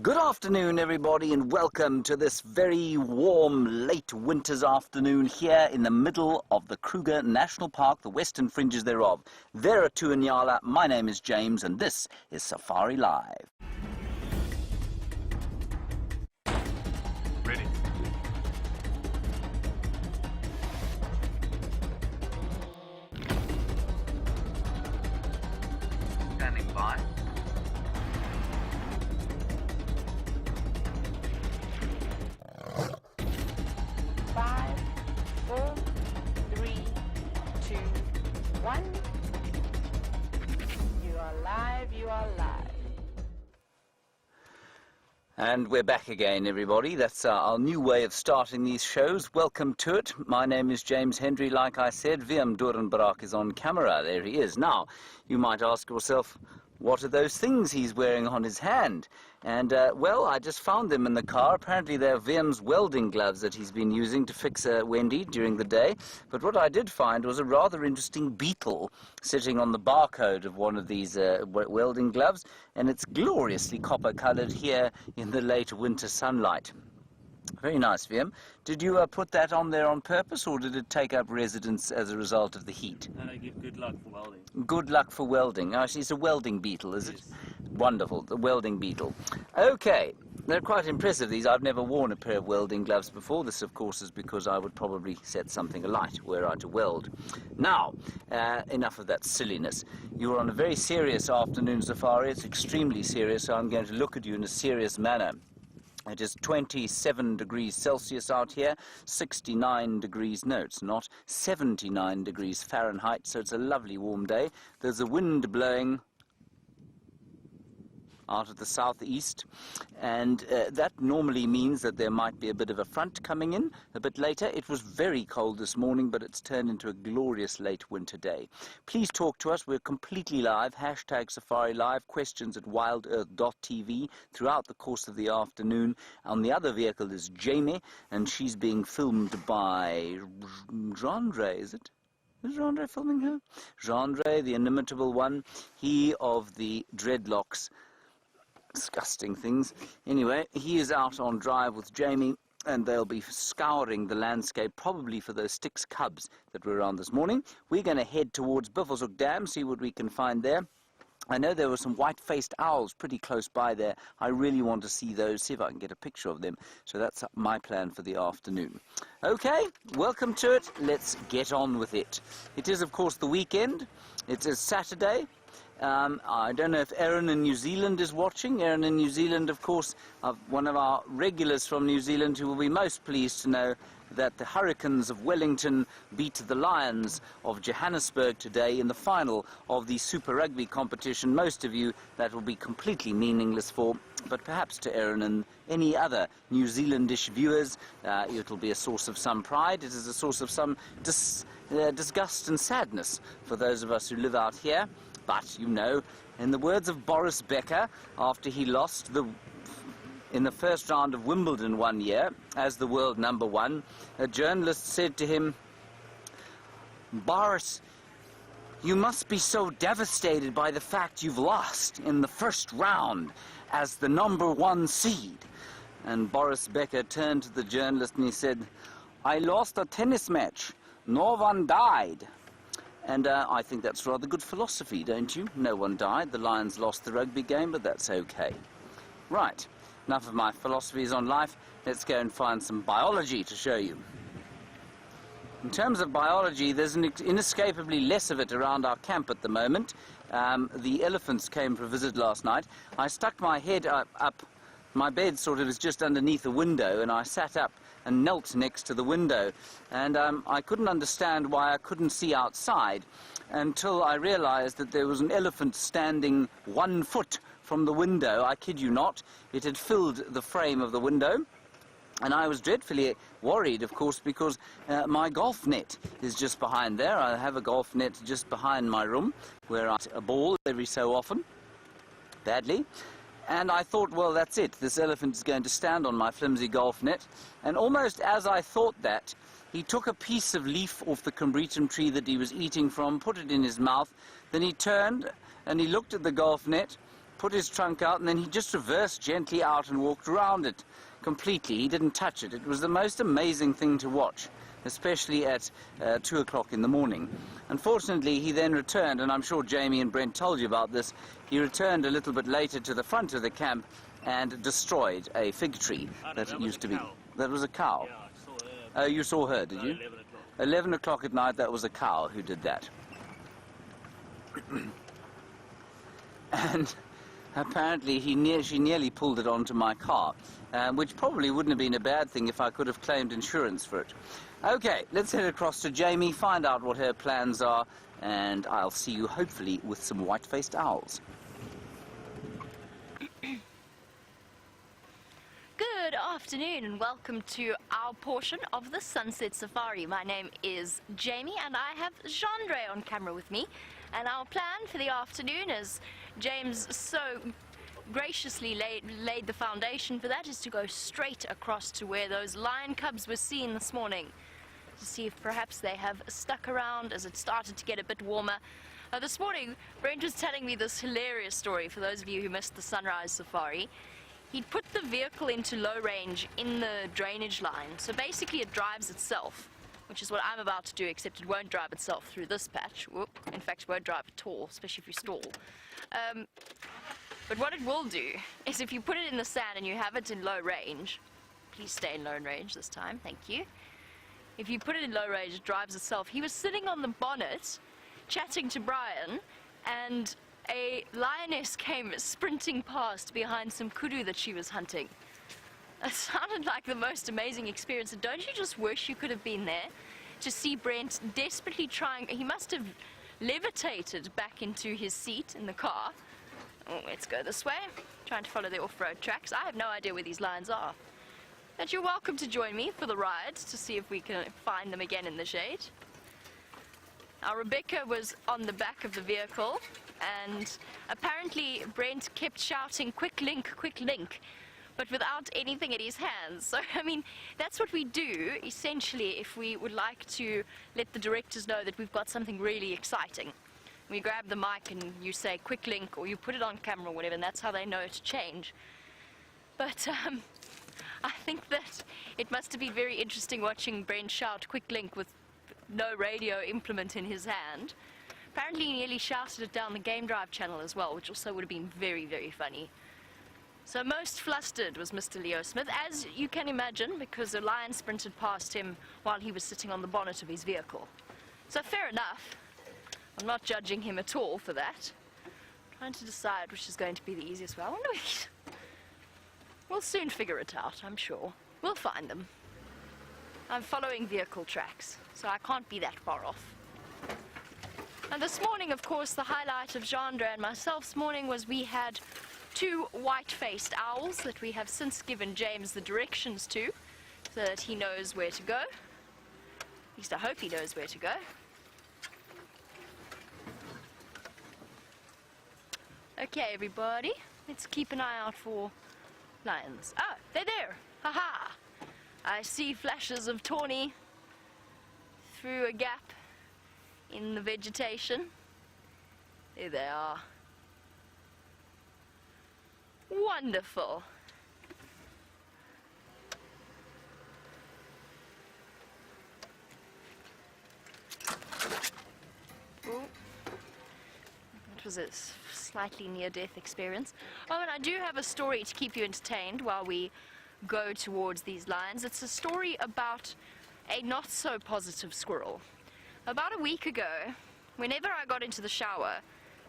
Good afternoon, everybody, and welcome to this very warm, late winter's afternoon here in the middle of the Kruger National Park, the western fringes thereof. There are two in Nyala. My name is James, and this is Safari Live. Ready. Standing by. Five, four, three, two, one. You are live, you are live. And we're back again, everybody. That's our new way of starting these shows. Welcome to it. My name is James Hendry, like I said. Willem Doornbraak is on camera. There he is. Now, you might ask yourself, what are those things he's wearing on his hand? And, well, I just found them in the car. Apparently they're Willem's welding gloves that he's been using to fix Wendy during the day. But what I did find was a rather interesting beetle sitting on the barcode of one of these welding gloves, and it's gloriously copper-coloured here in the late winter sunlight. Very nice, Willem. Did you put that on there on purpose, or did it take up residence as a result of the heat? And I give good luck for welding. Good luck for welding. Oh, it's a welding beetle, is it? Wonderful, the welding beetle. Okay, they're quite impressive, these. I've never worn a pair of welding gloves before. This, of course, is because I would probably set something alight were I to weld. Now, enough of that silliness. You're on a very serious afternoon safari. It's extremely serious, so I'm going to look at you in a serious manner. It is 27 degrees Celsius out here, 69 degrees, no it's not, 79 degrees Fahrenheit, so it's a lovely warm day. There's a wind blowing out of the southeast, and that normally means that there might be a bit of a front coming in a bit later. It was very cold this morning, but it's turned into a glorious late winter day. Please talk to us. We're completely live. Hashtag Safari Live. Questions at wildearth.tv throughout the course of the afternoon. On the other vehicle is Jamie, and she's being filmed by Jean-Ray, is it? Is Jean-Ray filming her? Jean-Ray, the inimitable one. He of the dreadlocks. Disgusting things. Anyway, he is out on drive with Jamie, and they'll be scouring the landscape, probably for those Styx cubs that were around this morning. We're going to head towards Buffelshoek Dam, see what we can find there. I know there were some white-faced owls pretty close by there. I really want to see those, see if I can get a picture of them. So that's my plan for the afternoon. Okay, welcome to it. Let's get on with it. It is, of course, the weekend. It's a Saturday. I don't know if Erin in New Zealand is watching. Erin in New Zealand, of course, one of our regulars from New Zealand who will be most pleased to know that the Hurricanes of Wellington beat the Lions of Johannesburg today in the final of the Super Rugby competition. Most of you, that will be completely meaningless for, but perhaps to Erin and any other New Zealandish viewers, it'll be a source of some pride. It is a source of some disgust and sadness for those of us who live out here. But, you know, in the words of Boris Becker, after he lost in the first round of Wimbledon one year, as the world #1, a journalist said to him, "Boris, you must be so devastated by the fact you've lost in the first round as the #1 seed." And Boris Becker turned to the journalist and he said, "I lost a tennis match. No one died." And I think that's rather good philosophy, don't you? No one died. The Lions lost the rugby game, but that's okay. Right, enough of my philosophies on life. Let's go and find some biology to show you. In terms of biology, there's inescapably less of it around our camp at the moment. The elephants came for a visit last night. I stuck my head up. My bed sort of is just underneath a window, and I sat up and knelt next to the window. And I couldn't understand why I couldn't see outside until I realized that there was an elephant standing 1 foot from the window. I kid you not. It had filled the frame of the window. And I was dreadfully worried, of course, because my golf net is just behind there. I have a golf net just behind my room where I hit a ball every so often, badly. And I thought, well, that's it. This elephant is going to stand on my flimsy golf net. And almost as I thought that, he took a piece of leaf off the combretum tree that he was eating from, put it in his mouth. Then he turned and he looked at the golf net put his trunk out, and then he just reversed gently out and walked around it completely. He didn't touch it. It was the most amazing thing to watch, especially at 2 o'clock in the morning. Unfortunately, he then returned, and I'm sure Jamie and Brent told you about this. He returned a little bit later to the front of the camp and destroyed a fig tree that used to be. That was a cow. Yeah, I saw her. You saw her, did you? 11 o'clock. 11 o'clock at night, that was a cow who did that. And apparently she nearly pulled it onto my car, which probably wouldn't have been a bad thing if I could have claimed insurance for it. Okay, let's head across to Jamie, find out what her plans are, and I'll see you hopefully with some white-faced owls. Good afternoon and welcome to our portion of the Sunset Safari. My name is Jamie and I have Jean-Andre on camera with me. And our plan for the afternoon, as James so graciously laid the foundation for that, is to go straight across to where those lion cubs were seen this morning, to see if perhaps they have stuck around as it started to get a bit warmer. This morning, Brent was telling me this hilarious story for those of you who missed the sunrise safari. He'd put the vehicle into low range in the drainage line, so basically it drives itself, which is what I'm about to do, except it won't drive itself through this patch. Whoop. In fact, it won't drive at all, especially if you stall. But what it will do is if you put it in the sand and you have it in low range, please stay in low range this time, thank you. If you put it in low range, it drives itself. He was sitting on the bonnet, chatting to Brian, and a lioness came sprinting past behind some kudu that she was hunting. It sounded like the most amazing experience, and don't you just wish you could have been there to see Brent desperately trying. He must have levitated back into his seat in the car. Oh, let's go this way, trying to follow the off-road tracks. I have no idea where these lions are. But you're welcome to join me for the ride to see if we can find them again in the shade. Now, Rebecca was on the back of the vehicle, and apparently Brent kept shouting, quick link, but without anything in his hands. So, I mean, that's what we do, essentially, if we would like to let the directors know that we've got something really exciting. We grab the mic and you say, quick link, or you put it on camera or whatever, and that's how they know to change. But, I think that it must have been very interesting watching Brent shout, quick link, with no radio implement in his hand. Apparently he nearly shouted it down the Game Drive channel as well, which also would have been very, very funny. So most flustered was Mr. Leo Smith, as you can imagine, because a lion sprinted past him while he was sitting on the bonnet of his vehicle. So fair enough. I'm not judging him at all for that. I'm trying to decide which is going to be the easiest way. I wonder if we'll soon figure it out, I'm sure. We'll find them. I'm following vehicle tracks, so I can't be that far off. And this morning, of course, the highlight of Jean-Andre and myself's morning was we had 2 white-faced owls that we have since given James the directions to, so that he knows where to go. At least I hope he knows where to go. Okay, everybody, let's keep an eye out for lions. Ah, they're there! Ha-ha! I see flashes of tawny through a gap in the vegetation. There they are. Wonderful. Ooh. That was a slightly near-death experience. Oh, and I do have a story to keep you entertained while we go towards these lions. It's a story about a not-so-positive squirrel. About a week ago, whenever I got into the shower,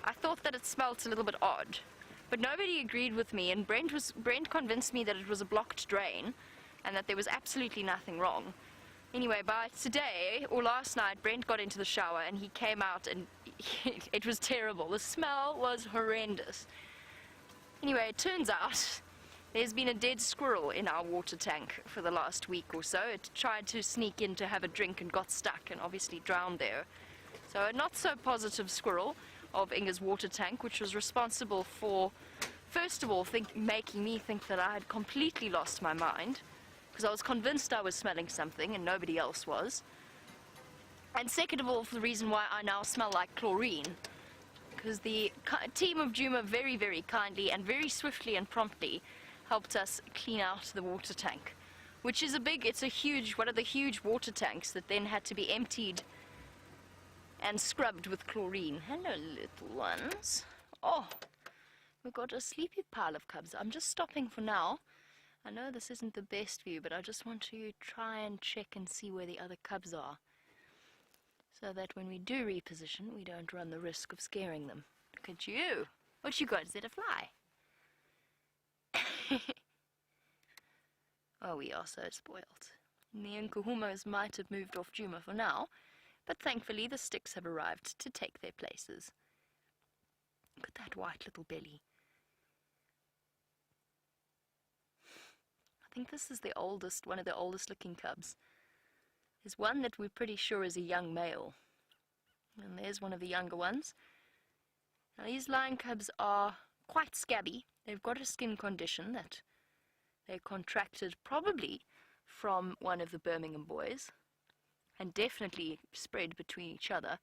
I thought that it smelt a little bit odd. But nobody agreed with me, and Brent convinced me that it was a blocked drain and that there was absolutely nothing wrong. Anyway, by today, or last night, Brent got into the shower and he came out and it was terrible. The smell was horrendous. Anyway, it turns out there's been a dead squirrel in our water tank for the last week or so. It tried to sneak in to have a drink and got stuck and obviously drowned there. So a not-so-positive squirrel of Inga's water tank, which was responsible for, first of all, making me think that I had completely lost my mind, because I was convinced I was smelling something and nobody else was. And second of all, for the reason why I now smell like chlorine. because the team of Juma very, very kindly and very swiftly and promptly helped us clean out the water tank, which is it's a huge, one of the huge water tanks that then had to be emptied and scrubbed with chlorine. Hello, little ones. Oh, we've got a sleepy pile of cubs. I'm just stopping for now. I know this isn't the best view, but I just want to try and check and see where the other cubs are, so that when we do reposition, we don't run the risk of scaring them. Look at you. What you got? Is it a fly? Oh, we are so spoiled. The Nkuhumas might have moved off Juma for now, but thankfully the sticks have arrived to take their places. Look at that white little belly. I think this is the oldest, one of the oldest looking cubs. There's one that we're pretty sure is a young male. And there's one of the younger ones. Now these lion cubs are quite scabby. They've got a skin condition that they contracted probably from one of the Birmingham boys, and definitely spread between each other.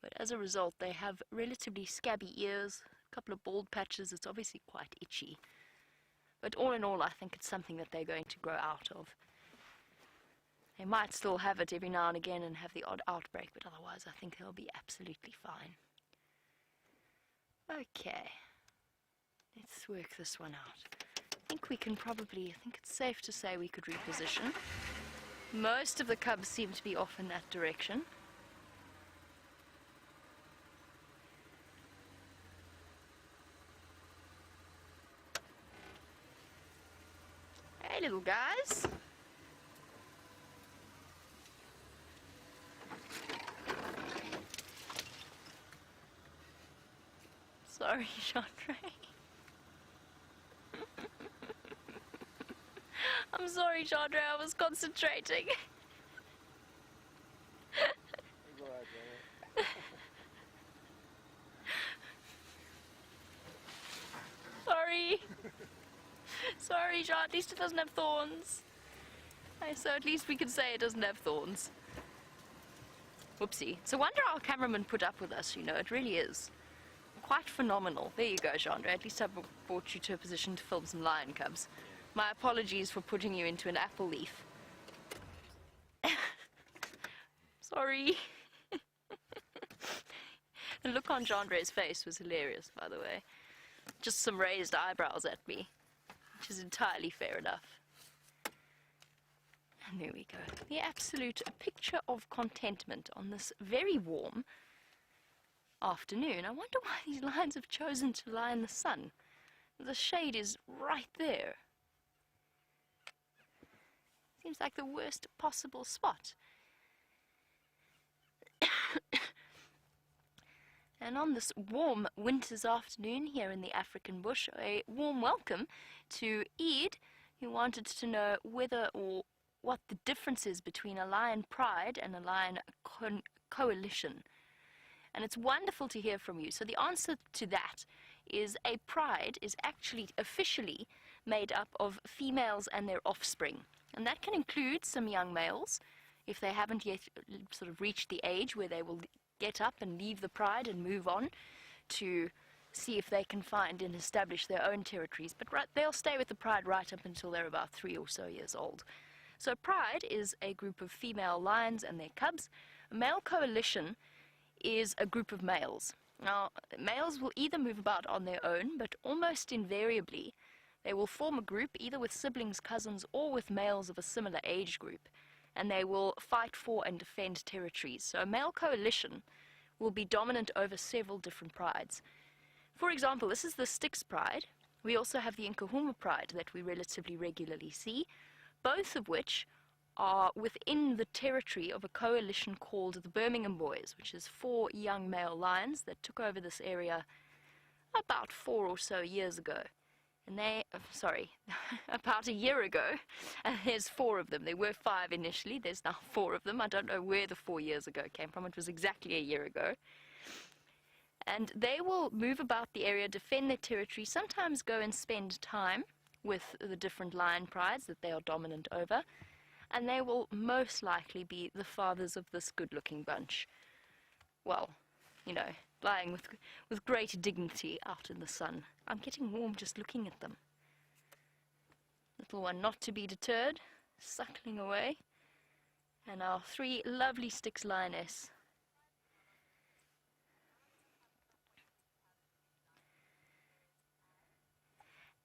But as a result, they have relatively scabby ears, a couple of bald patches. It's obviously quite itchy. But all in all, I think it's something that they're going to grow out of. They might still have it every now and again and have the odd outbreak, but otherwise I think they'll be absolutely fine. Okay, let's work this one out. I think it's safe to say we could reposition. Most of the cubs seem to be off in that direction. Hey, little guys. Sorry, Chandra. I'm sorry, Chandra, I was concentrating. Sorry. Sorry, Chandra, at least it doesn't have thorns. So at least we can say it doesn't have thorns. Whoopsie. It's a wonder our cameraman put up with us, you know, it really is. Quite phenomenal. There you go, Chandra. At least I brought you to a position to film some lion cubs. My apologies for putting you into an apple leaf. Sorry. The look on Chandra's face was hilarious, by the way. Just some raised eyebrows at me, which is entirely fair enough. And there we go. The absolute picture of contentment on this very warm afternoon. I wonder why these lions have chosen to lie in the sun. The shade is right there. Seems like the worst possible spot. And on this warm winter's afternoon here in the African bush, a warm welcome to Ed, who wanted to know whether or what the difference is between a lion pride and a lion coalition. And it's wonderful to hear from you. So the answer to that is a pride is actually officially made up of females and their offspring. And that can include some young males, if they haven't yet sort of reached the age where they will get up and leave the pride and move on to see if they can find and establish their own territories. But they'll stay with the pride right up until they're about 3 or so years old. So pride is a group of female lions and their cubs. A male coalition is a group of males. Now, males will either move about on their own, but almost invariably they will form a group either with siblings, cousins, or with males of a similar age group, and they will fight for and defend territories. So a male coalition will be dominant over several different prides. For example, this is the Styx pride. We also have the Nkuhuma pride that we relatively regularly see, both of which are within the territory of a coalition called the Birmingham Boys, which is 4 young male lions that took over this area about 4 or so years ago. And about a year ago, and there's 4 of them. There were 5 initially, there's now 4 of them. I don't know where the 4 years ago came from. It was exactly a year ago. And they will move about the area, defend their territory, sometimes go and spend time with the different lion prides that they are dominant over, and they will most likely be the fathers of this good-looking bunch. Well, you know, lying with great dignity out in the sun. I'm getting warm just looking at them. Little one not to be deterred, suckling away. And our 3 lovely Styx lioness.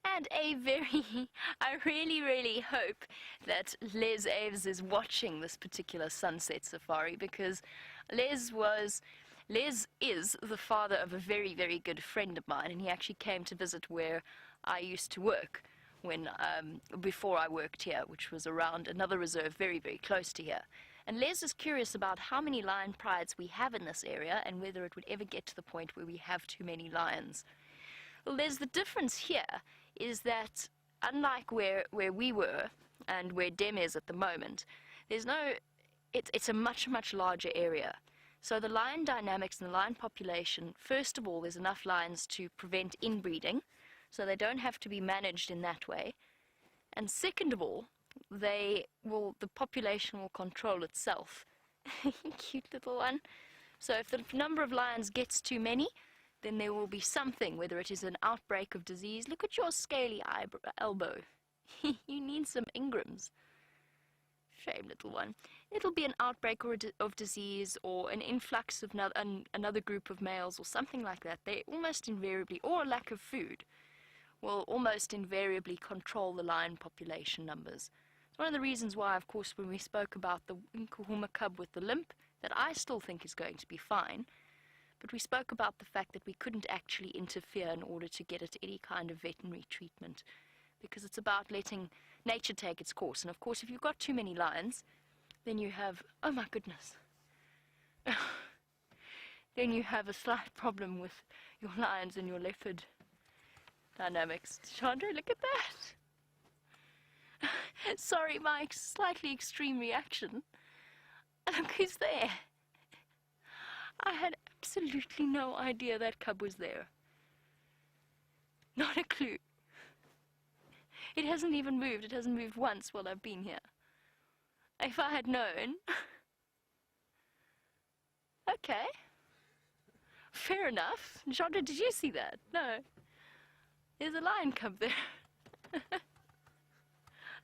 And I really hope that Les Aves is watching this particular sunset safari, because Les is the father of a very good friend of mine, and he actually came to visit where I used to work when before I worked here, which was around another reserve very close to here. And Les is curious about how many lion prides we have in this area and whether it would ever get to the point where we have too many lions. Well, there's the difference here is that unlike where we were and where Dem is at the moment, it's a much larger area. So the lion dynamics in the lion population, first of all, there's enough lions to prevent inbreeding, so they don't have to be managed in that way. And second of all, the population will control itself. Cute little one. So if the number of lions gets too many, then there will be something, whether it is an outbreak of disease. Look at your scaly elbow. You need some Ingrams. Shame, little one. It'll be an outbreak of disease or an influx of another group of males or something like that. They almost invariably, or a lack of food, will almost invariably control the lion population numbers. It's one of the reasons why, of course, when we spoke about the Nkuhuma cub with the limp, that I still think is going to be fine. But we spoke about the fact that we couldn't actually interfere in order to get it any kind of veterinary treatment, because it's about letting nature take its course. And of course, if you've got too many lions, then you have, oh my goodness, then you have a slight problem with your lions and your leopard dynamics. Chandra, look at that. Sorry, my slightly extreme reaction. Look who's there. I had absolutely no idea that cub was there. Not a clue. It hasn't even moved. It hasn't moved once while I've been here. If I had known... Okay. Fair enough. Chandra, did you see that? No. There's a lion cub there.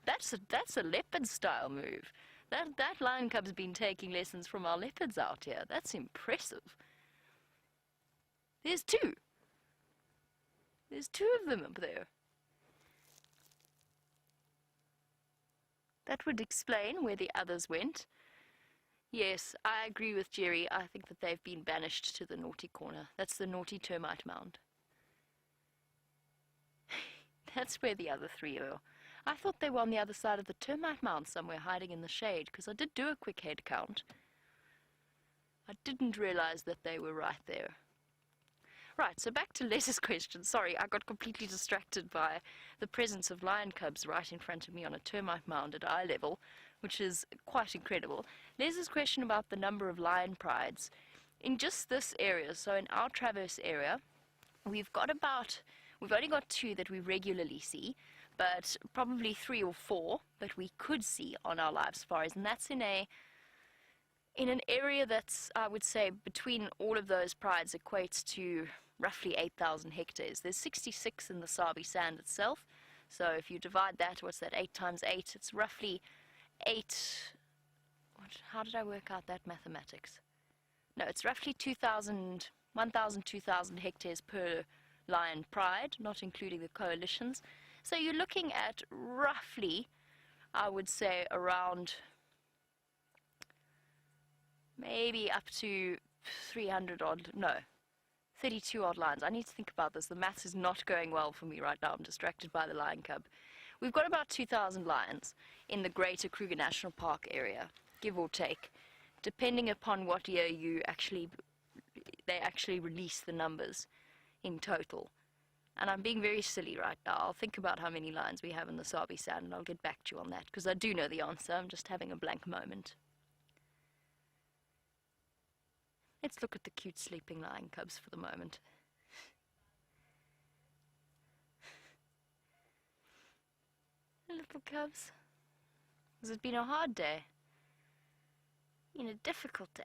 That's a leopard style move. That lion cub's been taking lessons from our leopards out here. That's impressive. There's 2. There's 2 of them up there. That would explain where the others went. Yes, I agree with Jerry. I think that they've been banished to the naughty corner. That's the naughty termite mound. That's where the other 3 are. I thought they were on the other side of the termite mound somewhere, hiding in the shade, because I did do a quick head count. I didn't realize that they were right there. Right, so back to Les's question. Sorry, I got completely distracted by the presence of lion cubs right in front of me on a termite mound at eye level, which is quite incredible. Les's question about the number of lion prides. In just this area, so in our Traverse area, we've only got 2 that we regularly see, but probably 3 or 4 that we could see on our live safaris, and that's in an area that's, I would say, between all of those prides equates to roughly 8,000 hectares. There's 66 in the Sabi Sand itself, so if you divide that, what's that, 8 times 8, it's roughly 8, how did I work out that mathematics? No, it's roughly 2,000 hectares per lion pride, not including the coalitions. So you're looking at roughly, I would say, around maybe up to 32 odd lions. I need to think about this. The maths is not going well for me right now. I'm distracted by the lion cub. We've got about 2,000 lions in the greater Kruger National Park area, give or take, depending upon what year they actually release the numbers in total. And I'm being very silly right now. I'll think about how many lions we have in the Sabi Sand, and I'll get back to you on that, because I do know the answer. I'm just having a blank moment. Let's look at the cute sleeping lion cubs for the moment. Little cubs. Has it been a hard day? Been a difficult day?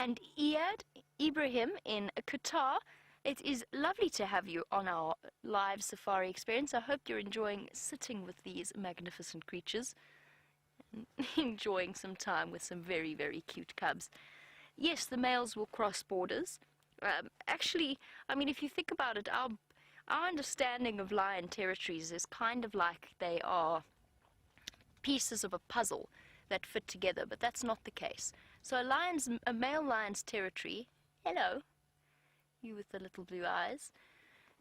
And Iyad Ibrahim in Qatar, it is lovely to have you on our live safari experience. I hope you're enjoying sitting with these magnificent creatures and enjoying some time with some very, very cute cubs. Yes, the males will cross borders. Actually, I mean, if you think about it, our understanding of lion territories is kind of like they are pieces of a puzzle that fit together, but that's not the case. So a male lion's territory, hello, you with the little blue eyes,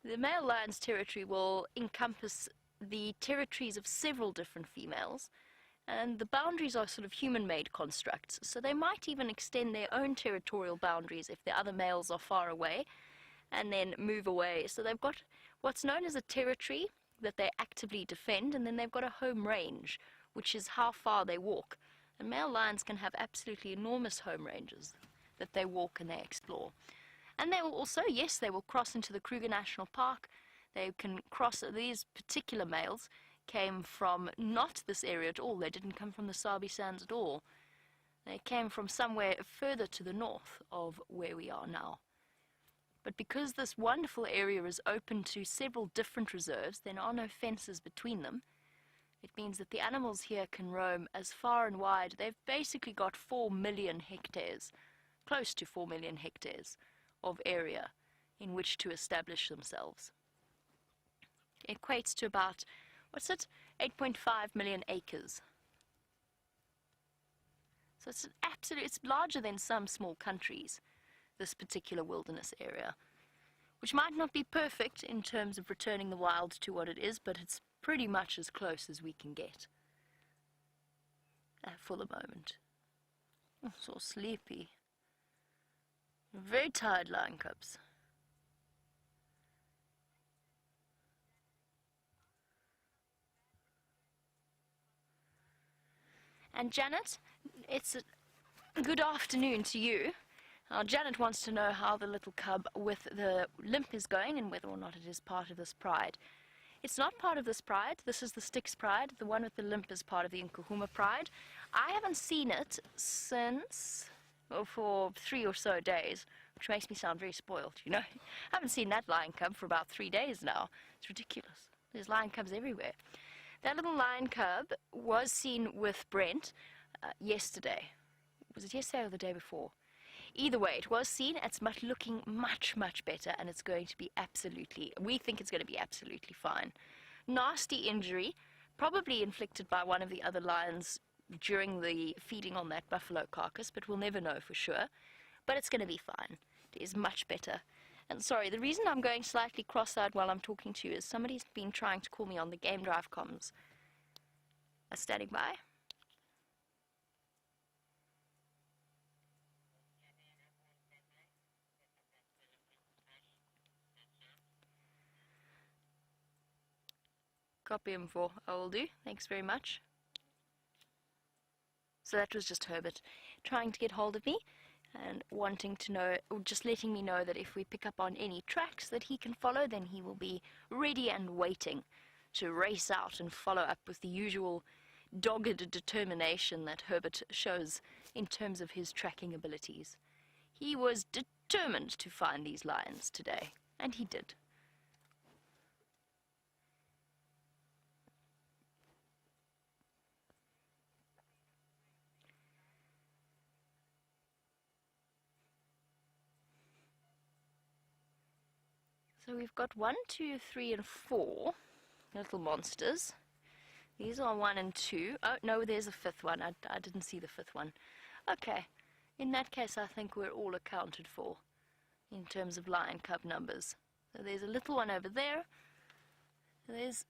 the male lion's territory will encompass the territories of several different females, and the boundaries are sort of human-made constructs, so they might even extend their own territorial boundaries if the other males are far away, and then move away. So they've got what's known as a territory that they actively defend, and then they've got a home range, which is how far they walk. And male lions can have absolutely enormous home ranges that they walk and they explore. And they will also, yes, they will cross into the Kruger National Park. They can cross, these particular males came from not this area at all. They didn't come from the Sabi Sands at all. They came from somewhere further to the north of where we are now. But because this wonderful area is open to several different reserves, there are no fences between them. It means that the animals here can roam as far and wide. They've basically got 4 million hectares, close to 4 million hectares of area in which to establish themselves. It equates to about, 8.5 million acres. So it's larger than some small countries, this particular wilderness area, which might not be perfect in terms of returning the wild to what it is, but it's pretty much as close as we can get for the moment. Oh, so sleepy. Very tired lion cubs. And Janet, it's a good afternoon to you. Janet wants to know how the little cub with the limp is going and whether or not it is part of this pride. It's not part of this pride. This is the Styx pride. The one with the limp is part of the Nkuhuma pride. I haven't seen it since, for 3 or so days, which makes me sound very spoiled, you know. I haven't seen that lion cub for about 3 days now. It's ridiculous. There's lion cubs everywhere. That little lion cub was seen with Brent yesterday. Was it yesterday or the day before? Either way, it was seen. It's looking much, much better, and it's going to be we think it's going to be absolutely fine. Nasty injury, probably inflicted by one of the other lions during the feeding on that buffalo carcass, but we'll never know for sure. But it's going to be fine. It is much better. And sorry, the reason I'm going slightly cross-eyed while I'm talking to you is somebody's been trying to call me on the Game Drive comms. Standing by. Copy info. I will do. Thanks very much. So that was just Herbert trying to get hold of me and wanting to know, or just letting me know that if we pick up on any tracks that he can follow, then he will be ready and waiting to race out and follow up with the usual dogged determination that Herbert shows in terms of his tracking abilities. He was determined to find these lions today, and he did. So we've got 1, 2, 3, and 4 little monsters. These are 1 and 2. Oh, no, there's a 5th one. I didn't see the 5th one. Okay. In that case, I think we're all accounted for in terms of lion cub numbers. So there's a little one over there. There's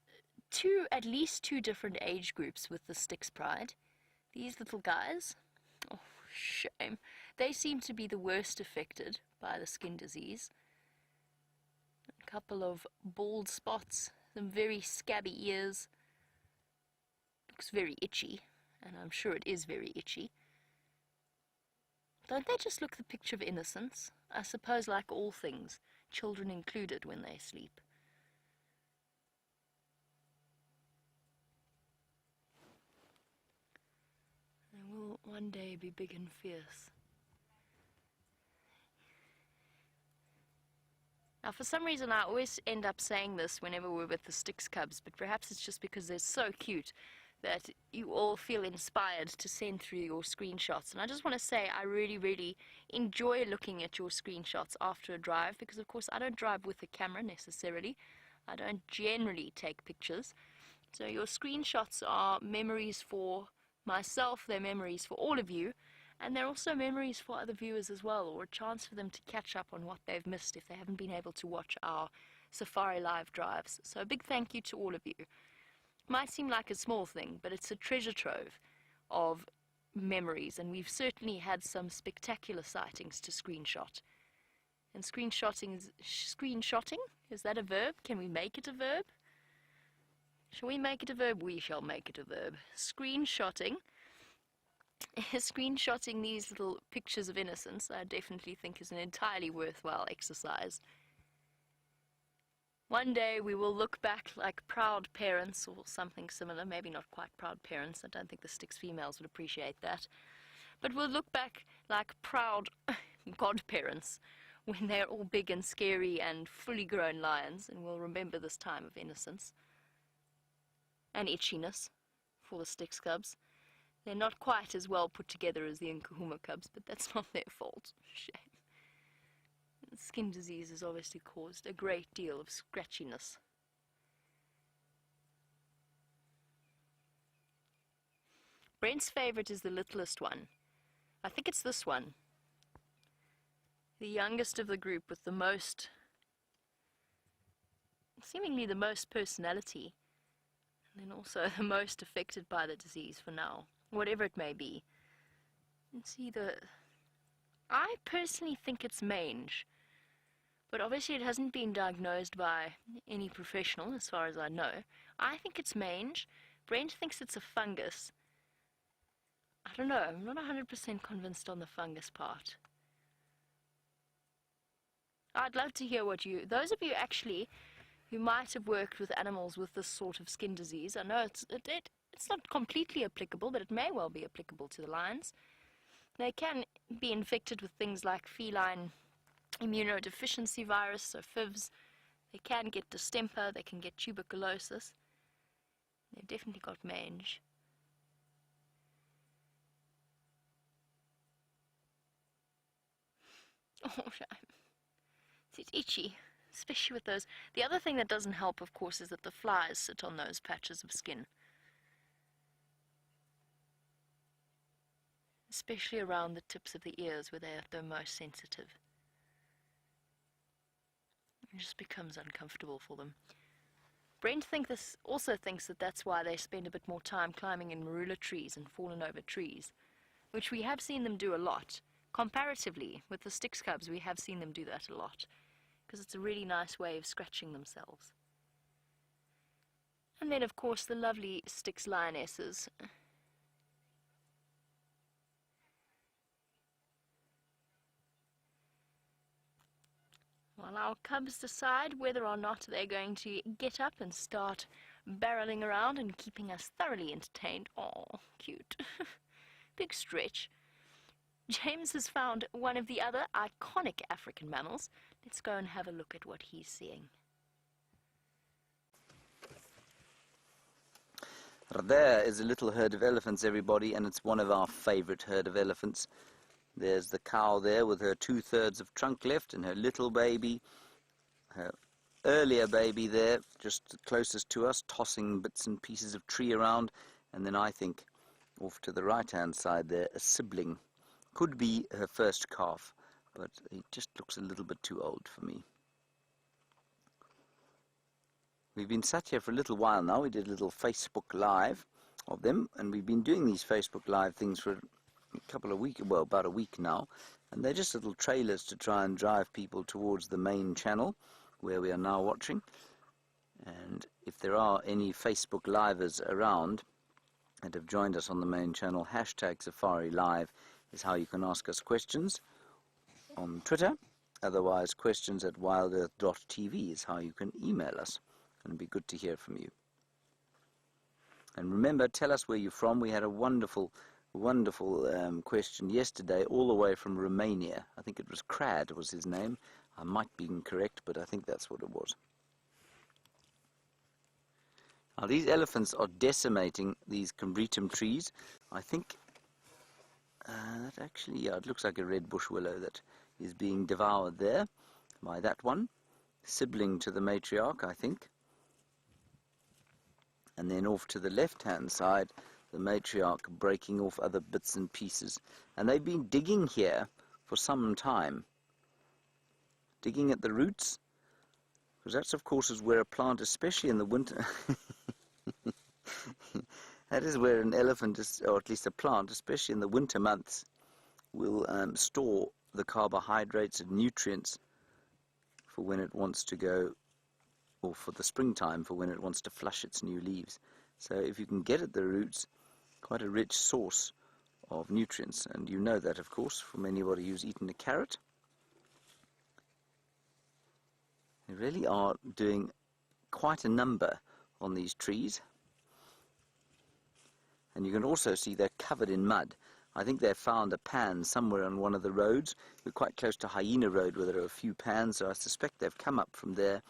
at least 2 different age groups with the Styx pride. These little guys, oh, shame. They seem to be the worst affected by the skin disease. A couple of bald spots, some very scabby ears. Looks very itchy, and I'm sure it is very itchy. Don't they just look the picture of innocence? I suppose, like all things, children included when they sleep. They will one day be big and fierce. Now, for some reason, I always end up saying this whenever we're with the Styx Cubs, but perhaps it's just because they're so cute that you all feel inspired to send through your screenshots. And I just want to say I really, really enjoy looking at your screenshots after a drive, because, of course, I don't drive with a camera necessarily. I don't generally take pictures. So your screenshots are memories for myself, they're memories for all of you, and they're also memories for other viewers as well, or a chance for them to catch up on what they've missed if they haven't been able to watch our Safari Live drives. So a big thank you to all of you. It might seem like a small thing, but it's a treasure trove of memories, and we've certainly had some spectacular sightings to screenshot. And screenshotting, is that a verb? Can we make it a verb? Shall we make it a verb? We shall make it a verb. Screenshotting these little pictures of innocence, I definitely think is an entirely worthwhile exercise. One day we will look back like proud parents or something similar, maybe not quite proud parents, I don't think the Styx females would appreciate that, but we'll look back like proud godparents when they're all big and scary and fully grown lions, and we'll remember this time of innocence and itchiness for the Styx Cubs. They're not quite as well put together as the Nkuhuma Cubs, but that's not their fault. Shame. Skin disease has obviously caused a great deal of scratchiness. Brent's favourite is the littlest one. I think it's this one. The youngest of the group with the most, seemingly the most personality, and then also the most affected by the disease for now, whatever it may be. Let's see, I personally think it's mange, but obviously it hasn't been diagnosed by any professional as far as I know. I think it's mange. Brent thinks it's a fungus. I don't know, I'm not 100% convinced on the fungus part. I'd love to hear what those of you actually who might have worked with animals with this sort of skin disease, I know it's not completely applicable, but it may well be applicable to the lions. They can be infected with things like feline immunodeficiency virus, so FIVs. They can get distemper, they can get tuberculosis. They've definitely got mange. Oh, shame. It's itchy, especially with those. The other thing that doesn't help, of course, is that the flies sit on those patches of skin. Especially around the tips of the ears where they're the most sensitive. It just becomes uncomfortable for them. Brent also thinks that that's why they spend a bit more time climbing in marula trees and fallen over trees, which we have seen them do a lot. Comparatively, with the Styx Cubs, we have seen them do that a lot, because it's a really nice way of scratching themselves. And then, of course, the lovely Styx lionesses. While our cubs decide whether or not they're going to get up and start barreling around and keeping us thoroughly entertained. Oh, cute. Big stretch. James has found one of the other iconic African mammals. Let's go and have a look at what he's seeing. There is a little herd of elephants, everybody, and it's one of our favourite herd of elephants. There's the cow there with her 2/3 of trunk left and her little baby, her earlier baby there, just closest to us, tossing bits and pieces of tree around. And then I think off to the right-hand side there, a sibling. Could be her first calf, but it just looks a little bit too old for me. We've been sat here for a little while now. We did a little Facebook Live of them, and we've been doing these Facebook Live things for a couple of weeks, well, about a week now, and they're just little trailers to try and drive people towards the main channel where we are now watching. And if there are any Facebook Livers around that have joined us on the main channel, hashtag Safari Live is how you can ask us questions on Twitter. Otherwise, questions@wildearth.tv is how you can email us, and it'd be good to hear from you. And remember, tell us where you're from. We had a wonderful question yesterday, all the way from Romania. I think it was Crad was his name. I might be incorrect, but I think that's what it was. Now these elephants are decimating these combretum trees. I think that actually, yeah, it looks like a red bush willow that is being devoured there by that one, sibling to the matriarch, I think. And then off to the left-hand side, the matriarch breaking off other bits and pieces. And they've been digging here for some time, digging at the roots, because that's, of course, is where a plant, especially in the winter, that is where an elephant, or at least a plant, especially in the winter months, will store the carbohydrates and nutrients for when it wants to go, or for the springtime, for when it wants to flush its new leaves. So if you can get at the roots, quite a rich source of nutrients, and you know that, of course, from anybody who's eaten a carrot. They really are doing quite a number on these trees. And you can also see they're covered in mud. I think they found a pan somewhere on one of the roads. We're quite close to Hyena Road where there are a few pans, so I suspect they've come up from there,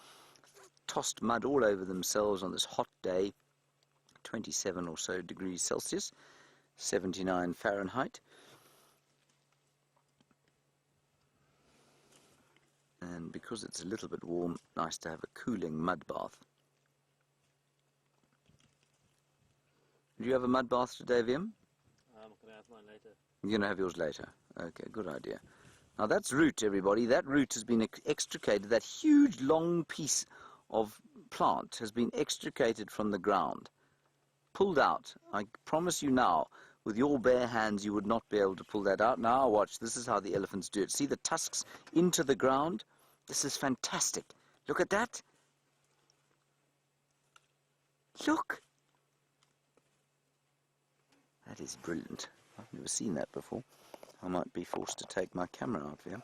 tossed mud all over themselves on this hot day, 27 or so degrees Celsius, 79 Fahrenheit. And because it's a little bit warm, nice to have a cooling mud bath. Do you have a mud bath today, Vim? I'm going to have mine later. You're going to have yours later. Okay, good idea. Now that's root, everybody. That root has been extricated. That huge long piece of plant has been extricated from the ground, pulled out. I promise you now, with your bare hands, you would not be able to pull that out. Now watch, this is how the elephants do it. See the tusks into the ground? This is fantastic. Look at that. Look. That is brilliant. I've never seen that before. I might be forced to take my camera out, Vim.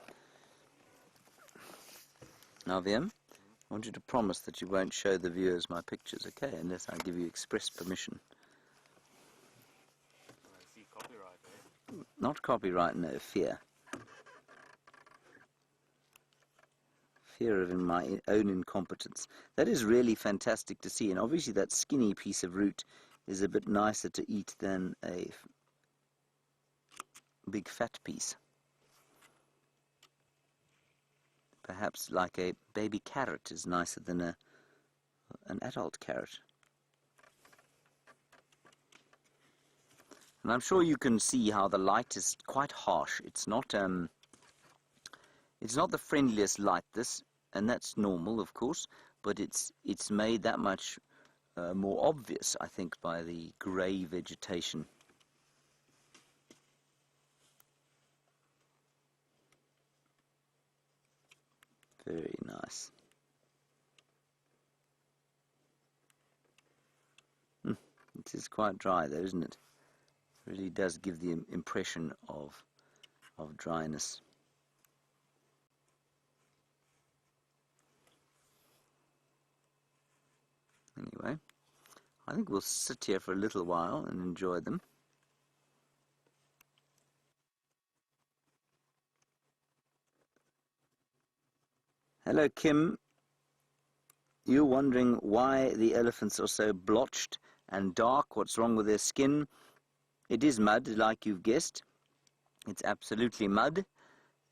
Now, Vim, I want you to promise that you won't show the viewers my pictures, okay? Unless I give you express permission. I see copyright, eh? Not copyright, no, fear. Fear of my own incompetence. That is really fantastic to see, and obviously that skinny piece of root is a bit nicer to eat than a big fat piece. Perhaps like a baby carrot is nicer than an adult carrot. And I'm sure you can see how the light is quite harsh. It's not the friendliest light, this, and that's normal, of course, but it's made that much more obvious, I think, by the grey vegetation. Very nice. It is quite dry though, isn't it? It really does give the impression of dryness. Anyway, I think we'll sit here for a little while and enjoy them. Hello, Kim. You're wondering why the elephants are so blotched and dark. What's wrong with their skin? It is mud, like you've guessed. It's absolutely mud.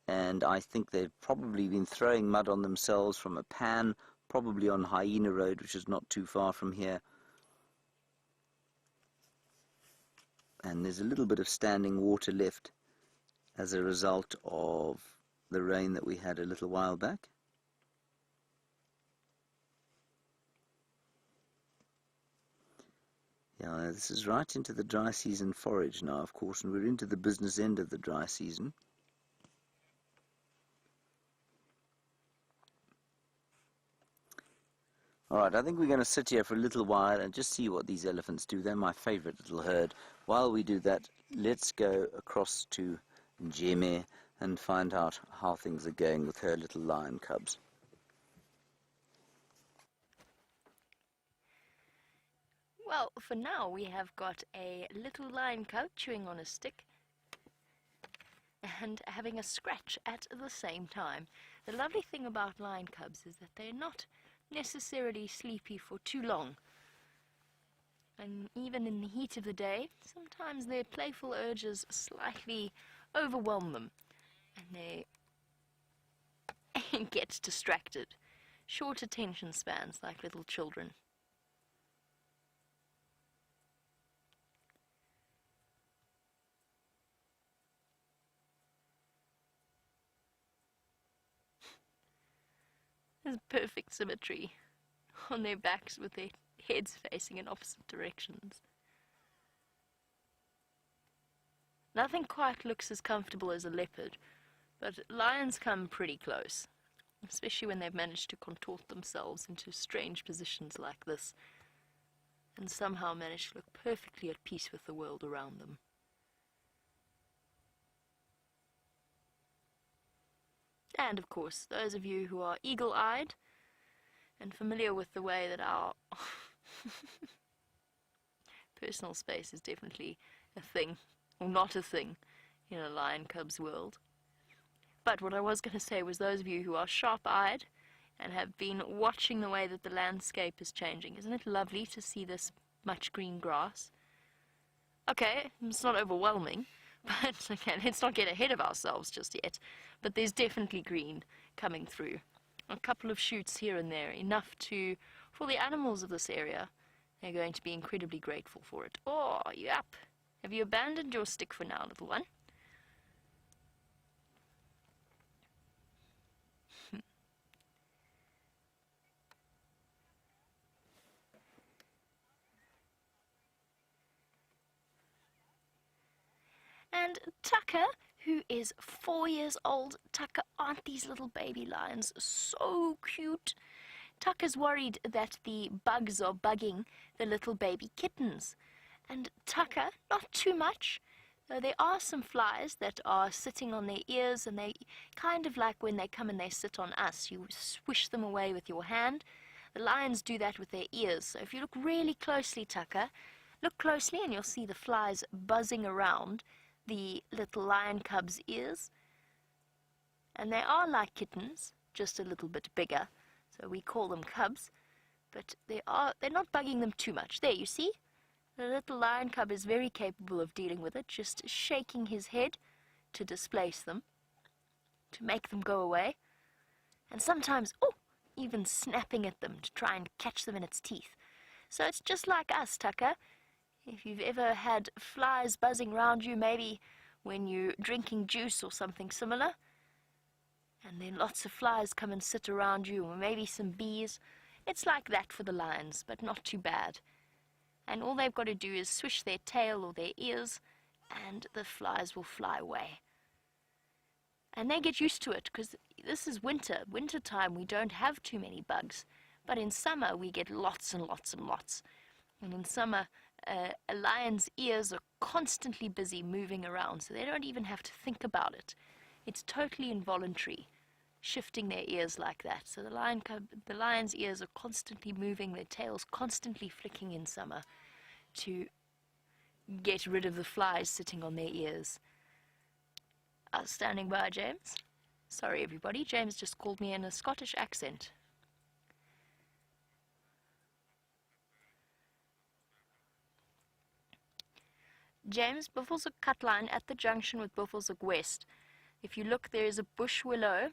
And I think they've probably been throwing mud on themselves from a pan, probably on Hyena Road, which is not too far from here. And there's a little bit of standing water left as a result of the rain that we had a little while back. Yeah, this is right into the dry season forage now, of course, and we're into the business end of the dry season. Alright, I think we're going to sit here for a little while and just see what these elephants do. They're my favorite little herd. While we do that, let's go across to Njeme and find out how things are going with her little lion cubs. Well, for now we have got a little lion cub chewing on a stick. and having a scratch at the same time. The lovely thing about lion cubs is that they're not necessarily sleepy for too long. And even in the heat of the day, sometimes their playful urges slightly overwhelm them, and they get distracted. Short attention spans like little children. There's perfect symmetry on their backs with their heads facing in opposite directions. Nothing quite looks as comfortable as a leopard, but lions come pretty close, especially when they've managed to contort themselves into strange positions like this, and somehow manage to look perfectly at peace with the world around them. And of course, those of you who are eagle-eyed and familiar with the way that our personal space is definitely a thing, or not a thing, in a lion cub's world. But what I was going to say was those of you who are sharp-eyed and have been watching the way that the landscape is changing. Isn't it lovely to see this much green grass? Okay, it's not overwhelming, but again, let's not get ahead of ourselves just yet. But there's definitely green coming through. A couple of shoots here and there, enough for the animals of this area. They're going to be incredibly grateful for it. Oh, are you up? Have you abandoned your stick for now, little one? And Tucker, who is 4 years old. Tucker, aren't these little baby lions so cute? Tucker's worried that the bugs are bugging the little baby kittens. And Tucker, not too much. Though there are some flies that are sitting on their ears, and they kind of like when they come and they sit on us, you swish them away with your hand. The lions do that with their ears. So if you look really closely, Tucker, look closely and you'll see the flies buzzing around the little lion cub's ears. And they are like kittens, just a little bit bigger. So we call them cubs, but they're not bugging them too much. There, you see? The little lion cub is very capable of dealing with it, just shaking his head to displace them, to make them go away, and sometimes, even snapping at them to try and catch them in its teeth. So it's just like us, Tucker. If you've ever had flies buzzing around you, maybe when you're drinking juice or something similar, and then lots of flies come and sit around you, or maybe some bees, it's like that for the lions, but not too bad. And all they've got to do is swish their tail or their ears, and the flies will fly away. And they get used to it, because this is winter. Winter time, we don't have too many bugs. But in summer, we get lots and lots and lots. And in summer, a lion's ears are constantly busy moving around, so they don't even have to think about it. It's totally involuntary, shifting their ears like that. So the lion's ears are constantly moving, their tails constantly flicking in summer to get rid of the flies sitting on their ears. I was standing by, James. Sorry, everybody. James just called me in a Scottish accent. James, Buffelshoek cut line at the junction with Buffelshoek West. If you look, there is a bush willow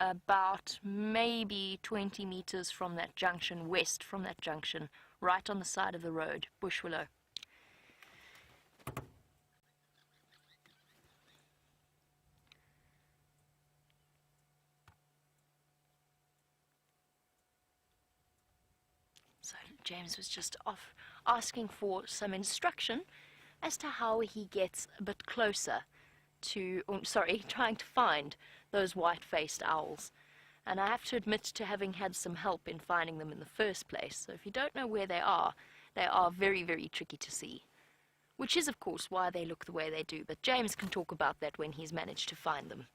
about maybe 20 meters from that junction, west from that junction, right on the side of the road, bush willow. So James was just off asking for some instruction as to how he gets a bit closer to, trying to find those white-faced owls. And I have to admit to having had some help in finding them in the first place. So if you don't know where they are very, very tricky to see. Which is, of course, why they look the way they do. But James can talk about that when he's managed to find them,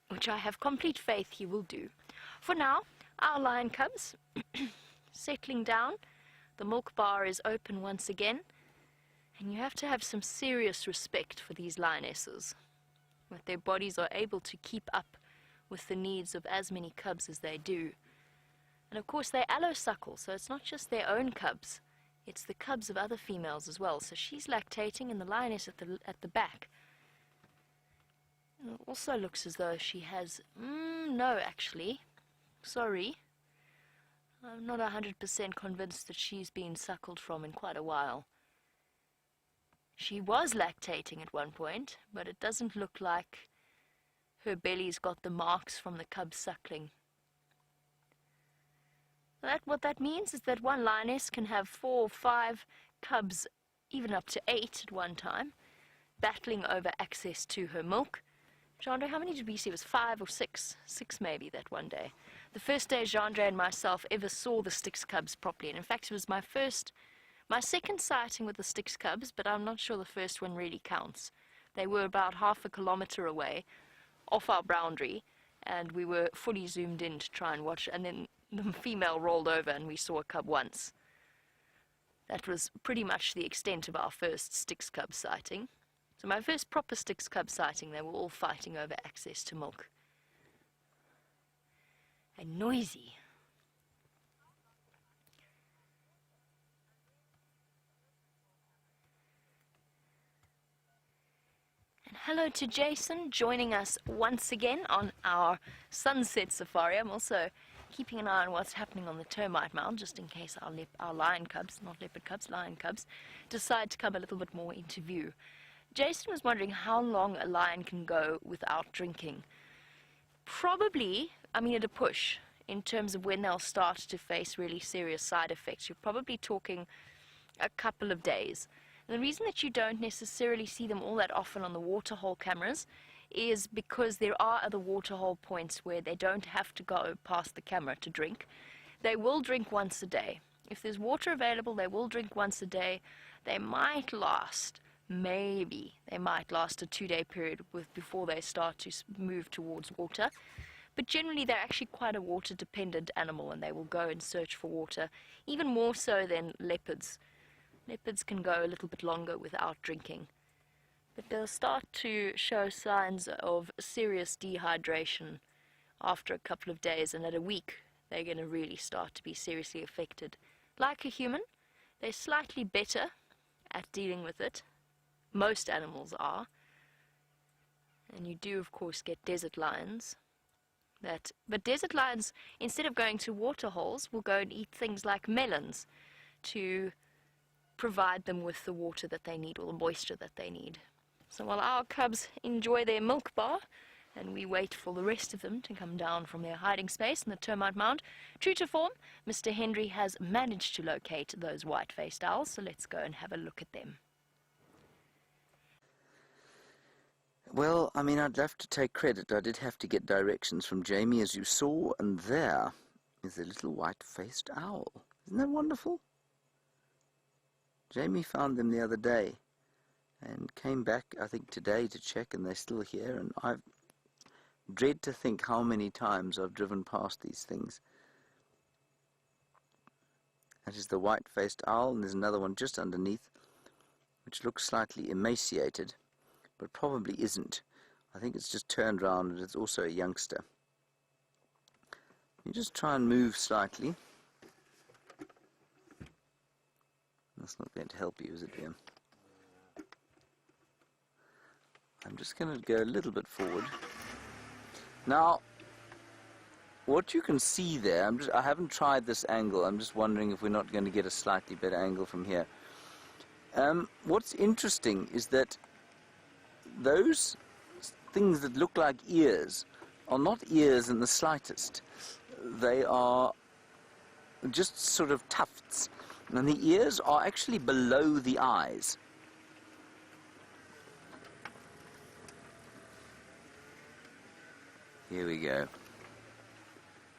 which I have complete faith he will do. For now, our lion cubs settling down. The milk bar is open once again. And you have to have some serious respect for these lionesses. that their bodies are able to keep up with the needs of as many cubs as they do. And of course they allosuckle, so it's not just their own cubs, it's the cubs of other females as well. So she's lactating and the lioness at the back. It also looks as though she has, no actually, sorry, I'm not 100% convinced that she's been suckled from in quite a while. She was lactating at one point, but it doesn't look like her belly's got the marks from the cubs suckling. What that means is that one lioness can have 4 or 5 cubs, even up to 8 at one time, battling over access to her milk. Jeandre, how many did we see? It was 5 or 6? 6 maybe that one day. The first day Jeandre and myself ever saw the Styx cubs properly. And in fact, it was my second sighting with the Styx cubs, but I'm not sure the first one really counts. They were about half a kilometer away off our boundary, and we were fully zoomed in to try and watch, and then the female rolled over and we saw a cub once. That was pretty much the extent of our first Styx cub sighting. So my first proper Styx cub sighting, they were all fighting over access to milk. And noisy. And hello to Jason, joining us once again on our sunset safari. I'm also keeping an eye on what's happening on the termite mound, just in case our lion cubs, not leopard cubs, lion cubs, decide to come a little bit more into view. Jason was wondering how long a lion can go without drinking. Probably, at a push, in terms of when they'll start to face really serious side effects. You're probably talking a couple of days. And the reason that you don't necessarily see them all that often on the waterhole cameras is because there are other waterhole points where they don't have to go past the camera to drink. They will drink once a day. If there's water available, they will drink once a day. They might last a 2-day period before they start to move towards water. But generally they're actually quite a water dependent animal, and they will go and search for water, even more so than leopards. Leopards can go a little bit longer without drinking. But they'll start to show signs of serious dehydration after a couple of days, and at a week they're going to really start to be seriously affected. Like a human, they're slightly better at dealing with it. Most animals are. And you do, of course, get desert lions. But desert lions, instead of going to water holes, will go and eat things like melons to provide them with the water that they need, or the moisture that they need. So while our cubs enjoy their milk bar, and we wait for the rest of them to come down from their hiding space in the termite mound, true to form, Mr. Henry has managed to locate those white-faced owls, so let's go and have a look at them. Well, I'd love to take credit. I did have to get directions from Jamie, as you saw, and there is a little white-faced owl. Isn't that wonderful? Jamie found them the other day and came back, I think, today to check, and they're still here, and I dread to think how many times I've driven past these things. That is the white-faced owl, and there's another one just underneath, which looks slightly emaciated, but probably isn't. I think it's just turned around, and it's also a youngster. You just try and move slightly. That's not going to help you, is it, Jim? I'm just going to go a little bit forward. Now, what you can see there, I haven't tried this angle. I'm just wondering if we're not going to get a slightly better angle from here. What's interesting is that those things that look like ears are not ears in the slightest. They are just sort of tufts. And the ears are actually below the eyes. Here we go.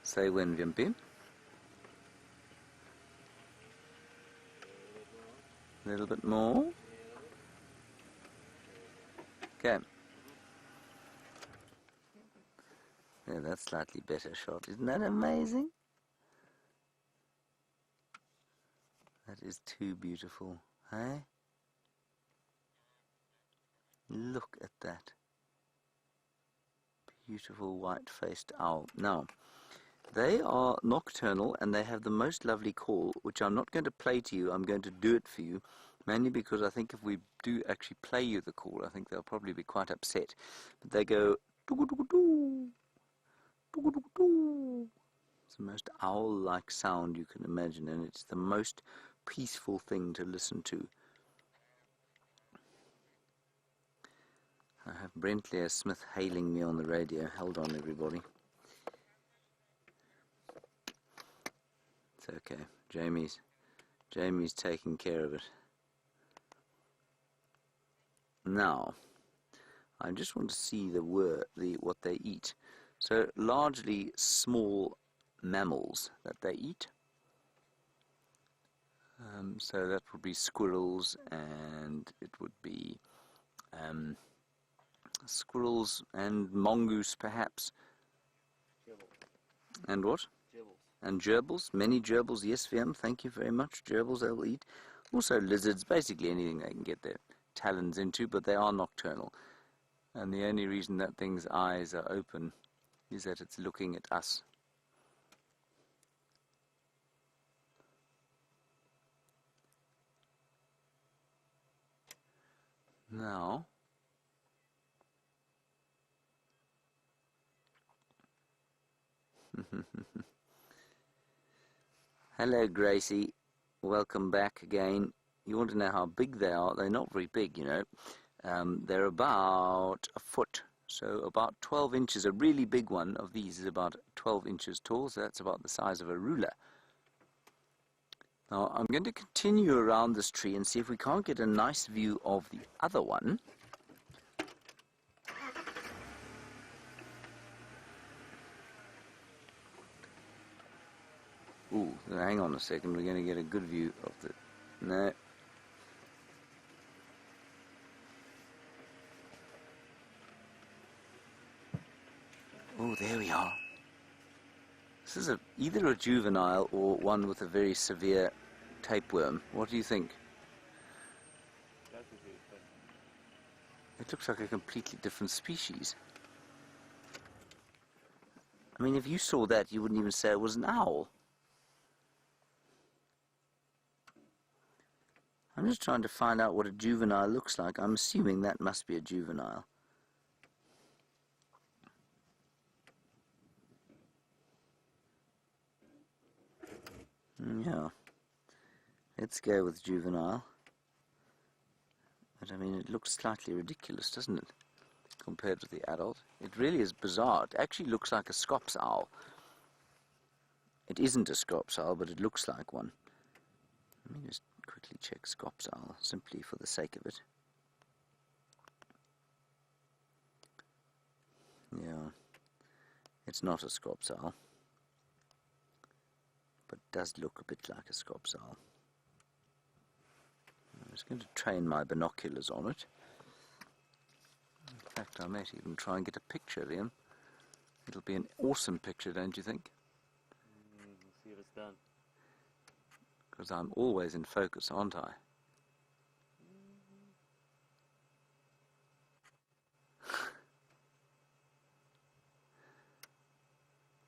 Say when, Wimpy. A little bit more. Okay. Yeah, that's slightly better shot. Isn't that amazing? That is too beautiful, eh? Look at that. Beautiful white-faced owl. Now, they are nocturnal and they have the most lovely call, which I'm not going to play to you. I'm going to do it for you, mainly because I think if we do actually play you the call, I think they'll probably be quite upset. But they go, doo-doo-doo-doo, doo-doo-doo-doo. It's the most owl-like sound you can imagine, and it's the most peaceful thing to listen to. I have Brent Lear Smith hailing me on the radio. Hold on, everybody. It's okay. Jamie's taking care of it. Now, I just want to see what they eat. So, largely small mammals that they eat. So that would be squirrels, and it would be squirrels and mongoose, perhaps. Gerbils. And what? Gerbils. And gerbils, many gerbils, yes, VM, thank you very much. Gerbils they will eat. Also lizards, basically anything they can get their talons into, but they are nocturnal. And the only reason that thing's eyes are open is that it's looking at us. Now, hello Gracie, welcome back again. You want to know how big they are? They're not very big, you know. They're about a foot, so about 12 inches. A really big one of these is about 12 inches tall, so that's about the size of a ruler. Now I'm going to continue around this tree and see if we can't get a nice view of the other one. Ooh, hang on a second, we're going to get a good view of the... No. Oh, there we are. This is either a juvenile or one with a very severe tapeworm. What do you think? It looks like a completely different species. I mean, if you saw that, you wouldn't even say it was an owl. I'm just trying to find out what a juvenile looks like. I'm assuming that must be a juvenile. Yeah. Let's go with juvenile. But I mean, it looks slightly ridiculous, doesn't it? Compared to the adult. It really is bizarre. It actually looks like a scops owl. It isn't a scops owl, but it looks like one. Let me just quickly check scops owl, simply for the sake of it. Yeah, it's not a scops owl, but does look a bit like a scops owl. I'm just going to train my binoculars on it. In fact, I might even try and get a picture of him. It'll be an awesome picture, don't you think? We'll see if it's done. Because I'm always in focus, aren't I?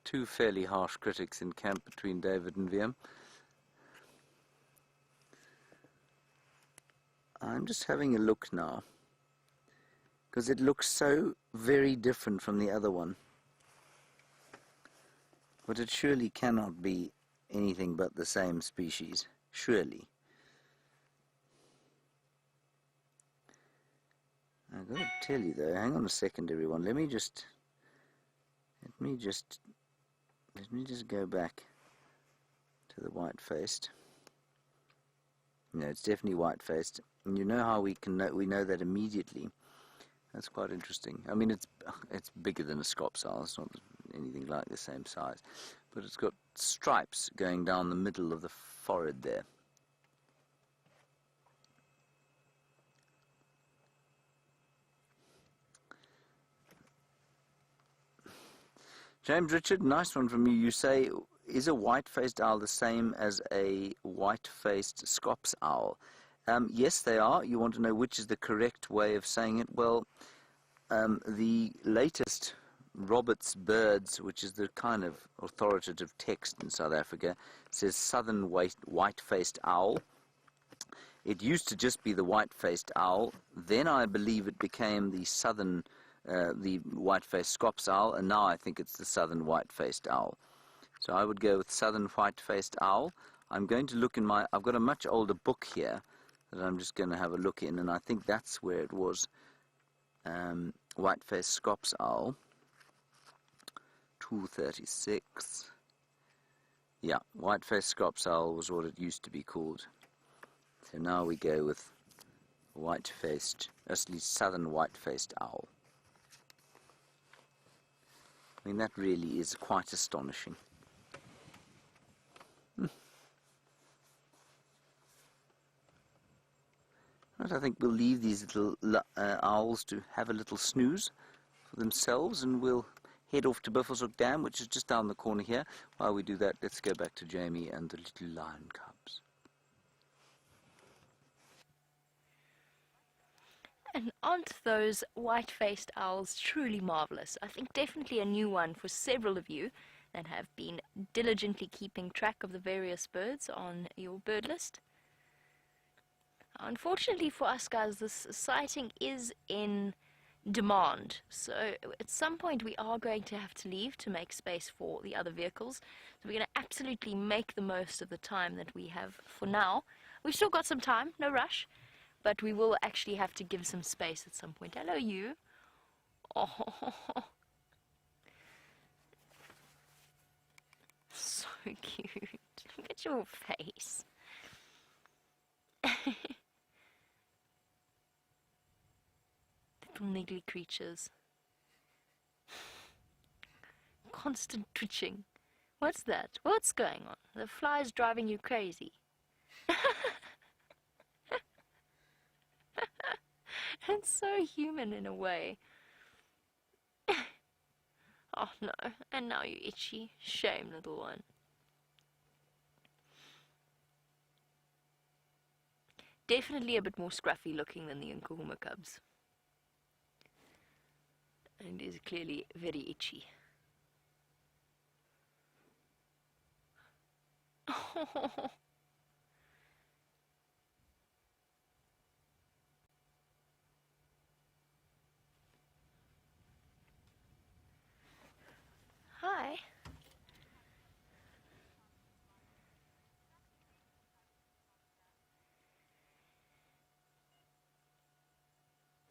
Two fairly harsh critics in camp between David and VM. I'm just having a look now, because it looks so very different from the other one. But it surely cannot be anything but the same species, surely. I've got to tell you though, hang on a second everyone, let me just go back to the white-faced. No, it's definitely white-faced. And you know how we know that immediately. That's quite interesting. I mean, it's bigger than a scops owl. It's not anything like the same size, but it's got stripes going down the middle of the forehead there. James Richard, nice one from you. You say, is a white-faced owl the same as a white-faced scops owl? Yes, they are. You want to know which is the correct way of saying it? Well, the latest Roberts Birds, which is the kind of authoritative text in South Africa, says southern white-faced owl. It used to just be the white-faced owl. Then I believe it became the southern, the white-faced Scops owl, and now I think it's the southern white-faced owl. So I would go with southern white-faced owl. I'm going to look in my, I've got a much older book here that I'm just going to have a look in, and I think that's where it was. White-faced Scops owl, 236. Yeah, white-faced Scops owl was what it used to be called. So now we go with white-faced, at least southern white-faced owl. I mean, that really is quite astonishing. Right, I think we'll leave these little owls to have a little snooze for themselves, and we'll head off to Buffelshoek Dam, which is just down the corner here. While we do that, let's go back to Jamie and the little lion cubs. And aren't those white-faced owls truly marvelous? I think definitely a new one for several of you that have been diligently keeping track of the various birds on your bird list. Unfortunately for us guys, this sighting is in demand, so at some point we are going to have to leave to make space for the other vehicles. So we're going to absolutely make the most of the time that we have for now. We've still got some time, no rush, but we will actually have to give some space at some point. Hello, you. Oh, so cute. Look at your face. Little niggly creatures. Constant twitching. What's that? What's going on? The fly's driving you crazy. It's so human in a way. Oh no, and now you itchy. Shame, little one. Definitely a bit more scruffy looking than the Nkuhuma cubs. And is clearly very itchy. Oh. Hi.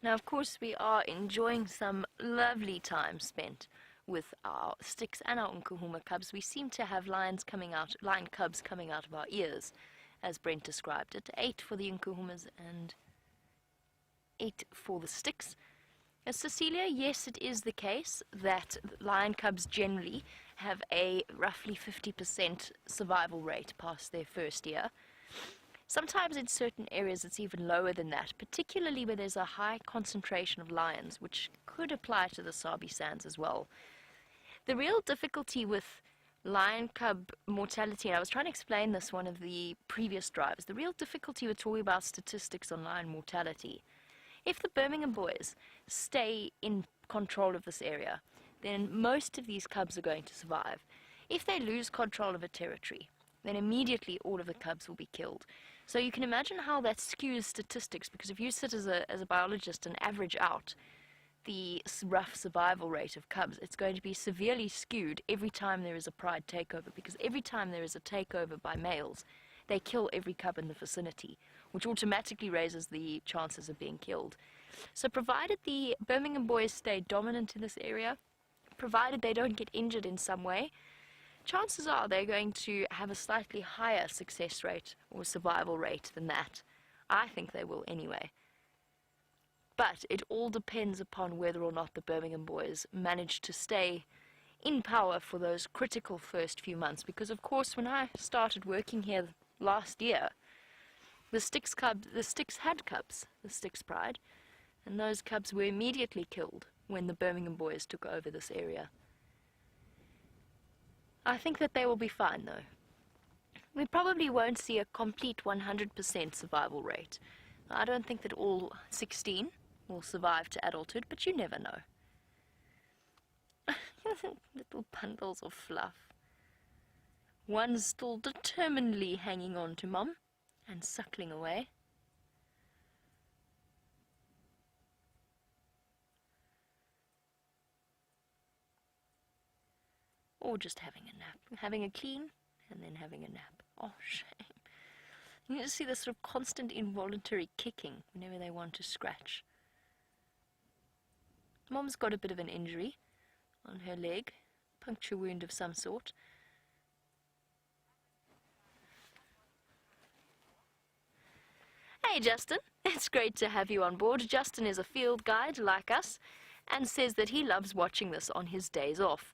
Now, of course, we are enjoying some lovely time spent with our sticks and our Nkuhuma cubs. We seem to have lion cubs coming out of our ears, as Brent described it. 8 for the Nkuhumas and 8 for the sticks. Cecilia, yes, it is the case that lion cubs generally have a roughly 50% survival rate past their first year. Sometimes in certain areas it's even lower than that, particularly where there's a high concentration of lions, which could apply to the Sabi Sands as well. The real difficulty with lion cub mortality, and I was trying to explain this one of the previous drives, the real difficulty with talking about statistics on lion mortality. If the Birmingham boys stay in control of this area, then most of these cubs are going to survive. If they lose control of a territory, then immediately all of the cubs will be killed. So you can imagine how that skews statistics, because if you sit as a biologist and average out the rough survival rate of cubs, it's going to be severely skewed every time there is a pride takeover, because every time there is a takeover by males, they kill every cub in the vicinity, which automatically raises the chances of being killed. So provided the Birmingham boys stay dominant in this area, provided they don't get injured in some way, chances are they're going to have a slightly higher success rate or survival rate than that. I think they will anyway. But it all depends upon whether or not the Birmingham boys manage to stay in power for those critical first few months. Because of course when I started working here last year, the Sticks had cubs, the Sticks Pride, and those cubs were immediately killed when the Birmingham boys took over this area. I think that they will be fine though. We probably won't see a complete 100% survival rate. I don't think that all 16 will survive to adulthood, but you never know. Little bundles of fluff. One's still determinedly hanging on to Mum and suckling away. Or just having a nap. Having a clean and then having a nap. Oh, shame. You just see this sort of constant involuntary kicking whenever they want to scratch. Mom's got a bit of an injury on her leg, puncture wound of some sort. Hey Justin, it's great to have you on board. Justin is a field guide like us and says that he loves watching this on his days off.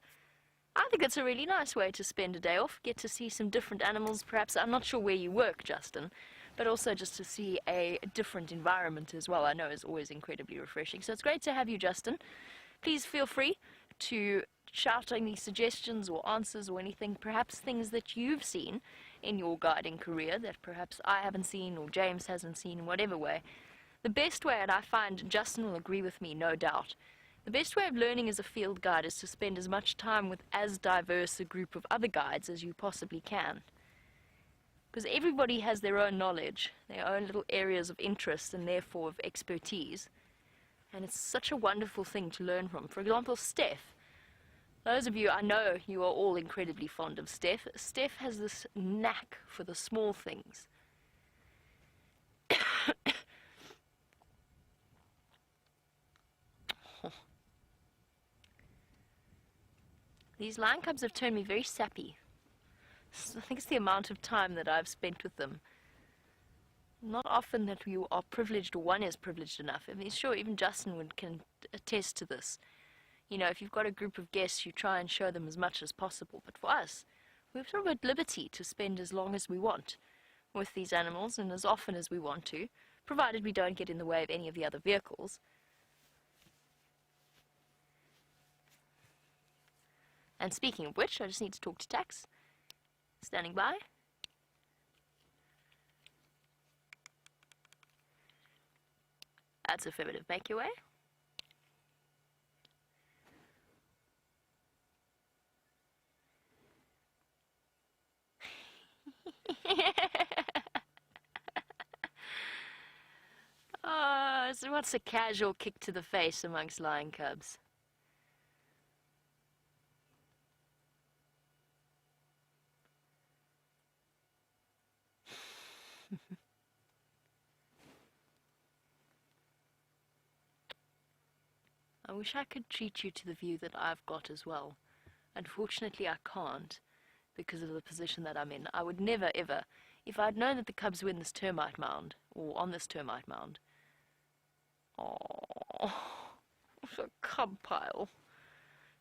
I think it's a really nice way to spend a day off, get to see some different animals perhaps. I'm not sure where you work, Justin, but also just to see a different environment as well, I know is always incredibly refreshing. So it's great to have you, Justin. Please feel free to shout any suggestions or answers or anything, perhaps things that you've seen in your guiding career that perhaps I haven't seen or James hasn't seen in whatever way. The best way, and I find Justin will agree with me, no doubt, the best way of learning as a field guide is to spend as much time with as diverse a group of other guides as you possibly can. Because everybody has their own knowledge, their own little areas of interest and therefore of expertise. And it's such a wonderful thing to learn from. For example, Steph. Those of you, I know you are all incredibly fond of Steph. Steph has this knack for the small things. These lion cubs have turned me very sappy. I think it's the amount of time that I've spent with them. Not often that you are privileged, or one is privileged enough. I mean, sure, even Justin can attest to this. You know, if you've got a group of guests, you try and show them as much as possible. But for us, we've sort of at liberty to spend as long as we want with these animals and as often as we want to, provided we don't get in the way of any of the other vehicles. And speaking of which, I just need to talk to Tax. Standing by. That's affirmative. Make your way. Oh, so what's a casual kick to the face amongst lion cubs? I wish I could treat you to the view that I've got as well. Unfortunately, I can't because of the position that I'm in. I would never, ever, if I'd known that the cubs were in this termite mound, or on this termite mound. Oh, what a cub pile.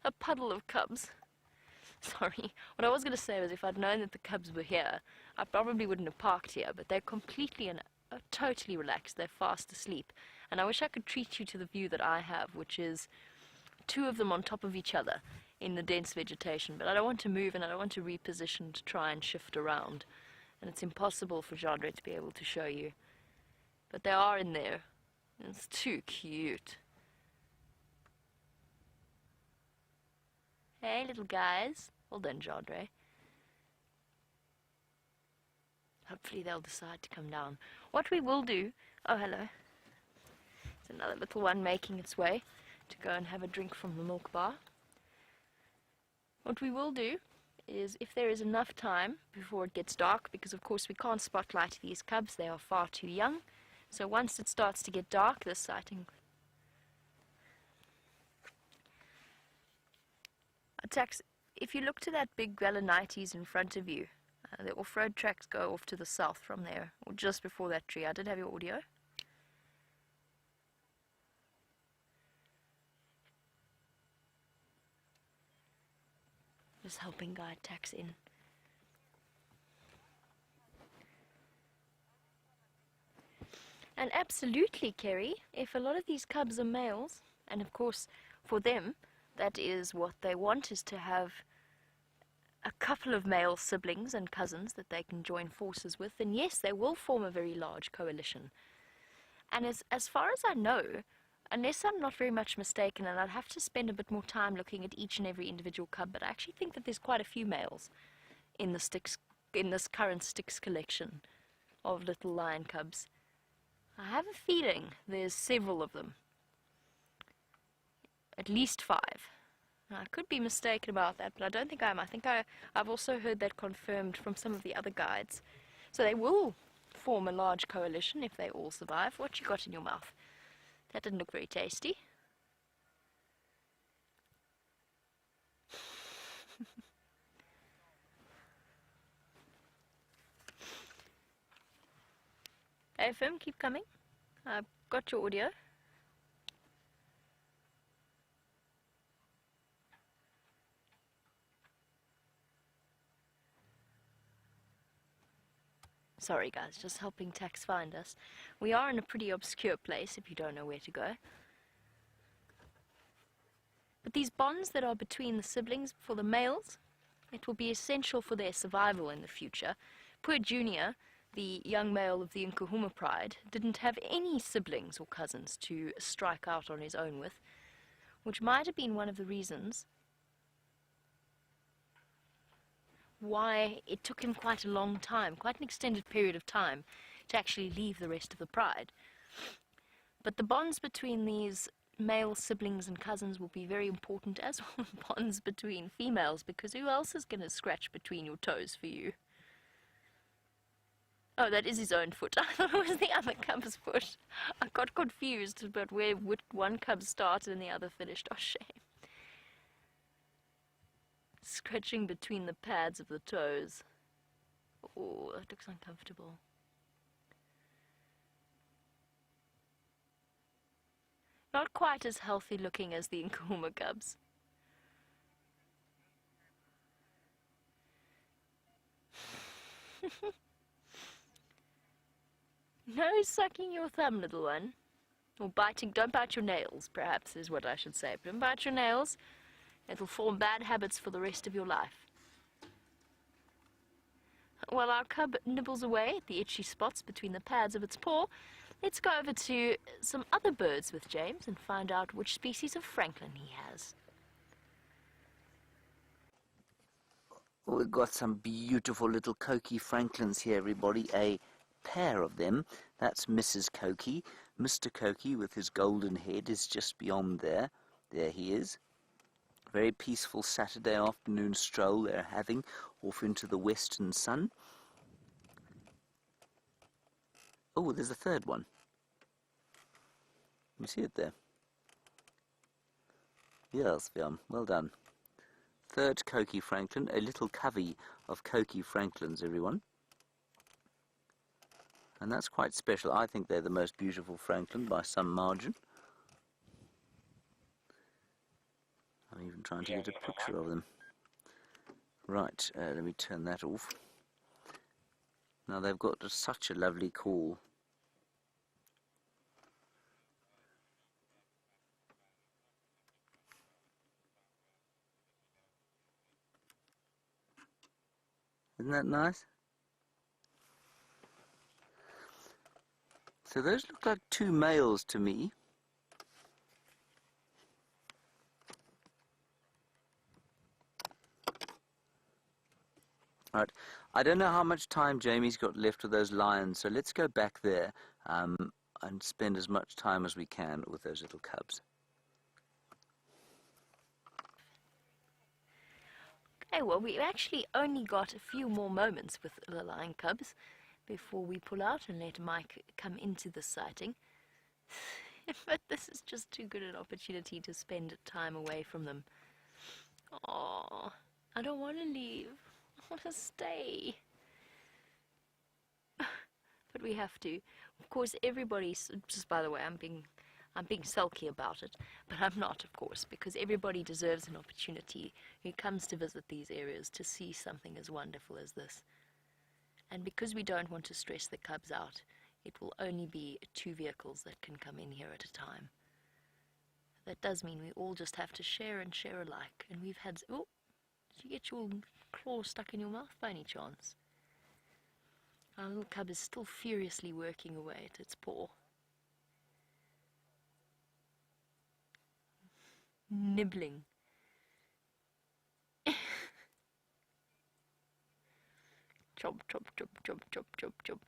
A puddle of cubs. Sorry, what I was going to say was if I'd known that the cubs were here, I probably wouldn't have parked here, but they're completely and totally relaxed. They're fast asleep. And I wish I could treat you to the view that I have, which is two of them on top of each other in the dense vegetation. But I don't want to move and I don't want to reposition to try and shift around. And it's impossible for Jandre to be able to show you. But they are in there. And it's too cute. Hey, little guys. Well done, Jandre. Hopefully they'll decide to come down. What we will do... Oh, hello. There's another little one making its way to go and have a drink from the milk bar. What we will do is, if there is enough time before it gets dark, because of course we can't spotlight these cubs, they are far too young. So once it starts to get dark, this sighting... Attacks, if you look to that big Grelanites in front of you, the off-road tracks go off to the south from there, or just before that tree. I did have your audio. Just helping guide Tax in. And absolutely, Kerry, if a lot of these cubs are males, and of course for them that is what they want, is to have a couple of male siblings and cousins that they can join forces with, then yes, they will form a very large coalition. And as far as I know, unless I'm not very much mistaken, and I'd have to spend a bit more time looking at each and every individual cub, but I actually think that there's quite a few males in the sticks, in this current sticks collection of little lion cubs. I have a feeling there's several of them. At least 5. Now, I could be mistaken about that, but I don't think I am. I think I've also heard that confirmed from some of the other guides. So they will form a large coalition if they all survive. What you got in your mouth? That didn't look very tasty. AFM, keep coming. I've got your audio. Sorry guys, just helping Tax find us. We are in a pretty obscure place if you don't know where to go. But these bonds that are between the siblings, for the males, it will be essential for their survival in the future. Poor Junior, the young male of the Nkuhuma pride, didn't have any siblings or cousins to strike out on his own with, which might have been one of the reasons why it took him quite a long time, quite an extended period of time, to actually leave the rest of the pride. But the bonds between these male siblings and cousins will be very important, as well as bonds between females, because who else is going to scratch between your toes for you? Oh, that is his own foot. I thought it was the other cub's foot. I got confused about where one cub started and the other finished. Oh, shame. Scratching between the pads of the toes. Oh, that looks uncomfortable. Not quite as healthy looking as the Nkuhuma cubs. No sucking your thumb, little one. Or biting, don't bite your nails, perhaps, is what I should say. Don't bite your nails. It'll form bad habits for the rest of your life. While our cub nibbles away at the itchy spots between the pads of its paw, let's go over to some other birds with James and find out which species of francolin he has. We've got some beautiful little Coqui francolins here, everybody. A pair of them. That's Mrs. Coqui. Mr. Coqui with his golden head is just beyond there. There he is. Very peaceful Saturday afternoon stroll they're having off into the western sun. Oh, there's a third one. You see it there? Yes, well done. Third Coqui francolin, a little covey of Coqui francolins, everyone. And that's quite special. I think they're the most beautiful francolin by some margin. I'm even trying to get a picture of them. Right, let me turn that off. Now they've got such a lovely call. Isn't that nice? So those look like 2 males to me. Right, I don't know how much time Jamie's got left with those lions, so let's go back there and spend as much time as we can with those little cubs. Okay, well, we've actually only got a few more moments with the lion cubs before we pull out and let Mike come into the sighting. But this is just too good an opportunity to spend time away from them. Oh, I don't want to leave. I want to stay. But we have to. Of course, everybody's, just by the way, I'm being sulky about it, but I'm not, of course, because everybody deserves an opportunity who comes to visit these areas to see something as wonderful as this. And because we don't want to stress the cubs out, it will only be 2 vehicles that can come in here at a time. That does mean we all just have to share and share alike. And we've had... Oh, did you get your claw stuck in your mouth by any chance? Our little cub is still furiously working away at its paw. nibbling. Chomp, chomp, chomp, chomp, chomp, chomp, chomp.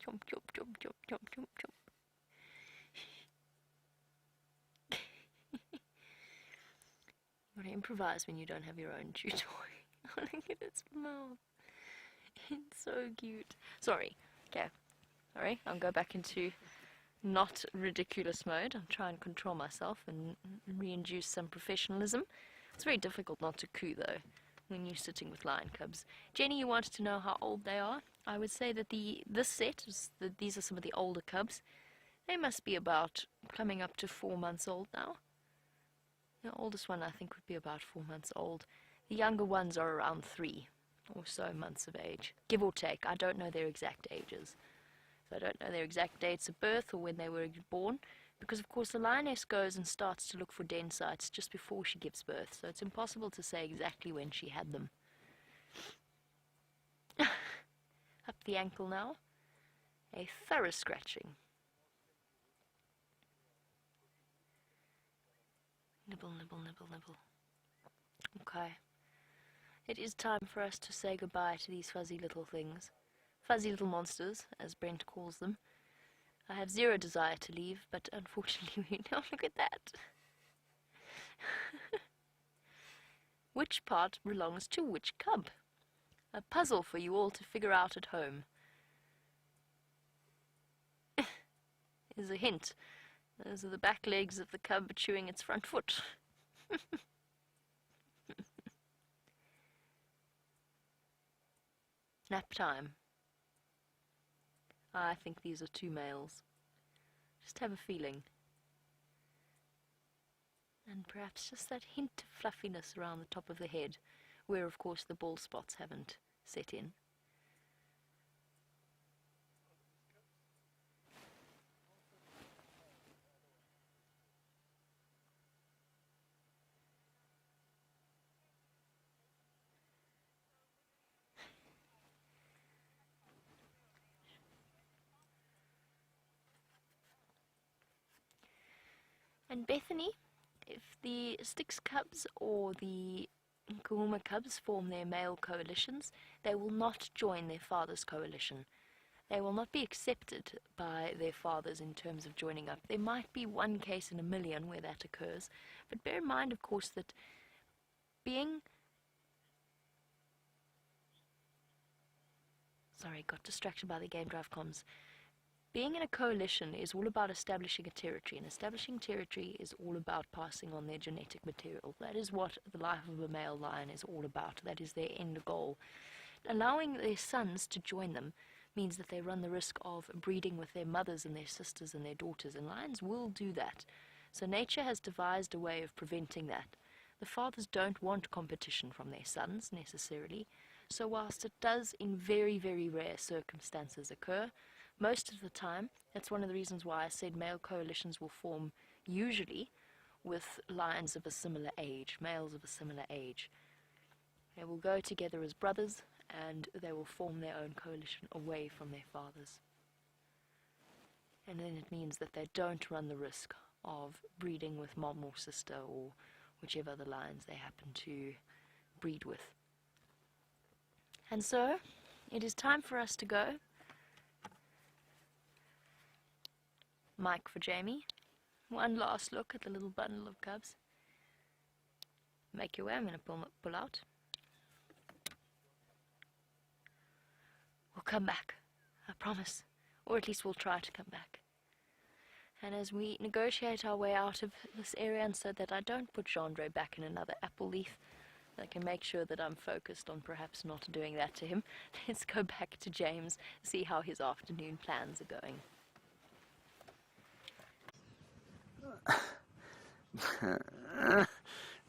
Chomp, chomp, chomp, chomp, chomp, chomp, chomp. You gotta improvise when you don't have your own chew toy. Look at its mouth. It's so cute. Sorry. Okay. Sorry. I'll go back into not ridiculous mode. I'll try and control myself and reintroduce some professionalism. It's very difficult not to coo though when you're sitting with lion cubs. Jenny, you wanted to know how old they are. I would say that this set these are some of the older cubs. They must be about coming up to 4 months old now. The oldest one I think would be about 4 months old. The younger ones are around 3 or so months of age, give or take. I don't know their exact ages. So I don't know their exact dates of birth or when they were born, because of course the lioness goes and starts to look for den sites just before she gives birth, so it's impossible to say exactly when she had them. Up the ankle now. A thorough scratching. Nibble, nibble, nibble, nibble. Okay. It is time for us to say goodbye to these fuzzy little things. Fuzzy little monsters, as Brent calls them. I have zero desire to leave, but unfortunately we don't. Look at that. Which part belongs to which cub? A puzzle for you all to figure out at home. Here's a hint. Those are the back legs of the cub chewing its front foot. Nap time. I think these are 2 males. Just have a feeling. And perhaps just that hint of fluffiness around the top of the head, where of course the bald spots haven't set in. And Bethany, if the Styx cubs or the Kahuma cubs form their male coalitions, they will not join their father's coalition. They will not be accepted by their fathers in terms of joining up. There might be one case in a million where that occurs, but bear in mind, of course, that being... Sorry, got distracted by the game drive comms. Being in a coalition is all about establishing a territory, and establishing territory is all about passing on their genetic material. That is what the life of a male lion is all about. That is their end goal. Allowing their sons to join them means that they run the risk of breeding with their mothers and their sisters and their daughters, and lions will do that. So nature has devised a way of preventing that. The fathers don't want competition from their sons necessarily, so whilst it does in very, very rare circumstances occur, most of the time, that's one of the reasons why I said male coalitions will form usually with lions of a similar age, males of a similar age. They will go together as brothers and they will form their own coalition away from their fathers. And then it means that they don't run the risk of breeding with mom or sister or whichever other lions they happen to breed with. And so, it is time for us to go. Mike for Jamie. One last look at the little bundle of cubs. Make your way. I'm going to pull out. We'll come back. I promise. Or at least we'll try to come back. And as we negotiate our way out of this area, and so that I don't put Gendre back in another apple leaf, I can make sure that I'm focused on perhaps not doing that to him. Let's go back to James, see how his afternoon plans are going.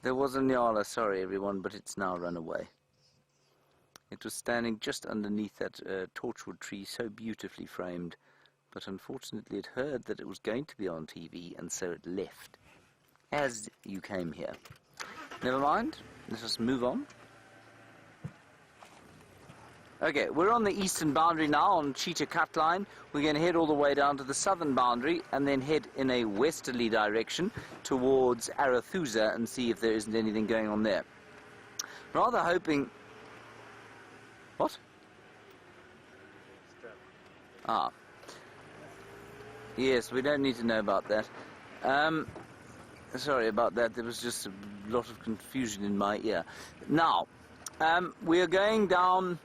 There was a Nyala, sorry everyone, but it's now run away. It was standing just underneath that torchwood tree, so beautifully framed, but unfortunately it heard that it was going to be on TV, and so it left, as you came here. Never mind, let us move on. Okay, we're on the eastern boundary now on Cheetah Cut Line. We're going to head all the way down to the southern boundary and then head in a westerly direction towards Arethusa and see if there isn't anything going on there. Rather hoping... What? Strap. Ah. Yes, we don't need to know about that. Sorry about that, there was just a lot of confusion in my ear. Now, we are going down...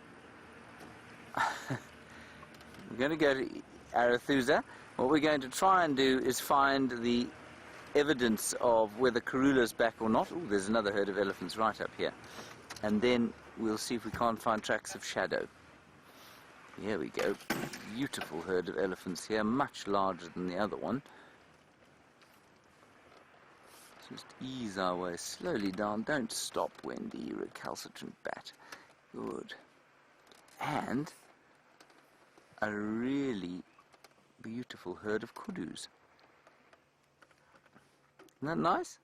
We're going to go to Arethusa. What we're going to try and do is find the evidence of whether Karula's back or not. Oh, there's another herd of elephants right up here. And then we'll see if we can't find tracks of shadow. Here we go. Beautiful herd of elephants here, much larger than the other one. Just ease our way slowly down. Don't stop, Wendy, you recalcitrant bat. Good. And a really beautiful herd of kudus. Isn't that nice?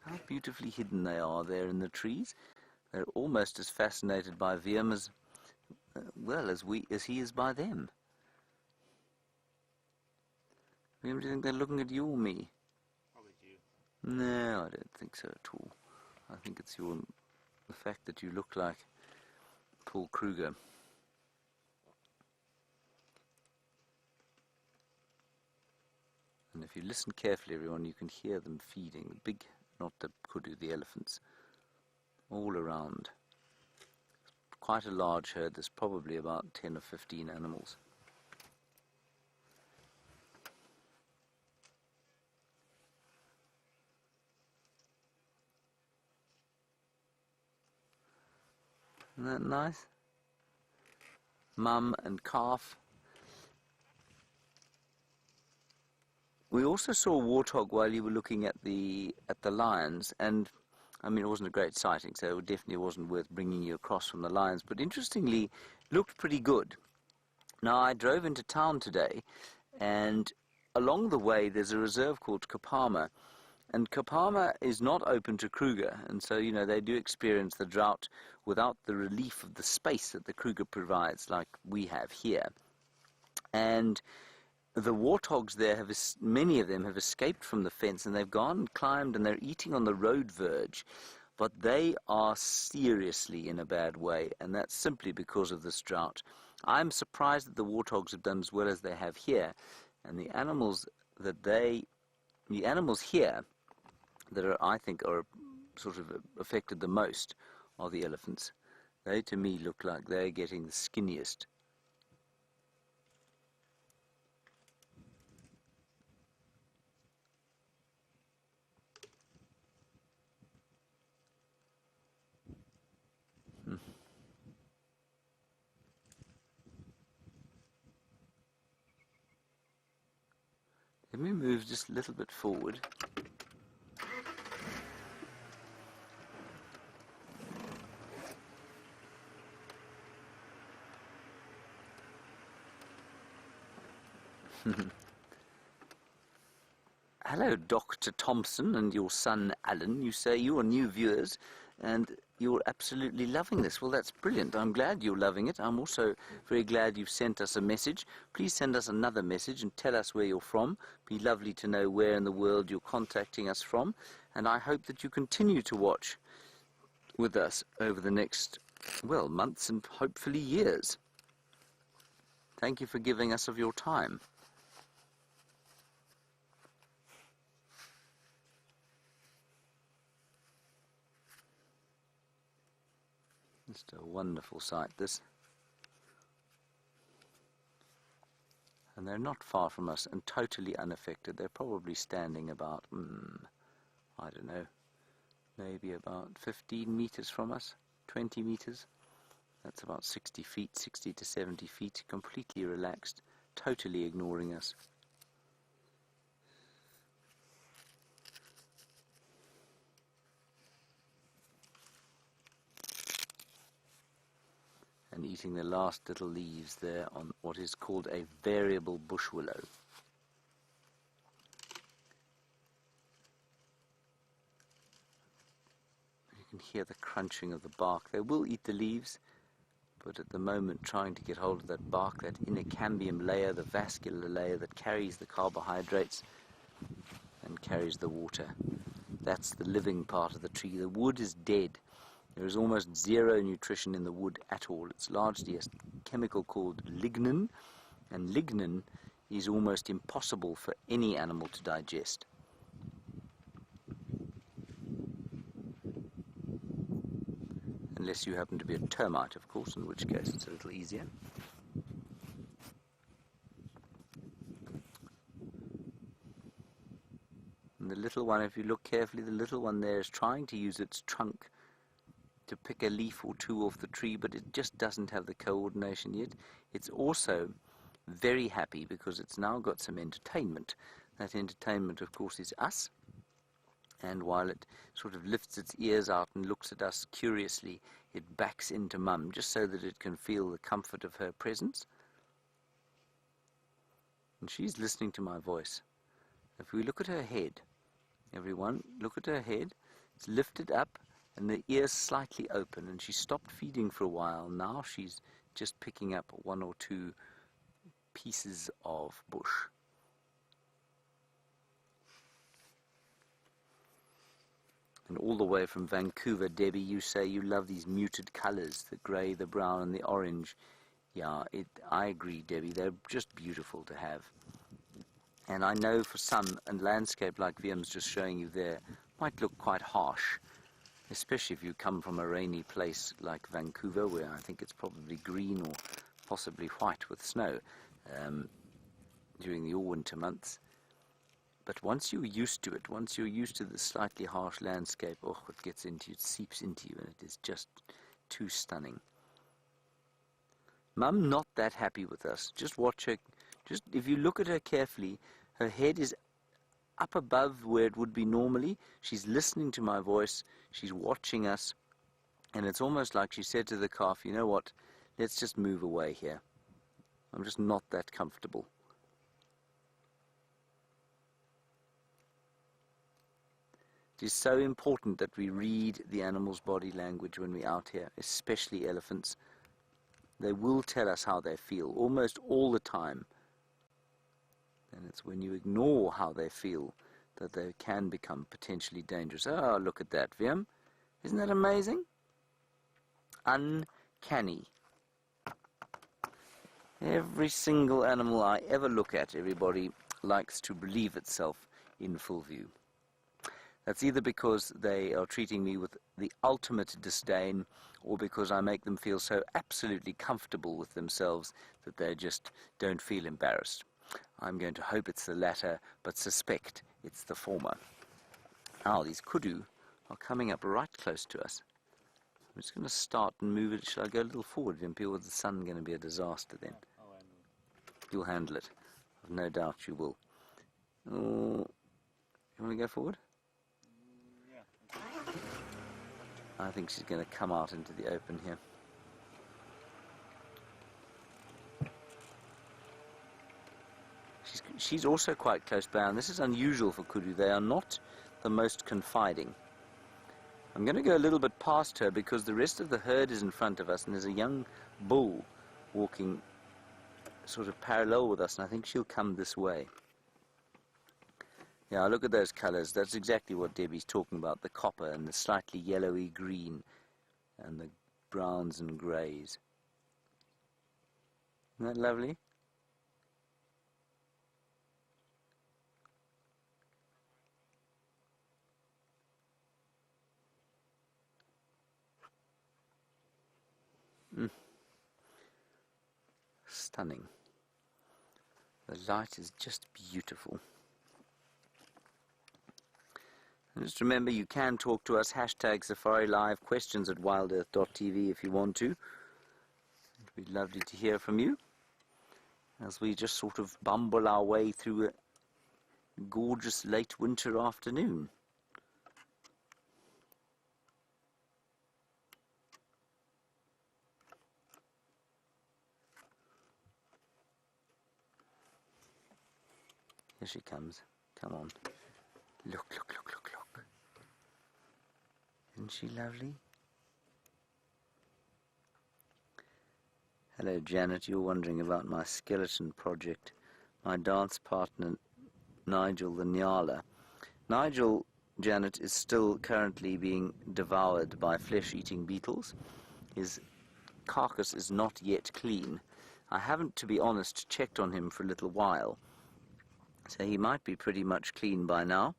How beautifully hidden they are there in the trees. They're almost as fascinated by Wiem as well as he is by them. Wiem, do you think they're looking at you or me? Probably you. No, I don't think so at all. I think it's the fact that you look like Paul Kruger. And if you listen carefully, everyone, you can hear them feeding. The big, not the kudu, the elephants, all around. Quite a large herd. There's probably about 10 or 15 animals. Isn't that nice? Mum and calf. We also saw a warthog while you were looking at the lions, and I mean, it wasn't a great sighting, so it definitely wasn't worth bringing you across from the lions, but interestingly, looked pretty good. Now, I drove into town today, and along the way there's a reserve called Kapama, and Kapama is not open to Kruger, and so, you know, they do experience the drought without the relief of the space that the Kruger provides, like we have here. And the warthogs there, many of them have escaped from the fence, and they've gone and climbed, and they're eating on the road verge, but they are seriously in a bad way, and that's simply because of this drought. I'm surprised that the warthogs have done as well as they have here, and the animals here that are, I think, are sort of affected the most are the elephants. They, to me, look like they're getting the skinniest. Let me move just a little bit forward. Hello, Dr. Thompson and your son Alan. You say you are new viewers and you're absolutely loving this. Well, that's brilliant. I'm glad you're loving it. I'm also very glad you've sent us a message. Please send us another message and tell us where you're from. It'd be lovely to know where in the world you're contacting us from. And I hope that you continue to watch with us over the next, well, months and hopefully years. Thank you for giving us of your time. Just a wonderful sight, this. And they're not far from us and totally unaffected. They're probably standing about, I don't know, maybe about 15 meters from us, 20 meters. That's about 60 feet, 60 to 70 feet, completely relaxed, totally ignoring us. And eating the last little leaves there on what is called a variable bush willow. You can hear the crunching of the bark. They will eat the leaves, but at the moment trying to get hold of that bark, that inner cambium layer, the vascular layer that carries the carbohydrates and carries the water. That's the living part of the tree. The wood is dead. There is almost zero nutrition in the wood at all. It's largely a chemical called lignin, and lignin is almost impossible for any animal to digest. Unless you happen to be a termite, of course, in which case it's a little easier. And the little one, if you look carefully, the little one there is trying to use its trunk to pick a leaf or two off the tree, but it just doesn't have the coordination yet. It's also very happy because it's now got some entertainment. That entertainment, of course, is us. And while it sort of lifts its ears out and looks at us curiously, it backs into Mum just so that it can feel the comfort of her presence. And she's listening to my voice. If we look at her head, everyone, look at her head. It's lifted up and the ears slightly open, and she stopped feeding for a while. Now she's just picking up one or two pieces of bush. And all the way from Vancouver, Debbie, you say you love these muted colours, the grey, the brown and the orange. Yeah, I agree, Debbie, they're just beautiful to have. And I know for some, a landscape like Viam's just showing you there might look quite harsh, especially if you come from a rainy place like Vancouver, where I think it's probably green or possibly white with snow during the all-winter months. But once you're used to it, once you're used to the slightly harsh landscape, oh, it gets into you, it seeps into you, and it is just too stunning. Mum not that happy with us. Just watch her. Just if you look at her carefully, her head is up above where it would be normally. She's listening to my voice. She's watching us. And it's almost like she said to the calf, you know what, let's just move away here. I'm just not that comfortable. It is so important that we read the animal's body language when we're out here, especially elephants. They will tell us how they feel almost all the time. And it's when you ignore how they feel that they can become potentially dangerous. Oh, look at that, Viam. Isn't that amazing? Uncanny. Every single animal I ever look at, everybody likes to believe itself in full view. That's either because they are treating me with the ultimate disdain, or because I make them feel so absolutely comfortable with themselves that they just don't feel embarrassed. I'm going to hope it's the latter, but suspect it's the former. Now, these kudu are coming up right close to us. I'm just going to start and move it. Shall I go a little forward, Vimpy, or is the sun going to be a disaster then? You'll handle it. I've no doubt you will. Oh, you want to go forward? I think she's going to come out into the open here. She's also quite close by, and this is unusual for kudu. They are not the most confiding. I'm going to go a little bit past her because the rest of the herd is in front of us, and there's a young bull walking sort of parallel with us, and I think she'll come this way. Yeah, look at those colours. That's exactly what Debbie's talking about, the copper and the slightly yellowy green and the browns and greys. Isn't that lovely? Stunning. The light is just beautiful. And just remember, you can talk to us, hashtag Safari Live, questions at wildearth.tv if you want to. It'd be lovely to hear from you as we just sort of bumble our way through a gorgeous late winter afternoon. Here she comes. Come on. Look, look, look, look, look. Isn't she lovely? Hello, Janet. You're wondering about my skeleton project. My dance partner, Nigel the Nyala. Nigel, Janet, is still currently being devoured by flesh-eating beetles. His carcass is not yet clean. I haven't, to be honest, checked on him for a little while, so he might be pretty much clean by now.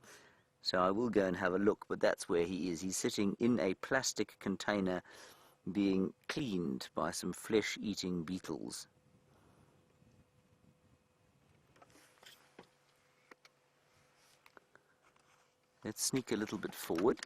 So I will go and have a look, but that's where he is. He's sitting in a plastic container being cleaned by some flesh-eating beetles. Let's sneak a little bit forward.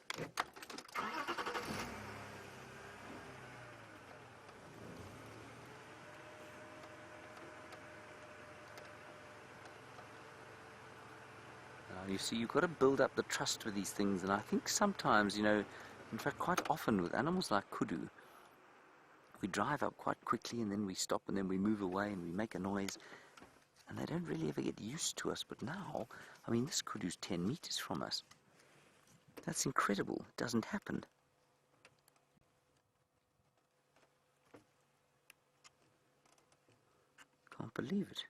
You see, you've got to build up the trust with these things, and I think sometimes, you know, in fact quite often with animals like kudu, we drive up quite quickly and then we stop and then we move away and we make a noise, and they don't really ever get used to us. But now, I mean, this kudu's 10 meters from us. That's incredible. It doesn't happen. Can't believe it.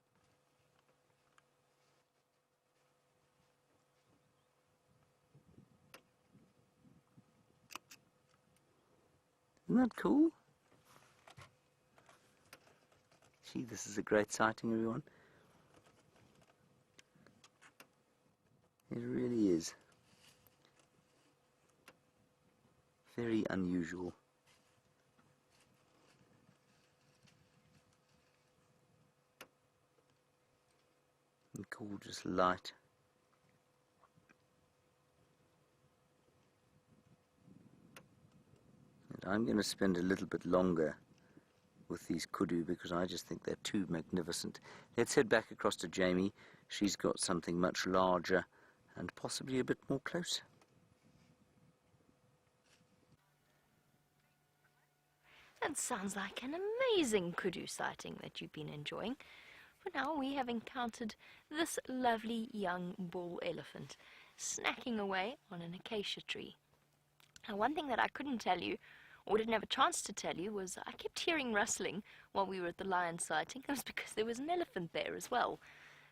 Isn't that cool? Gee, this is a great sighting, everyone. It really is. Very unusual. And gorgeous light. And I'm going to spend a little bit longer with these kudu because I just think they're too magnificent. Let's head back across to Jamie. She's got something much larger and possibly a bit more close. That sounds like an amazing kudu sighting that you've been enjoying. For now, we have encountered this lovely young bull elephant snacking away on an acacia tree. Now, one thing that I couldn't tell you, or didn't have a chance to tell you, was I kept hearing rustling while we were at the lion sighting. That was because there was an elephant there as well.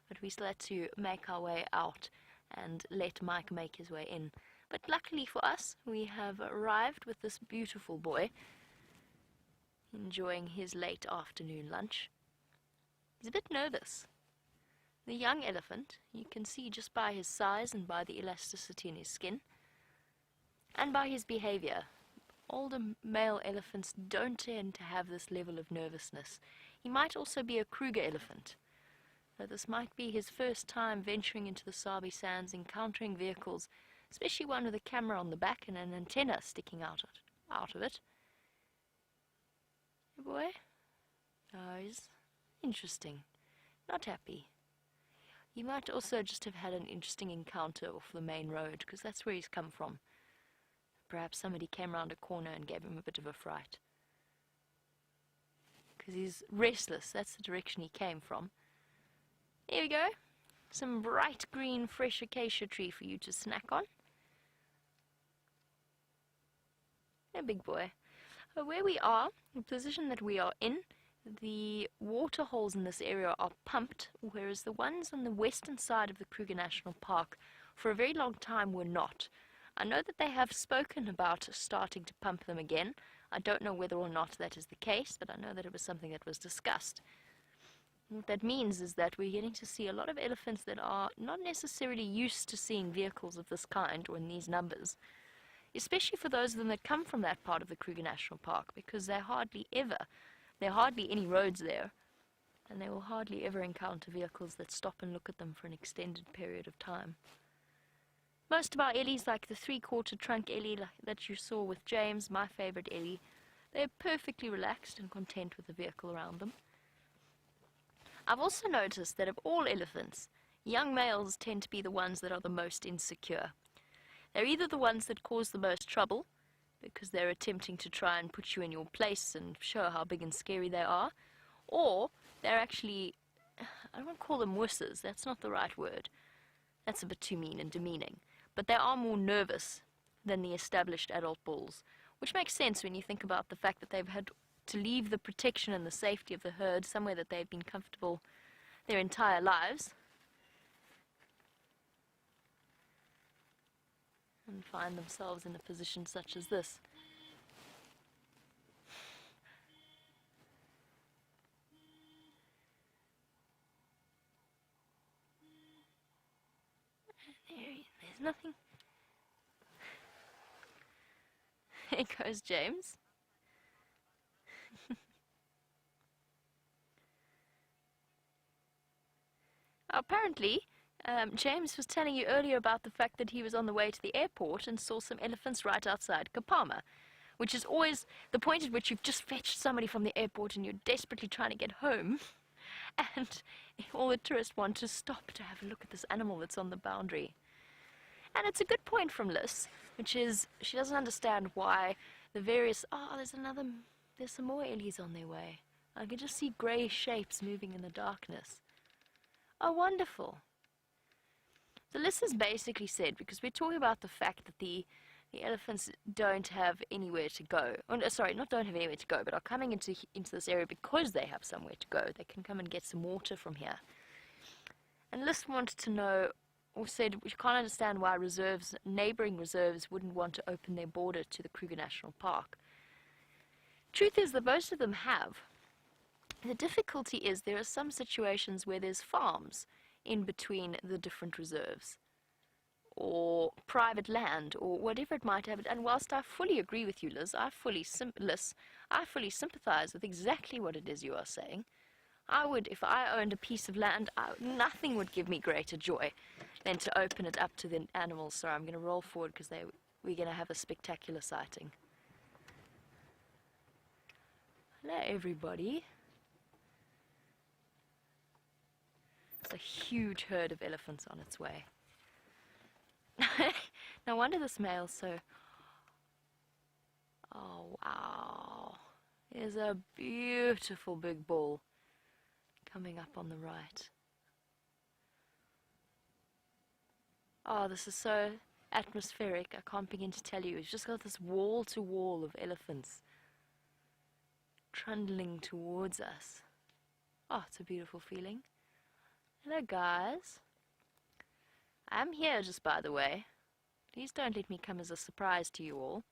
But we still had to make our way out and let Mike make his way in. But luckily for us, we have arrived with this beautiful boy, enjoying his late afternoon lunch. He's a bit nervous. The young elephant, you can see just by his size and by the elasticity in his skin, and by his behavior. Older male elephants don't tend to have this level of nervousness. He might also be a Kruger elephant. So this might be his first time venturing into the Sabi sands, encountering vehicles, especially one with a camera on the back and an antenna sticking out of it. Hey boy? Oh, he's interesting. Not happy. He might also just have had an interesting encounter off the main road, because that's where he's come from. Perhaps somebody came round a corner and gave him a bit of a fright. Because he's restless, that's the direction he came from. Here we go. Some bright green fresh acacia tree for you to snack on. A big boy. Where we are, the position that we are in, the water holes in this area are pumped, whereas the ones on the western side of the Kruger National Park for a very long time were not. I know that they have spoken about starting to pump them again. I don't know whether or not that is the case, but I know that it was something that was discussed. What that means is that we're getting to see a lot of elephants that are not necessarily used to seeing vehicles of this kind or in these numbers, especially for those of them that come from that part of the Kruger National Park, because there are hardly any roads there, and they will hardly ever encounter vehicles that stop and look at them for an extended period of time. Most of our ellies, like the three-quarter trunk ellie that you saw with James, my favorite ellie, they're perfectly relaxed and content with the vehicle around them. I've also noticed that of all elephants, young males tend to be the ones that are the most insecure. They're either the ones that cause the most trouble, because they're attempting to try and put you in your place and show how big and scary they are, or they're actually, I don't want to call them wusses, that's not the right word. That's a bit too mean and demeaning. But they are more nervous than the established adult bulls, which makes sense when you think about the fact that they've had to leave the protection and the safety of the herd, somewhere that they've been comfortable their entire lives, and find themselves in a position such as this. There's nothing. There goes James. Apparently, James was telling you earlier about the fact that he was on the way to the airport and saw some elephants right outside Kapama, which is always the point at which you've just fetched somebody from the airport and you're desperately trying to get home, and all the tourists want to stop to have a look at this animal that's on the boundary. And it's a good point from Liz, which is she doesn't understand why the various... Oh, there's some more Ellies on their way. I can just see grey shapes moving in the darkness. Oh, wonderful. So Liz has basically said, because we're talking about the fact that the elephants don't have anywhere to go. Oh, sorry, not don't have anywhere to go, but are coming into this area because they have somewhere to go. They can come and get some water from here. And Liz wanted to know, or said, we can't understand why neighbouring reserves wouldn't want to open their border to the Kruger National Park. Truth is that most of them have. The difficulty is there are some situations where there's farms in between the different reserves, or private land, or whatever it might have. And whilst I fully agree with you, Liz, I fully sympathise with exactly what it is you are saying. I would, if I owned a piece of land, nothing would give me greater joy than to open it up to the animals. So I'm going to roll forward because we're going to have a spectacular sighting. Hello, everybody. It's a huge herd of elephants on its way. No wonder this male's so... Oh, wow. There's a beautiful big bull coming up on the right. Oh, this is so atmospheric. I can't begin to tell you. It's just got this wall to wall of elephants trundling towards us. Oh, it's a beautiful feeling. Hello, guys. I'm here, just by the way. Please don't let me come as a surprise to you all.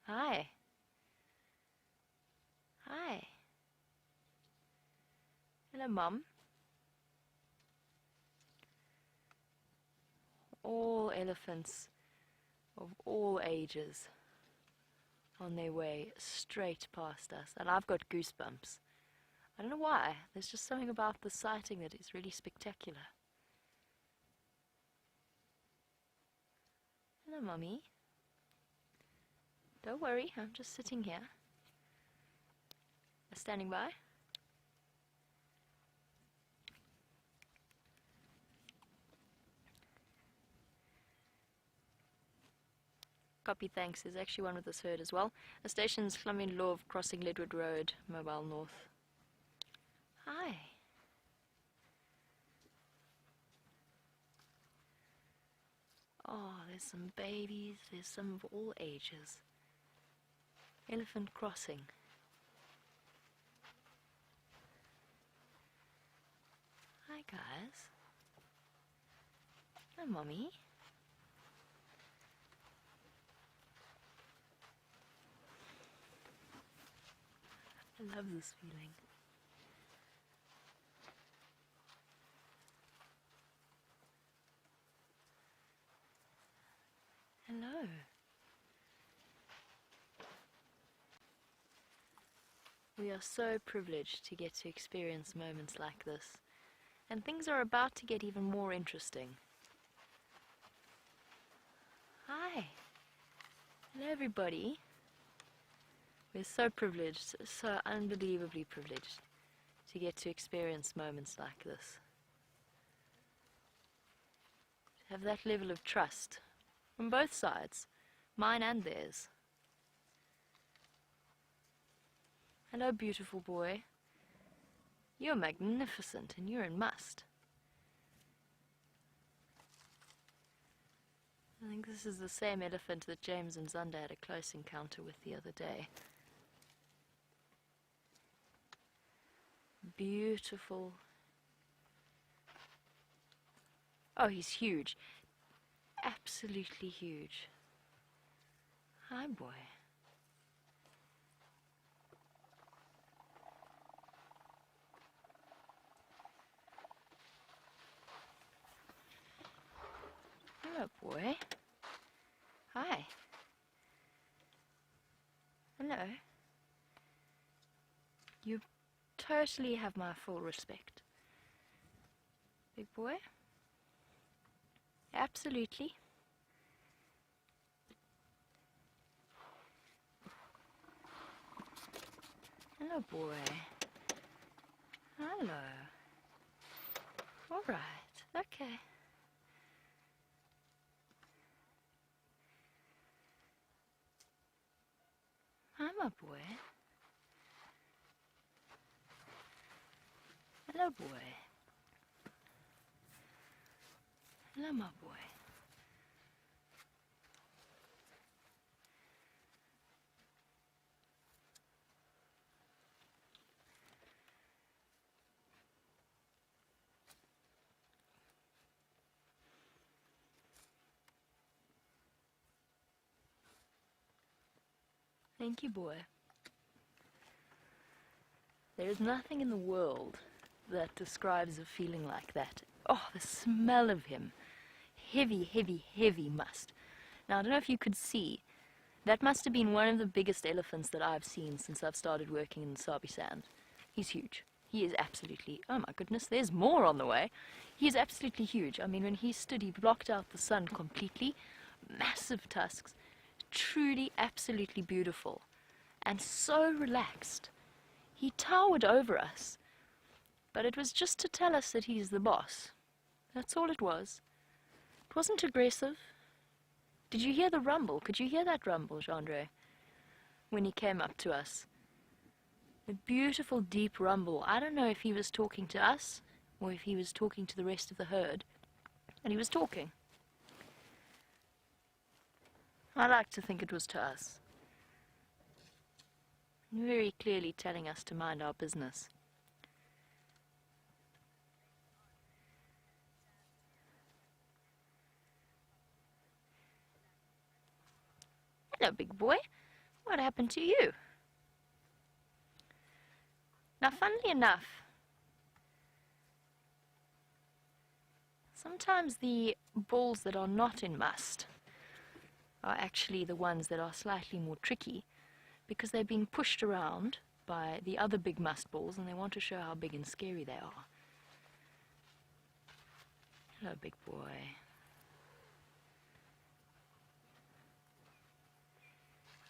Hi. Hi. Hello, Mum. All elephants of all ages on their way straight past us, and I've got goosebumps. I don't know why. There's just something about the sighting that is really spectacular. Hello, Mummy. Don't worry, I'm just sitting here. Standing by. Copy, thanks. There's actually one with this herd as well. The station's Clonmel Love, crossing Ledwood Road, Mobile North. Hi. Oh, there's some babies. There's some of all ages. Elephant crossing. Hi, guys. Hi, Mommy. I love this feeling. Hello. We are so privileged to get to experience moments like this, and things are about to get even more interesting. Hi. Hello, everybody. We're so privileged, so unbelievably privileged to get to experience moments like this. To have that level of trust from both sides, mine and theirs. Hello, beautiful boy. You're magnificent and you're in must. think this is the same elephant that James and Zander had a close encounter with the other day. Beautiful. Oh, he's huge. Absolutely huge. Hi, boy. Hello, boy. Hi. Hello. You totally have my full respect. Big boy? Absolutely. Hello, boy. Hello. All right. Okay. Hi, my boy. Hello, boy. Hello, my boy. Thank you, boy. There is nothing in the world that describes a feeling like that. Oh, the smell of him. Heavy, heavy, heavy must. Now, I don't know if you could see, that must have been one of the biggest elephants that I've seen since I've started working in the Sabi sand. He's huge. He is absolutely, oh my goodness, there's more on the way. He is absolutely huge. I mean, when he stood, he blocked out the sun completely. Massive tusks. Truly, absolutely beautiful. And so relaxed. He towered over us. But it was just to tell us that he's the boss. That's all it was. It wasn't aggressive. Did you hear the rumble? Could you hear that rumble, Jean-Andre? When he came up to us. A beautiful deep rumble. I don't know if he was talking to us or if he was talking to the rest of the herd. And he was talking. I like to think it was to us. Very clearly telling us to mind our business. Hello, big boy. What happened to you? Now, funnily enough, sometimes the bulls that are not in must are actually the ones that are slightly more tricky because they're being pushed around by the other big must bulls and they want to show how big and scary they are. Hello, big boy.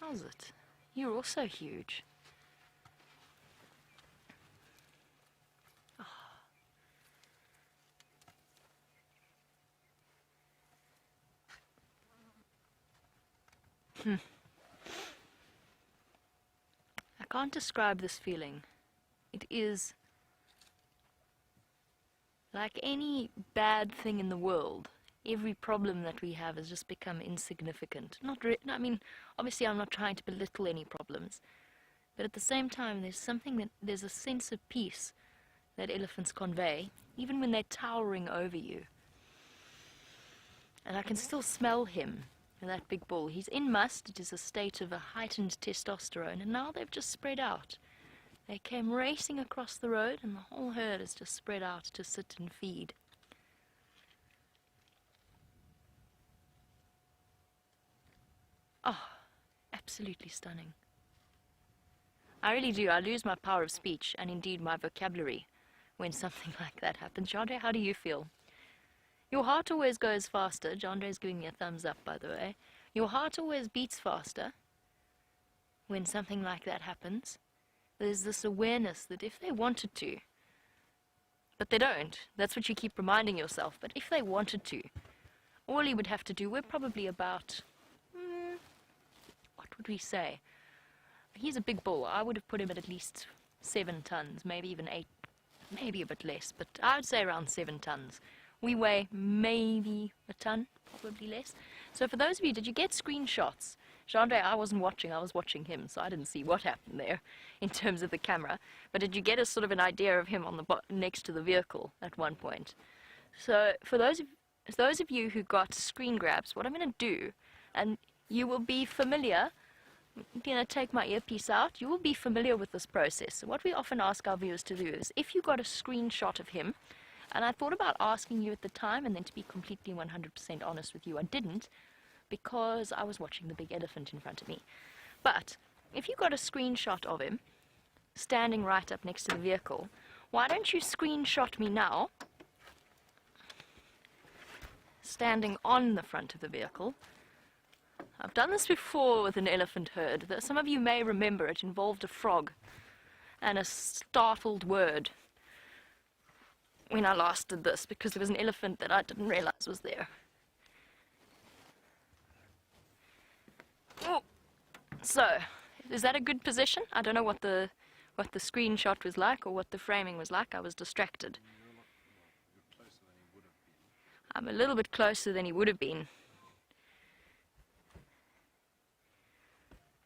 How's it? You're also huge. I can't describe this feeling. It is like any bad thing in the world. Every problem that we have has just become insignificant. I mean, obviously I'm not trying to belittle any problems, but at the same time there's a sense of peace that elephants convey, even when they're towering over you. And I can still smell him. That big bull. He's in must. It is a state of a heightened testosterone, and now they've just spread out. They came racing across the road, and the whole herd has just spread out to sit and feed. Oh, absolutely stunning. I really do. I lose my power of speech, and indeed my vocabulary, when something like that happens. Jandre, how do you feel? Your heart always goes faster. Jandre's giving me a thumbs up, by the way. Your heart always beats faster when something like that happens. There's this awareness that if they wanted to, but they don't, that's what you keep reminding yourself, but if they wanted to, all he would have to do, we're probably about, what would we say? He's a big bull. I would have put him at least 7 tons, maybe even 8, maybe a bit less, but I would say around 7 tons. We weigh maybe a ton, probably less. So for those of you, did you get screenshots? Chandra, I wasn't watching, I was watching him, so I didn't see what happened there in terms of the camera. But did you get a sort of an idea of him on the next to the vehicle at one point? So for those of you who got screen grabs, what I'm going to do, and you will be familiar, I'm going to take my earpiece out, you will be familiar with this process. So what we often ask our viewers to do is, if you got a screenshot of him, and I thought about asking you at the time, and then to be completely 100% honest with you, I didn't, because I was watching the big elephant in front of me. But if you got a screenshot of him standing right up next to the vehicle, why don't you screenshot me now standing on the front of the vehicle? I've done this before with an elephant herd. Some of you may remember it involved a frog and a startled word when I last did this, because there was an elephant that I didn't realize was there. Oh. So, is that a good position? I don't know what the screenshot was like or what the framing was like. I was distracted. I'm a little bit closer than he would have been.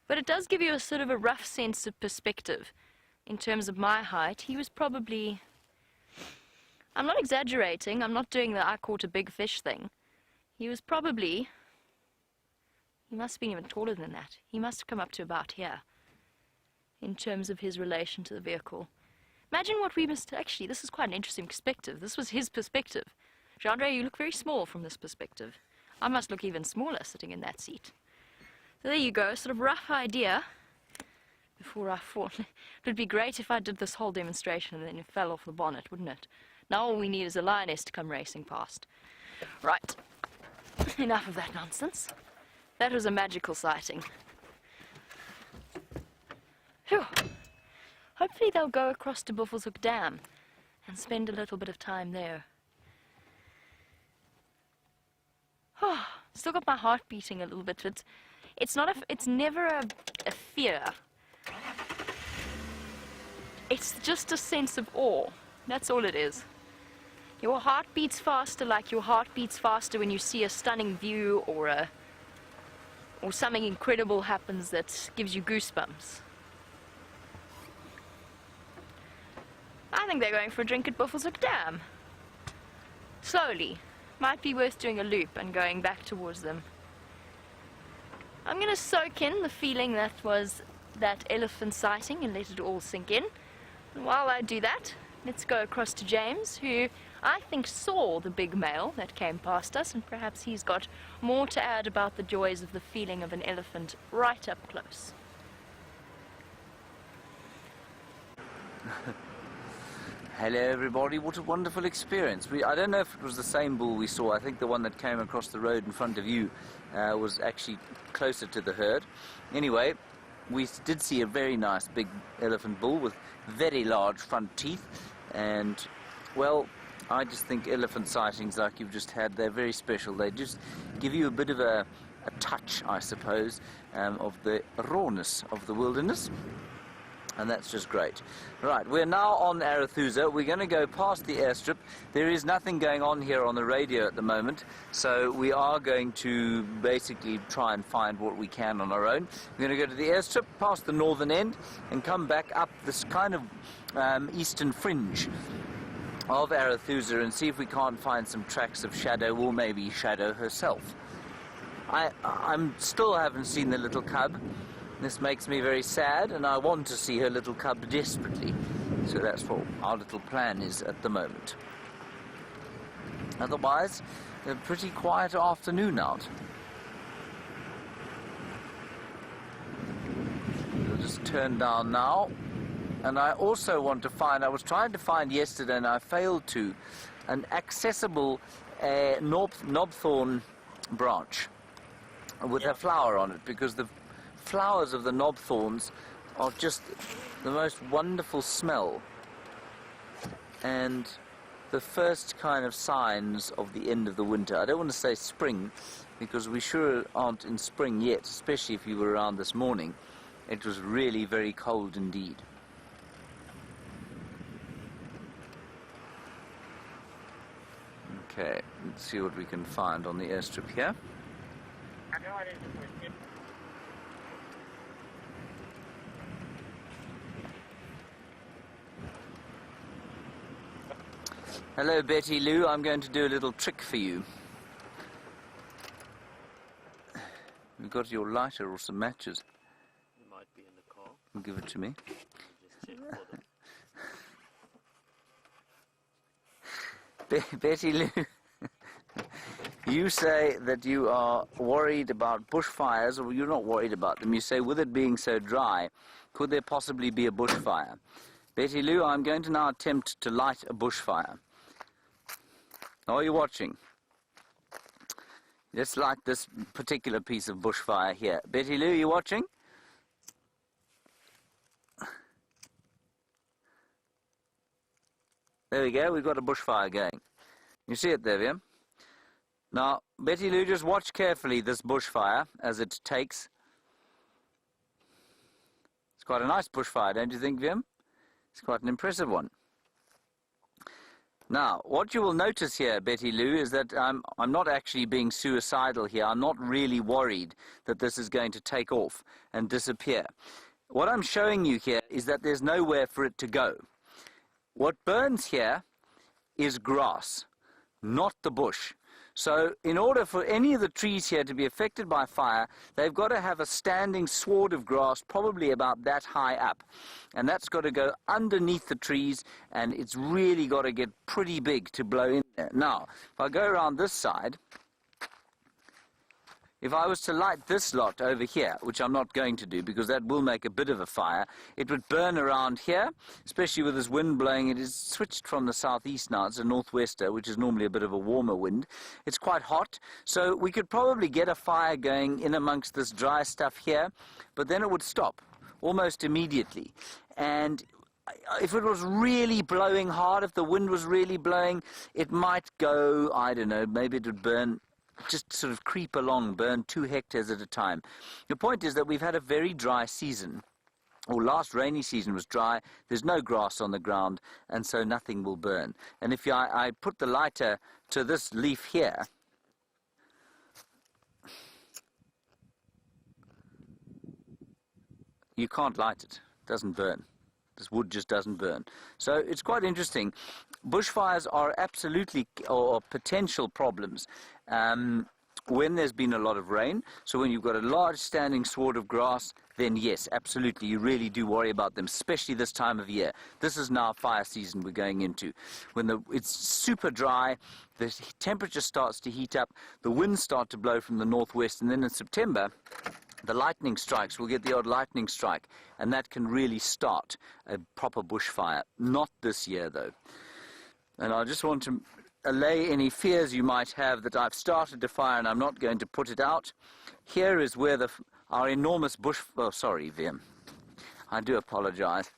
But it does give you a sort of a rough sense of perspective in terms of my height. He was probably, I'm not exaggerating, I'm not doing the I caught a big fish thing. He was probably, he must have been even taller than that. He must have come up to about here in terms of his relation to the vehicle. Imagine what we must, actually, this is quite an interesting perspective. This was his perspective. Jean-Andre, you look very small from this perspective. I must look even smaller sitting in that seat. So there you go, sort of rough idea before I fall. It would be great if I did this whole demonstration and then it fell off the bonnet, wouldn't it? Now all we need is a lioness to come racing past. Right, enough of that nonsense. That was a magical sighting. Phew. Hopefully they'll go across to Buffelshoek Dam and spend a little bit of time there. Oh, still got my heart beating a little bit. It's never a fear. It's just a sense of awe. That's all it is. Your heart beats faster like your heart beats faster when you see a stunning view or something incredible happens that gives you goosebumps. I think they're going for a drink at Buffelshoek Dam. Slowly. Might be worth doing a loop and going back towards them. I'm going to soak in the feeling that was that elephant sighting and let it all sink in. And while I do that, let's go across to James, who I think saw the big male that came past us, and perhaps he's got more to add about the joys of the feeling of an elephant right up close. Hello everybody, what a wonderful experience. I don't know if it was the same bull we saw. I think the one that came across the road in front of you was actually closer to the herd. Anyway, we did see a very nice big elephant bull with very large front teeth, and well, I just think elephant sightings like you've just had, they're very special. They just give you a bit of a touch, I suppose, of the rawness of the wilderness. And that's just great. Right, we're now on Arathusa. We're going to go past the airstrip. There is nothing going on here on the radio at the moment, so we are going to basically try and find what we can on our own. We're going to go to the airstrip, past the northern end, and come back up this kind of eastern fringe of Arathusa and see if we can't find some tracks of Shadow, or maybe Shadow herself. I'm still haven't seen the little cub. This makes me very sad, and I want to see her little cub desperately. So that's what our little plan is at the moment. Otherwise, a pretty quiet afternoon out. We'll just turn down now. And I also want to find, I was trying to find yesterday and I failed to, an accessible knobthorn branch with a flower on it, because the flowers of the knobthorns are just the most wonderful smell, and the first kind of signs of the end of the winter. I don't want to say spring, because we sure aren't in spring yet, especially if you were around this morning. It was really very cold indeed. Okay, let's see what we can find on the airstrip here. Hello, Betty Lou. I'm going to do a little trick for you. You've got your lighter or some matches. It might be in the car. Give it to me. Just check for them. Betty Lou, you say that you are worried about bushfires, or you're not worried about them. You say, with it being so dry, could there possibly be a bushfire? Betty Lou, I'm going to now attempt to light a bushfire. Are you watching? Just like this particular piece of bushfire here. Betty Lou, you watching? There we go, we've got a bushfire going. You see it there, Viam? Now, Betty Lou, just watch carefully this bushfire as it takes. It's quite a nice bushfire, don't you think, Viam? It's quite an impressive one. Now, what you will notice here, Betty Lou, is that I'm not actually being suicidal here. I'm not really worried that this is going to take off and disappear. What I'm showing you here is that there's nowhere for it to go. What burns here is grass, not the bush. So in order for any of the trees here to be affected by fire, they've got to have a standing sward of grass, probably about that high up. And that's got to go underneath the trees, and it's really got to get pretty big to blow in there. Now, if I go around this side, if I was to light this lot over here, which I'm not going to do because that will make a bit of a fire, it would burn around here, especially with this wind blowing. It is switched from the southeast now. It's a northwester, which is normally a bit of a warmer wind. It's quite hot, so we could probably get a fire going in amongst this dry stuff here, but then it would stop almost immediately. And if it was really blowing hard, if the wind was really blowing, it might go, I don't know, maybe it would burn, just sort of creep along, burn 2 hectares at a time. The point is that we've had a very dry season. Or last rainy season was dry, there's no grass on the ground, and so nothing will burn. And if I put the lighter to this leaf here, you can't light it. It doesn't burn. This wood just doesn't burn. So it's quite interesting. Bushfires are absolutely, or potential problems, when there's been a lot of rain. So when you've got a large standing sward of grass, then yes, absolutely, you really do worry about them, especially this time of year. This is now fire season we're going into. When it's super dry, the temperature starts to heat up, the winds start to blow from the northwest, and then in September, the lightning strikes. We'll get the odd lightning strike, and that can really start a proper bushfire. Not this year, though. And I just want to allay any fears you might have that I've started a fire and I'm not going to put it out. Here is where our enormous bush... Oh, sorry, Viam. I do apologize.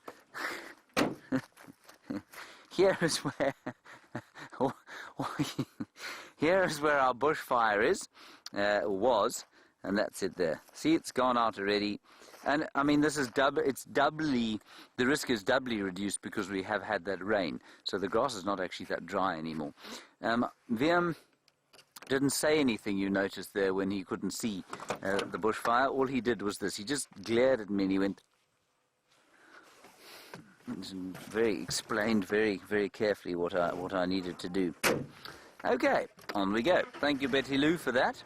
Here is where... Here is where our bushfire is, was, and that's it there. See, it's gone out already. And, I mean, this is the risk is doubly reduced because we have had that rain. So the grass is not actually that dry anymore. Viam didn't say anything, you noticed there, when he couldn't see the bushfire. All he did was this. He just glared at me and he went... explained very, very carefully what I needed to do. Okay, on we go. Thank you, Betty Lou, for that.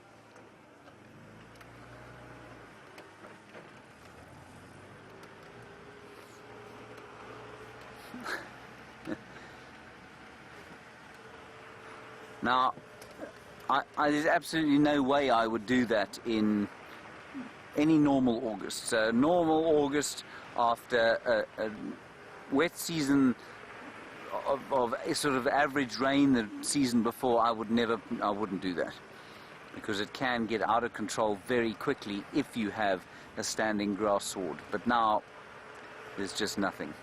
Now, there's absolutely no way I would do that in any normal August. So normal August after a wet season of a sort of average rain the season before, I wouldn't do that, because it can get out of control very quickly if you have a standing grass sward. But now there's just nothing.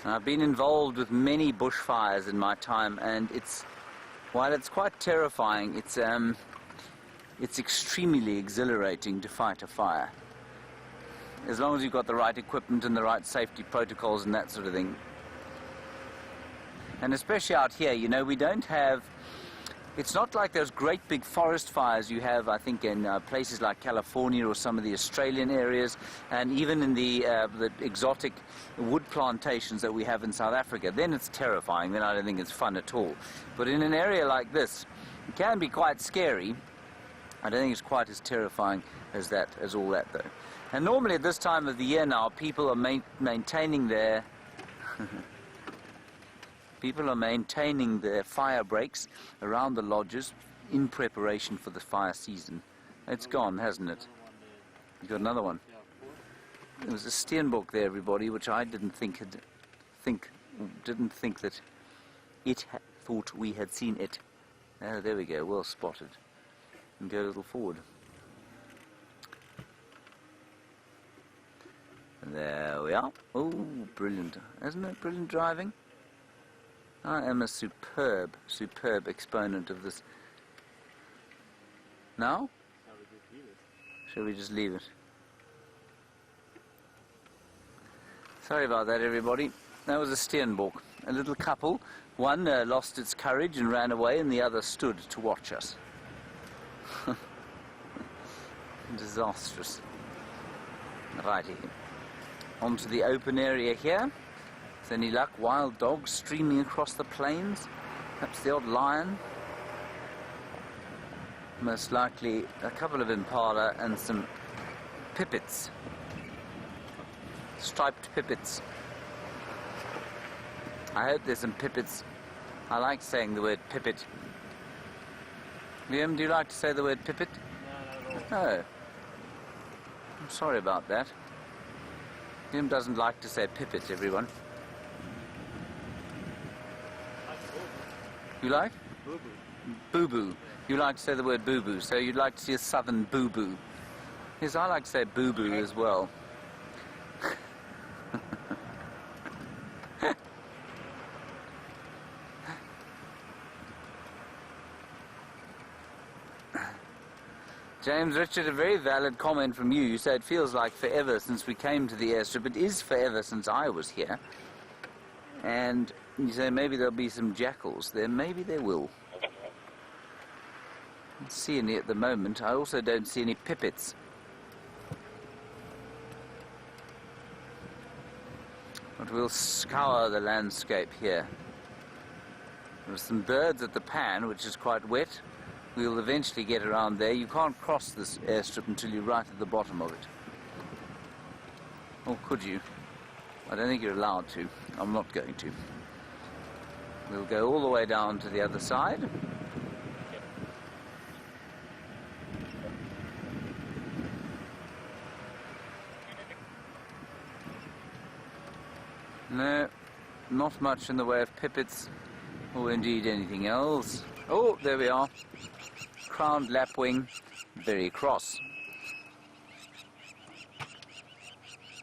I've been involved with many bushfires in my time, and while it's quite terrifying, it's extremely exhilarating to fight a fire. As long as you've got the right equipment and the right safety protocols and that sort of thing. And especially out here, you know, we don't have... It's not like those great big forest fires you have, I think, in places like California or some of the Australian areas, and even in the exotic wood plantations that we have in South Africa. Then it's terrifying. Then I don't think it's fun at all. But in an area like this, it can be quite scary. I don't think it's quite as terrifying as all that, though. And normally at this time of the year now, people are maintaining their... People are maintaining their fire breaks around the lodges in preparation for the fire season. It's gone, hasn't it? You got another one. There was a steenbok there, everybody, which I didn't think that it thought we had seen it. Oh, there we go, well spotted. And go a little forward. There we are. Oh, brilliant. Isn't it brilliant driving? I am a superb exponent of this. Now? Shall we just leave it? Sorry about that, everybody. That was a steenbok. A little couple. One lost its courage and ran away, and the other stood to watch us. Disastrous. Righty. Onto the open area here. With any luck, wild dogs streaming across the plains. Perhaps the odd lion. Most likely a couple of impala and some pipits. Striped pipits. I hope there's some pipits. I like saying the word pipit. Liam, do you like to say the word pipit? No, not at all. Oh. I'm sorry about that. Liam doesn't like to say pipit, everyone. You like? Boo-boo. Boo-boo. You like to say the word boo-boo, so you'd like to see a southern boo-boo. Yes, I like to say boo-boo as well. James Richard, a very valid comment from you. You say it feels like forever since we came to the airstrip. It is forever since I was here. And you say maybe there'll be some jackals there. Maybe there will. I don't see any at the moment. I also don't see any pipits. But we'll scour the landscape here. There are some birds at the pan, which is quite wet. We'll eventually get around there. You can't cross this airstrip until you're right at the bottom of it. Or could you? I don't think you're allowed to. I'm not going to. We'll go all the way down to the other side. No, not much in the way of pipits, or indeed anything else. Oh, there we are. Crowned lapwing, very cross.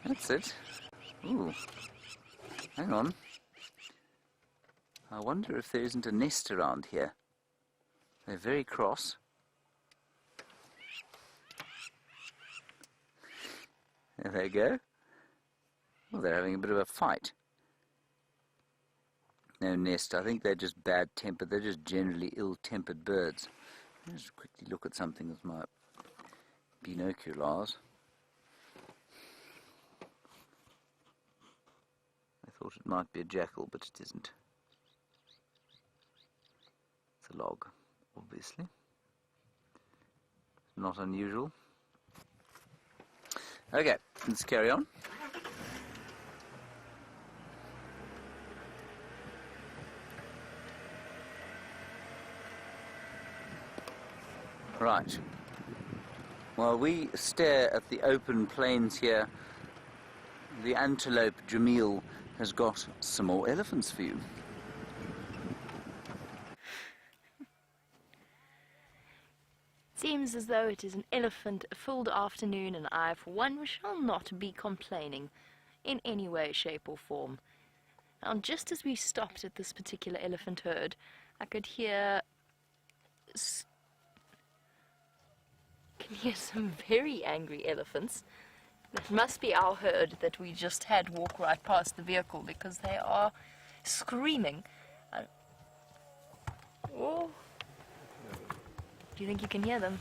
That's it. Ooh. Hang on. I wonder if there isn't a nest around here. They're very cross. There they go. Well, they're having a bit of a fight. No nest. I think they're just bad-tempered. They're just generally ill-tempered birds. Let's just quickly look at something with my binoculars. I thought it might be a jackal, but it isn't. It's a log, obviously. Not unusual. Okay, let's carry on. Right. While we stare at the open plains here, the antelope Jamil has got some more elephants for you. Seems as though it is an elephant-filled afternoon, and I, for one, shall not be complaining in any way, shape, or form. Now, just as we stopped at this particular elephant herd, I could hear some very angry elephants. That must be our herd that we just had walk right past the vehicle, because they are screaming. Oh. Do you think you can hear them?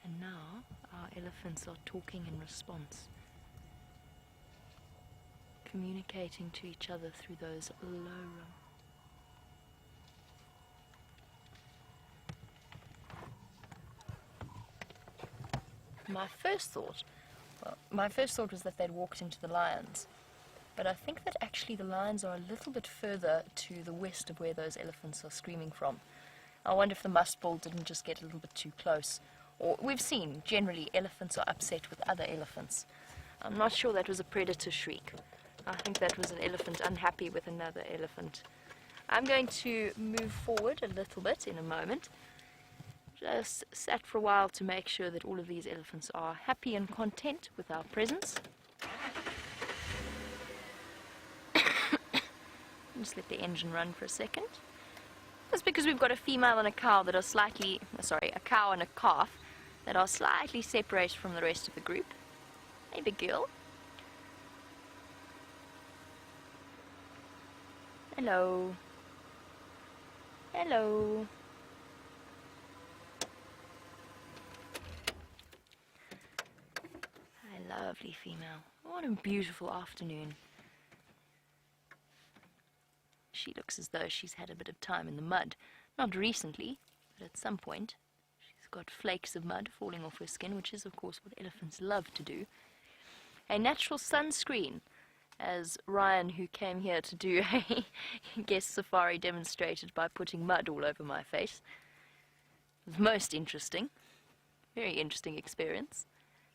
And now our elephants are talking in response, communicating to each other through those low My first thought was that they'd walked into the lions, but I think that actually the lions are a little bit further to the west of where those elephants are screaming from. I wonder if the musk bull didn't just get a little bit too close. Or we've seen, generally, elephants are upset with other elephants. I'm not sure that was a predator shriek. I think that was an elephant unhappy with another elephant. I'm going to move forward a little bit in a moment. Just sat for a while to make sure that all of these elephants are happy and content with our presence. Just let the engine run for a second. That's because we've got a female and a cow that are a cow and a calf that are slightly separated from the rest of the group. Hey, big girl. Hello. Hello. A lovely female. What a beautiful afternoon. She looks as though she's had a bit of time in the mud. Not recently, but at some point. She's got flakes of mud falling off her skin, which is, of course, what elephants love to do. A natural sunscreen, as Ryan, who came here to do a guest safari, demonstrated by putting mud all over my face. It was most interesting. Very interesting experience.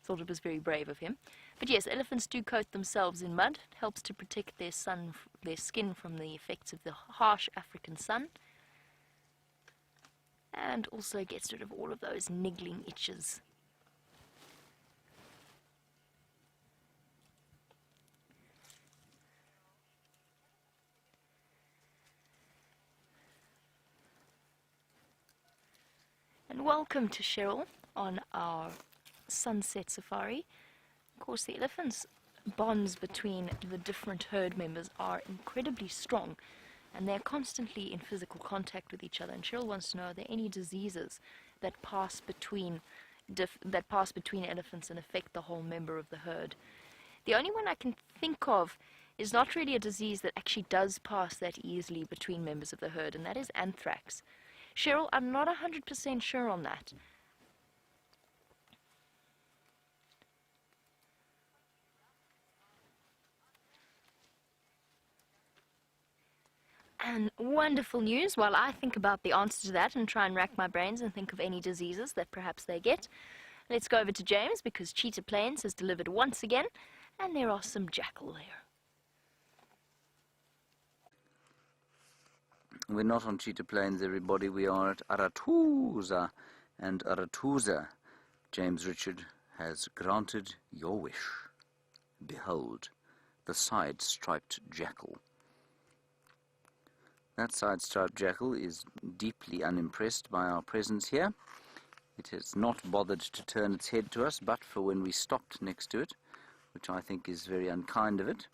Thought it was very brave of him. But yes, elephants do coat themselves in mud. It helps to protect their skin from the effects of the harsh African sun. And also gets rid of all of those niggling itches. And welcome to Cheryl on our sunset safari. Of course, the elephants' bonds between the different herd members are incredibly strong, and they're constantly in physical contact with each other. And Cheryl wants to know, are there any diseases that pass between elephants and affect the whole member of the herd? The only one I can think of is not really a disease that actually does pass that easily between members of the herd, and that is anthrax. Cheryl, I'm not 100% sure on that. And wonderful news, while I think about the answer to that and try and rack my brains and think of any diseases that perhaps they get. Let's go over to James, because Cheetah Plains has delivered once again, and there are some jackal there. We're not on Cheetah Plains, everybody. We are at Aratuza. And Aratuza, James Richard, has granted your wish. Behold, the side-striped jackal. That side-striped jackal is deeply unimpressed by our presence here. It has not bothered to turn its head to us, but for when we stopped next to it, which I think is very unkind of it.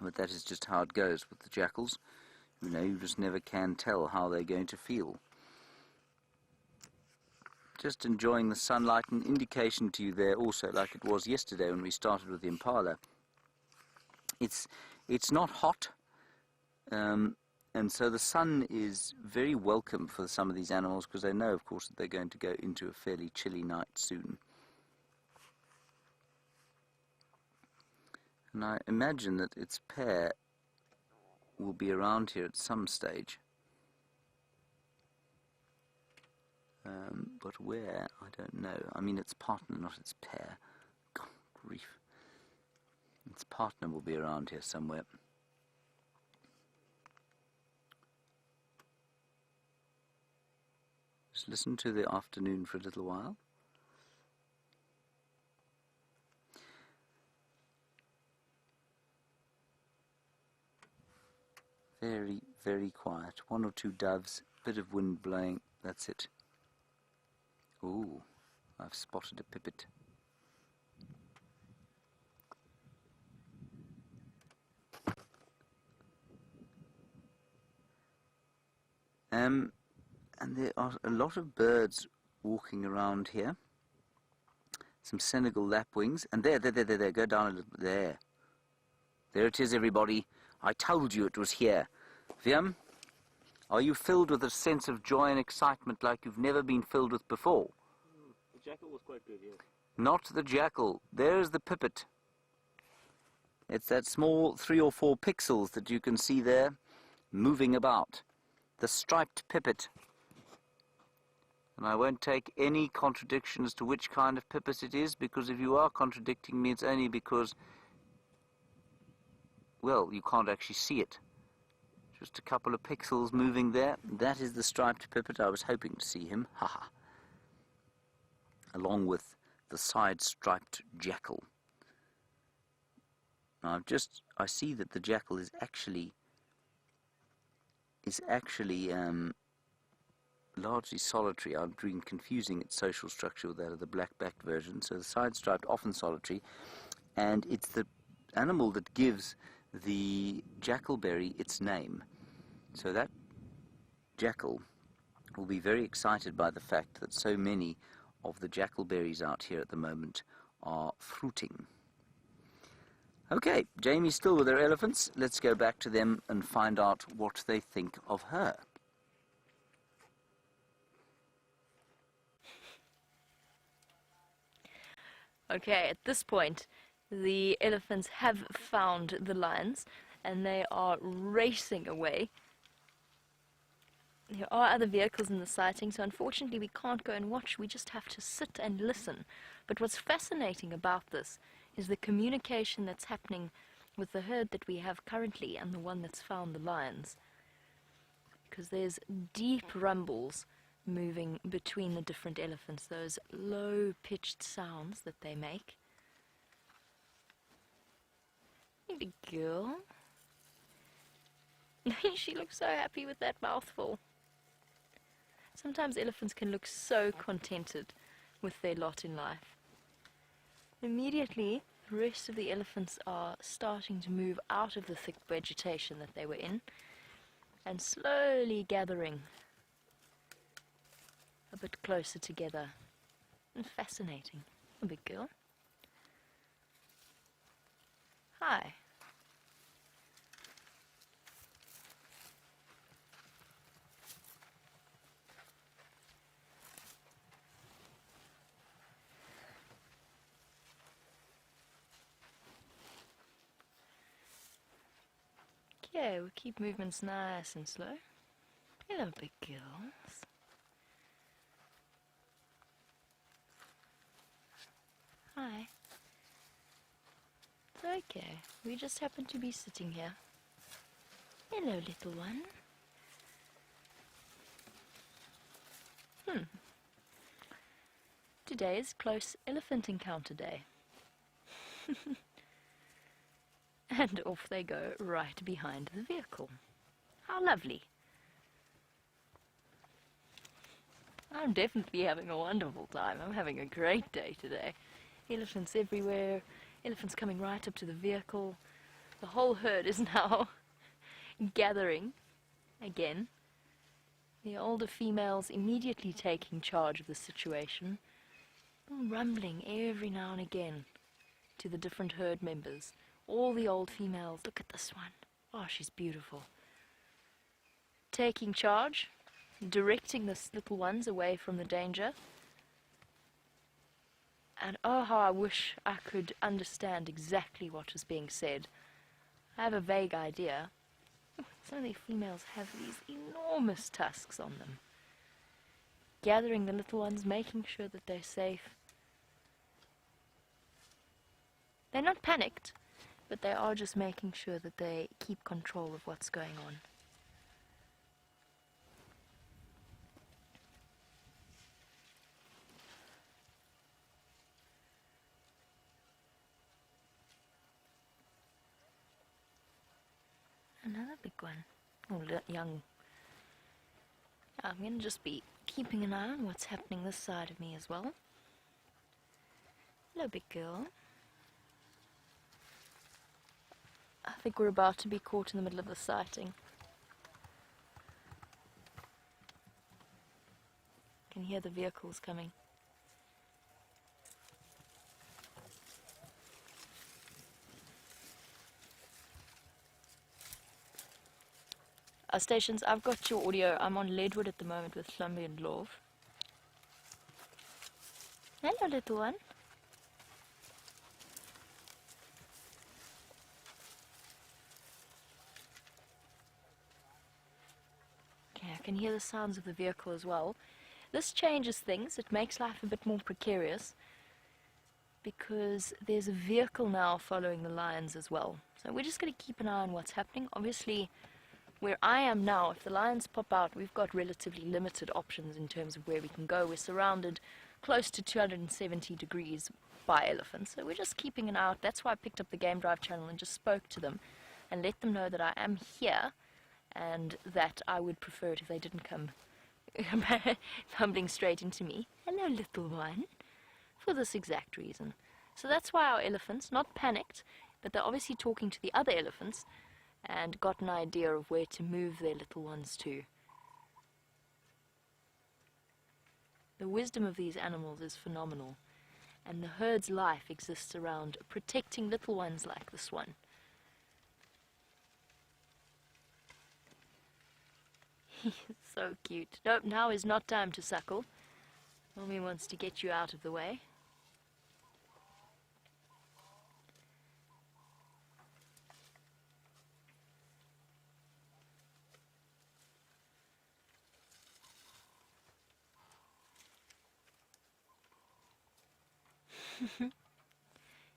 But that is just how it goes with the jackals. You know, you just never can tell how they're going to feel. Just enjoying the sunlight, an indication to you there also, like it was yesterday when we started with the impala. It's not hot, and so the sun is very welcome for some of these animals, because they know, of course, that they're going to go into a fairly chilly night soon. And I imagine that its pair will be around here at some stage. But where, I don't know. I mean, its partner, not its pair. God, grief. Its partner will be around here somewhere. Just listen to the afternoon for a little while. Very, very quiet. One or two doves, bit of wind blowing, that's it. Ooh, I've spotted a pipit. And there are a lot of birds walking around here. Some Senegal lapwings. And there, go down a little bit. There. There it is, everybody. I told you it was here. Viam, are you filled with a sense of joy and excitement like you've never been filled with before? The jackal was quite good, yes. Not the jackal. There's the pipit. It's that small 3 or 4 pixels that you can see there moving about. The striped pipit. And I won't take any contradiction as to which kind of pipit it is, because if you are contradicting me, it's only because, well, you can't actually see it. Just a couple of pixels moving there. That is the striped pipit. I was hoping to see him. Haha. Along with the side-striped jackal. Now I see that the jackal is actually largely solitary. I've been confusing its social structure with that of the black-backed version. So the side-striped, often solitary, and it's the animal that gives the jackalberry its name. So that jackal will be very excited by the fact that so many of the jackalberries out here at the moment are fruiting. Okay, Jamie's still with her elephants. Let's go back to them and find out what they think of her. Okay, at this point, the elephants have found the lions, and they are racing away. There are other vehicles in the sighting, so unfortunately we can't go and watch. We just have to sit and listen. But what's fascinating about this is the communication that's happening with the herd that we have currently and the one that's found the lions. Because there's deep rumbles moving between the different elephants, those low-pitched sounds that they make. Hey, girl. She looks so happy with that mouthful. Sometimes elephants can look so contented with their lot in life. Immediately, the rest of the elephants are starting to move out of the thick vegetation that they were in and slowly gathering a bit closer together. And fascinating. A big girl. Hi. Okay, we'll keep movements nice and slow. Hello, big girls. Hi. It's okay. We just happen to be sitting here. Hello, little one. Today is Close Elephant Encounter Day. And off they go, right behind the vehicle. How lovely. I'm definitely having a wonderful time. I'm having a great day today. Elephants everywhere, elephants coming right up to the vehicle. The whole herd is now gathering again. The older females immediately taking charge of the situation, rumbling every now and again to the different herd members. All the old females, look at this one. Oh, she's beautiful. Taking charge, directing the little ones away from the danger. And oh, how I wish I could understand exactly what was being said. I have a vague idea. Some of the females have these enormous tusks on them. Gathering the little ones, making sure that they're safe. They're not panicked, but they are just making sure that they keep control of what's going on. Another big one. Oh, young. I'm going to just be keeping an eye on what's happening this side of me as well. Hello, big girl. I think we're about to be caught in the middle of the sighting. Can hear the vehicles coming. Stations, I've got your audio. I'm on Leadwood at the moment with Slumby and Love. Hello, little one. Okay, I can hear the sounds of the vehicle as well. This changes things. It makes life a bit more precarious because there's a vehicle now following the lions as well. So we're just going to keep an eye on what's happening. Obviously, where I am now, if the lions pop out, we've got relatively limited options in terms of where we can go. We're surrounded close to 270 degrees by elephants, so we're just keeping an eye out. That's why I picked up the Game Drive channel and just spoke to them and let them know that I am here and that I would prefer it if they didn't come tumbling straight into me. Hello, little one. For this exact reason. So that's why our elephants, not panicked, but they're obviously talking to the other elephants and got an idea of where to move their little ones to. The wisdom of these animals is phenomenal, and the herd's life exists around protecting little ones like this one. He's so cute. Nope, now is not time to suckle. Mommy wants to get you out of the way.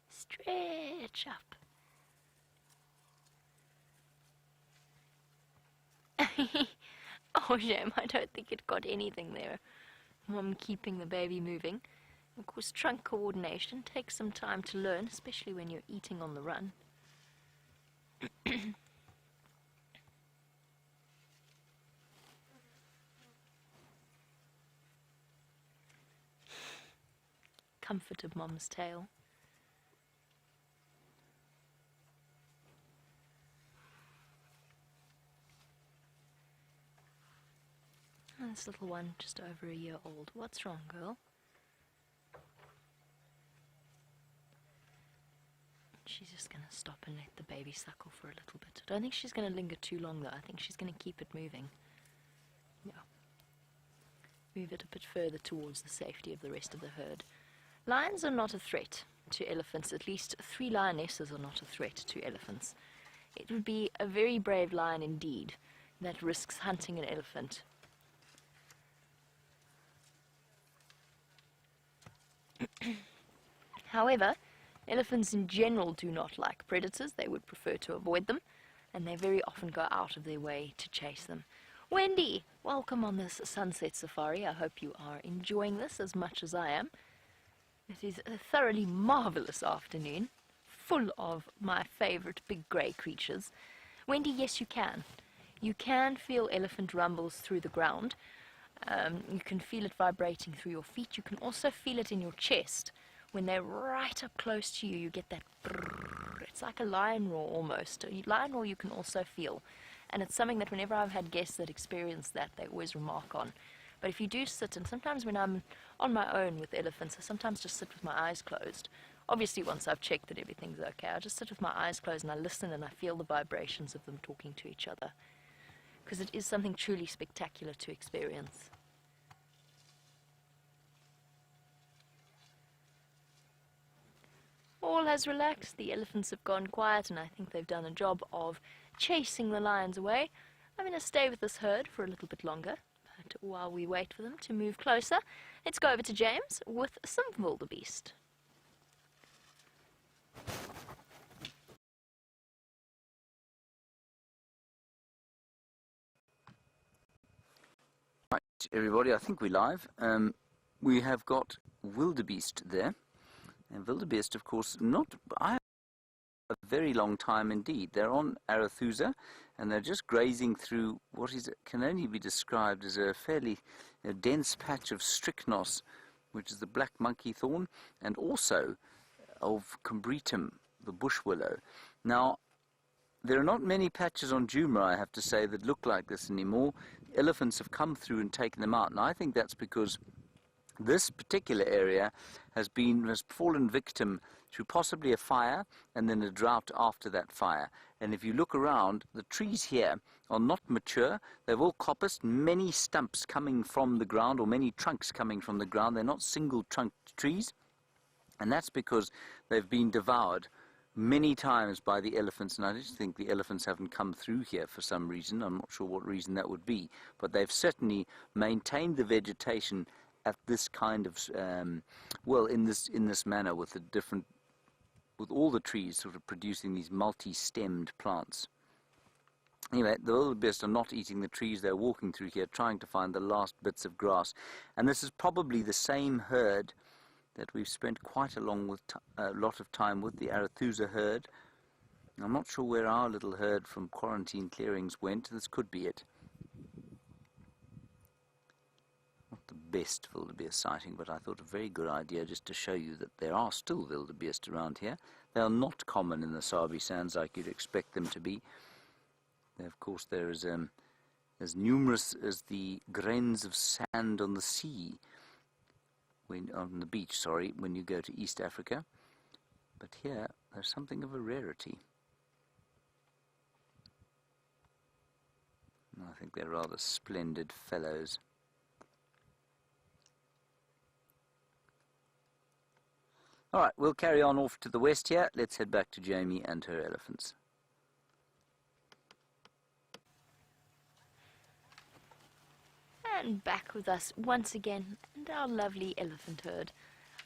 Stretch up. Oh, shame, I don't think it got anything there. Mom keeping the baby moving. Of course, trunk coordination takes some time to learn, especially when you're eating on the run. Comfort of Mom's tail. And this little one, just over a year old. What's wrong, girl? She's just going to stop and let the baby suckle for a little bit. I don't think she's going to linger too long, though. I think she's going to keep it moving. Yeah. Move it a bit further towards the safety of the rest of the herd. Lions are not a threat to elephants. At least 3 lionesses are not a threat to elephants. It would be a very brave lion indeed that risks hunting an elephant. However, elephants in general do not like predators. They would prefer to avoid them, and they very often go out of their way to chase them. Wendy, welcome on this sunset safari. I hope you are enjoying this as much as I am. It is a thoroughly marvelous afternoon, full of my favorite big grey creatures. Wendy, yes, you can. You can feel elephant rumbles through the ground. You can feel it vibrating through your feet. You can also feel it in your chest. When they're right up close to you, you get that brrr. It's like a lion roar almost. A lion roar you can also feel. And it's something that whenever I've had guests that experience that, they always remark on. But if you do sit, and sometimes when I'm on my own with elephants, I sometimes just sit with my eyes closed. Obviously, once I've checked that everything's okay, I just sit with my eyes closed and I listen and I feel the vibrations of them talking to each other. Because it is something truly spectacular to experience. All has relaxed, the elephants have gone quiet, and I think they've done a job of chasing the lions away. I'm going to stay with this herd for a little bit longer, but while we wait for them to move closer, let's go over to James with some wildebeest. Right, everybody, I think we're live. We have got wildebeest there. And wildebeest, of course, I have a very long time indeed. They're on Arethusa, and they're just grazing through what can only be described as a fairly dense patch of strychnos which is the black monkey thorn, and also of combretum, the bush willow. Now, there are not many patches on Juma, I have to say, that look like this anymore. Elephants have come through and taken them out, and I think that's because this particular area has fallen victim to possibly a fire and then a drought after that fire. And if you look around, the trees here are not mature. They've all coppiced, many stumps coming from the ground, or many trunks coming from the ground. They're not single-trunked trees, and that's because they've been devoured many times by the elephants, and I just think the elephants haven't come through here for some reason. I'm not sure what reason that would be, but they've certainly maintained the vegetation at this kind of, in this manner, with all the trees sort of producing these multi-stemmed plants. Anyway, the wildebeest are not eating the trees. They're walking through here trying to find the last bits of grass, and this is probably the same herd that we've spent quite a lot of time with, the Arathusa herd. I'm not sure where our little herd from quarantine clearings went. This could be it. Not the best wildebeest sighting, but I thought a very good idea just to show you that there are still wildebeest around here. They are not common in the Sabi sands like you'd expect them to be. Of course, there is as numerous as the grains of sand on the sea, on the beach, when you go to East Africa. But here, there's something of a rarity. I think they're rather splendid fellows. All right, we'll carry on off to the west here. Let's head back to Jamie and her elephants. And back with us once again, and our lovely elephant herd.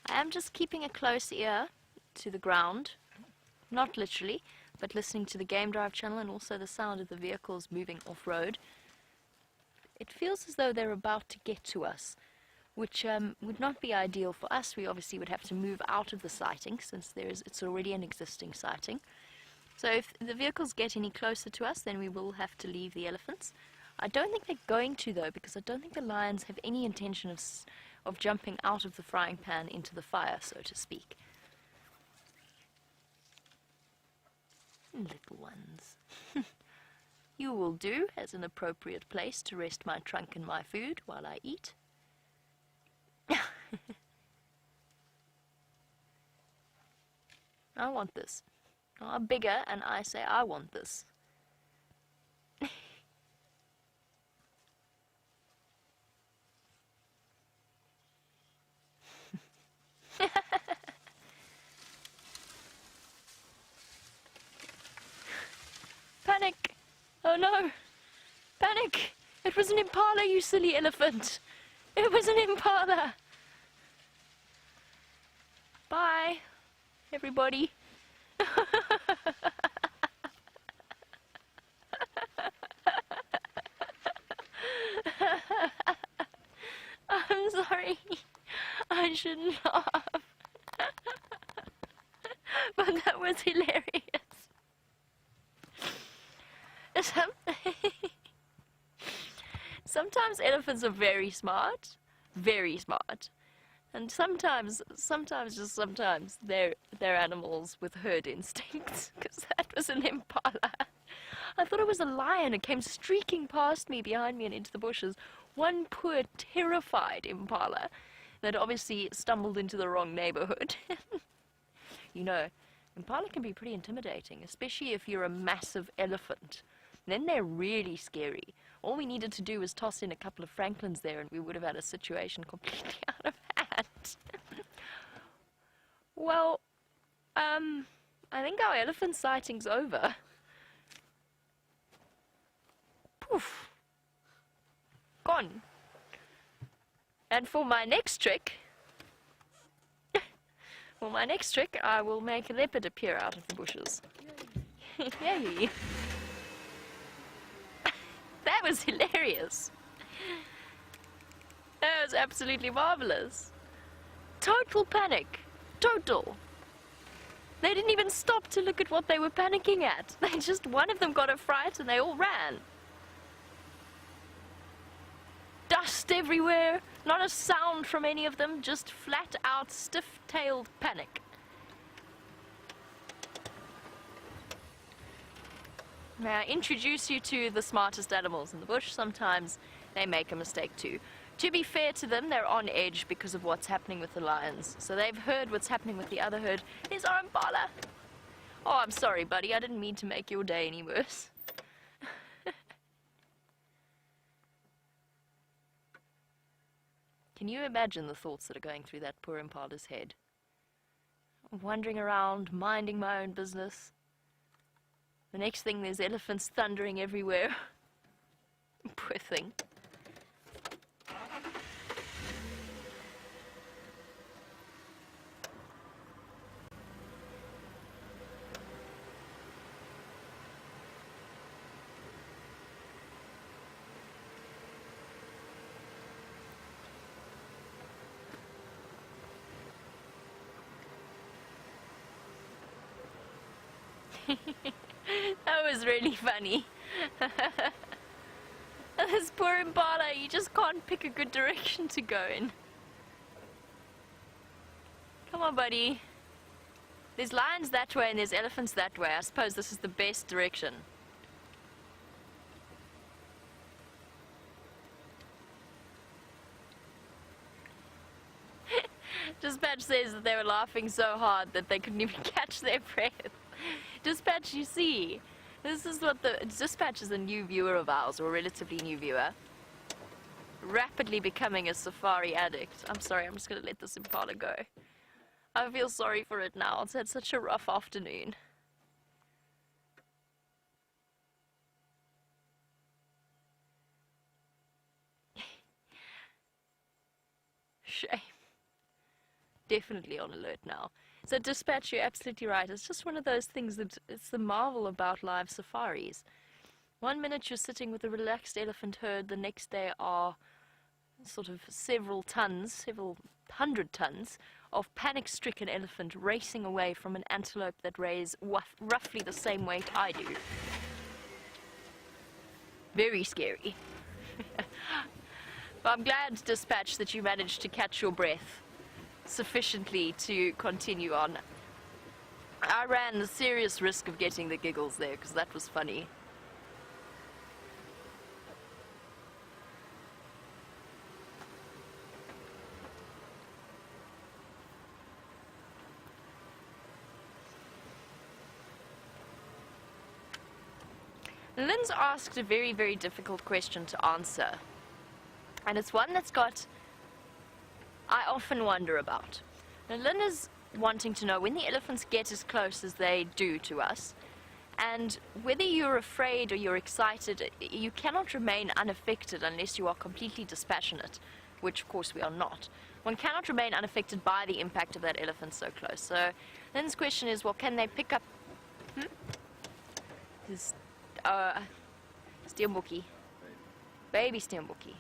I am just keeping a close ear to the ground, not literally, but listening to the game drive channel and also the sound of the vehicles moving off-road. It feels as though they're about to get to us, which would not be ideal for us. We obviously would have to move out of the sighting since it's already an existing sighting. So if the vehicles get any closer to us, then we will have to leave the elephants. I don't think they're going to, though, because I don't think the lions have any intention of jumping out of the frying pan into the fire, so to speak. Little ones. You will do as an appropriate place to rest my trunk and my food while I eat. I want this. I'm bigger, and I say I want this. Panic! Oh no! Panic! It was an impala, you silly elephant! It was an impala! Bye, everybody. I'm sorry. I shouldn't laugh. But that was hilarious. Sometimes elephants are very smart, and sometimes they're animals with herd instincts, because that was an impala. I thought it was a lion. It came streaking past me, behind me, and into the bushes. One poor, terrified impala that obviously stumbled into the wrong neighborhood. You know, impala can be pretty intimidating, especially if you're a massive elephant. Then they're really scary. All we needed to do was toss in a couple of Franklins there and we would have had a situation completely out of hand. Well, I think our elephant sighting's over. Poof. Gone. And for my next trick, I will make a leopard appear out of the bushes. Yay! That was hilarious. That was absolutely marvelous. Total panic. Total. They didn't even stop to look at what they were panicking at. One of them got a fright and they all ran. dust everywhere, not a sound from any of them, just flat out stiff-tailed panic. May I introduce you to the smartest animals in the bush? Sometimes they make a mistake too. To be fair to them, they're on edge because of what's happening with the lions. So they've heard what's happening with the other herd. There's our impala. Oh, I'm sorry, buddy. I didn't mean to make your day any worse. Can you imagine the thoughts that are going through that poor impala's head? Wandering around, minding my own business. The next thing, there's elephants thundering everywhere. Poor thing. That was really funny. This poor impala, you just can't pick a good direction to go in. Come on, buddy. There's lions that way and there's elephants that way. I suppose this is the best direction. Dispatch says that they were laughing so hard that they couldn't even catch their breath. Dispatch, you see, this is what Dispatch is a new viewer of ours, or a relatively new viewer. Rapidly becoming a safari addict. I'm sorry, I'm just going to let this impala go. I feel sorry for it now. It's had such a rough afternoon. Shame. Definitely on alert now. So Dispatch, you're absolutely right. It's just one of those things that it's the marvel about live safaris. 1 minute you're sitting with a relaxed elephant herd, the next day are sort of several hundred tons of panic-stricken elephant racing away from an antelope that weighs roughly the same weight I do. Very scary. But I'm glad, Dispatch, that you managed to catch your breath sufficiently to continue on. I ran the serious risk of getting the giggles there because that was funny. Lynn's asked a very, very difficult question to answer. And it's one that's I often wonder about. Now, Lynn is wanting to know when the elephants get as close as they do to us, and whether you're afraid or you're excited, you cannot remain unaffected unless you are completely dispassionate, which of course we are not. One cannot remain unaffected by the impact of that elephant so close. So Lynn's question is, well, can they pick up this steenbokkie? Baby steenbokkie.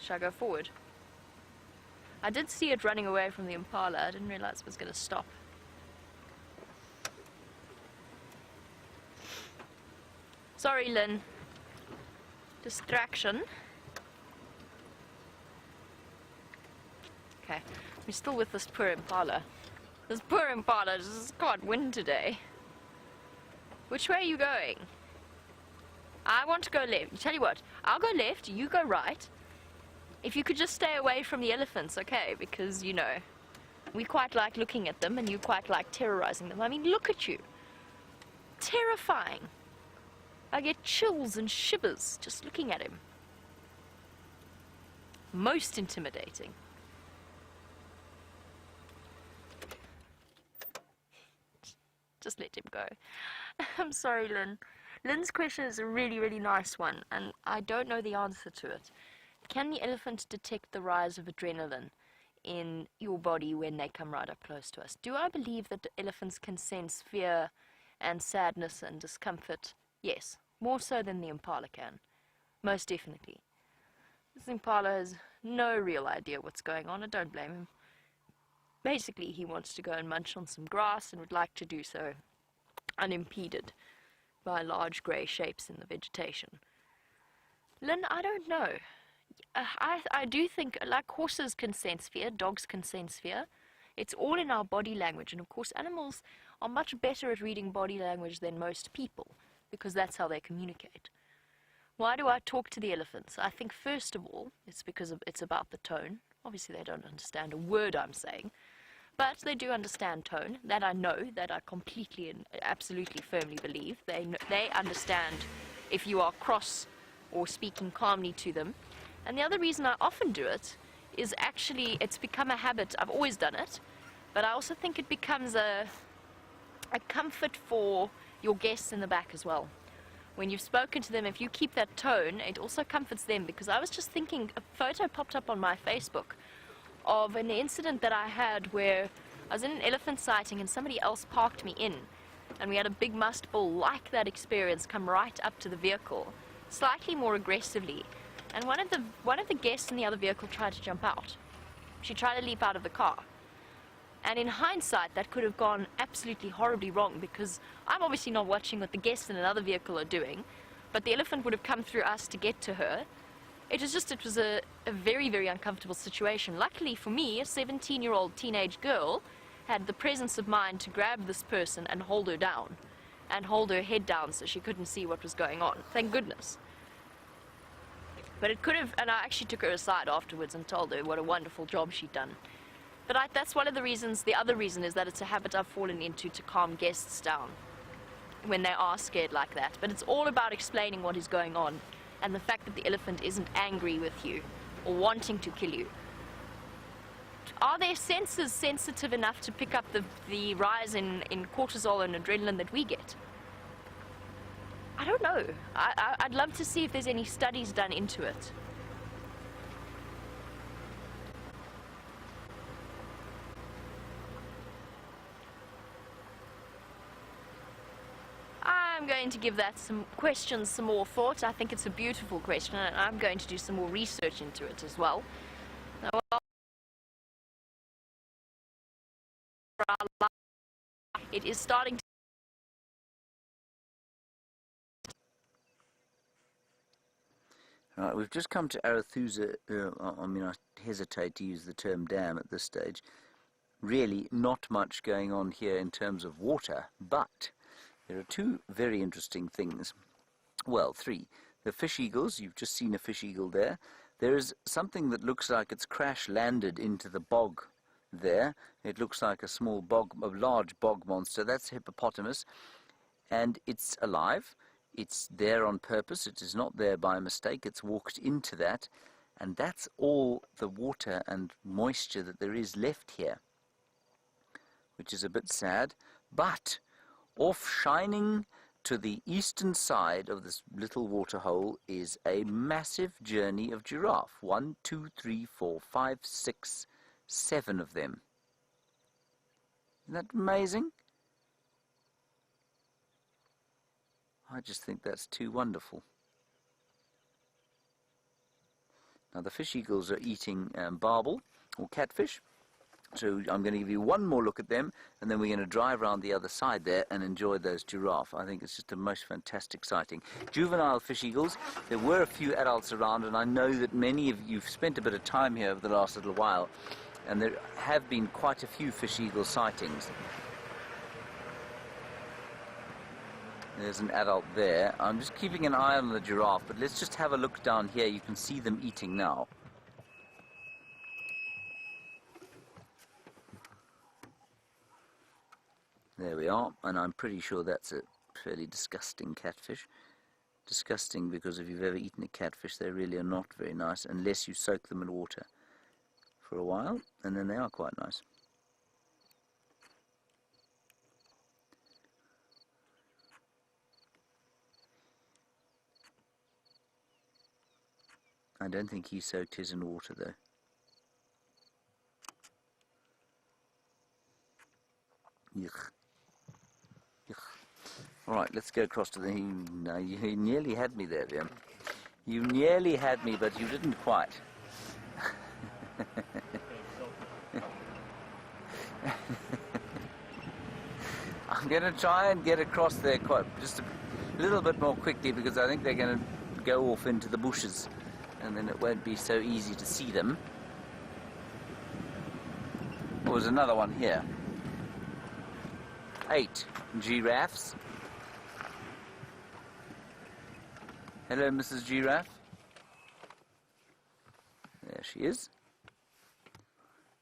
Shall I go forward? I did see it running away from the impala. I didn't realize it was going to stop. Sorry, Lynn. Distraction. Okay, we're still with this poor impala. This poor impala just can't win today. Which way are you going? I want to go left. Tell you what, I'll go left, you go right. If you could just stay away from the elephants, okay? Because, you know, we quite like looking at them and you quite like terrorizing them. I mean, look at you. Terrifying. I get chills and shivers just looking at him. Most intimidating. Just let him go. I'm sorry, Lynn. Lynn's question is a really, really nice one, and I don't know the answer to it. Can the elephant detect the rise of adrenaline in your body when they come right up close to us? Do I believe that elephants can sense fear and sadness and discomfort? Yes, more so than the impala can. Most definitely. This impala has no real idea what's going on. I don't blame him. Basically, he wants to go and munch on some grass and would like to do so unimpeded by large grey shapes in the vegetation. Lynn, I don't know. I do think, like horses can sense fear, dogs can sense fear. It's all in our body language, and of course animals are much better at reading body language than most people, because that's how they communicate. Why do I talk to the elephants? I think first of all, it's because it's about the tone. Obviously they don't understand a word I'm saying, but they do understand tone. That I know, that I completely and absolutely firmly believe. They understand if you are cross or speaking calmly to them. And the other reason I often do it is actually, it's become a habit. I've always done it, but I also think it becomes a comfort for your guests in the back as well. When you've spoken to them, if you keep that tone, it also comforts them, because I was just thinking, a photo popped up on my Facebook of an incident that I had where I was in an elephant sighting and somebody else parked me in, and we had a big musk bull like that experience come right up to the vehicle, slightly more aggressively, and one of the guests in the other vehicle tried to jump out. She tried to leap out of the car. And in hindsight, that could have gone absolutely horribly wrong, because I'm obviously not watching what the guests in another vehicle are doing, but the elephant would have come through us to get to her. It was a very, very uncomfortable situation. Luckily for me, a 17-year-old teenage girl had the presence of mind to grab this person and hold her down, and hold her head down so she couldn't see what was going on. Thank goodness. But it could have, and I actually took her aside afterwards and told her what a wonderful job she'd done. But that's one of the reasons. The other reason is that it's a habit I've fallen into, to calm guests down when they are scared like that. But it's all about explaining what is going on, and the fact that the elephant isn't angry with you or wanting to kill you. Are their senses sensitive enough to pick up the rise in cortisol and adrenaline that we get? I don't know. I'd love to see if there's any studies done into it. I'm going to give that some more thought. I think it's a beautiful question, and I'm going to do some more research into it as well. It is starting to... Right, we've just come to Arathusa. I mean, I hesitate to use the term dam at this stage. Really not much going on here in terms of water, but there are two very interesting things. Well, three. The fish eagles, you've just seen a fish eagle there. There is something that looks like it's crash landed into the bog there. It looks like a large bog monster. That's a hippopotamus, and it's alive. It's there on purpose. It is not there by mistake. It's walked into that, and that's all the water and moisture that there is left here, which is a bit sad. But off shining to the eastern side of this little waterhole is a massive journey of giraffe. 1, 2, 3, 4, 5, 6, 7 of them. Isn't that amazing? I just think that's too wonderful. Now the fish eagles are eating barbel or catfish. So I'm going to give you one more look at them, and then we're going to drive around the other side there and enjoy those giraffe. I think it's just a most fantastic sighting. Juvenile fish eagles, there were a few adults around, and I know that many of you've spent a bit of time here over the last little while, and there have been quite a few fish eagle sightings. There's an adult there. I'm just keeping an eye on the giraffe, but let's just have a look down here. You can see them eating now. There we are, and I'm pretty sure that's a fairly disgusting catfish. Disgusting because if you've ever eaten a catfish, they really are not very nice unless you soak them in water for a while, and then they are quite nice. I don't think he soaked his in water though. Yuck. All right, let's go across to the... No, you nearly had me there, Liam. You nearly had me, but you didn't quite. I'm going to try and get across there just a little bit more quickly, because I think they're going to go off into the bushes. and then it won't be so easy to see them. Oh, there's another one here. 8 giraffes. Hello, Mrs. Giraffe. There she is,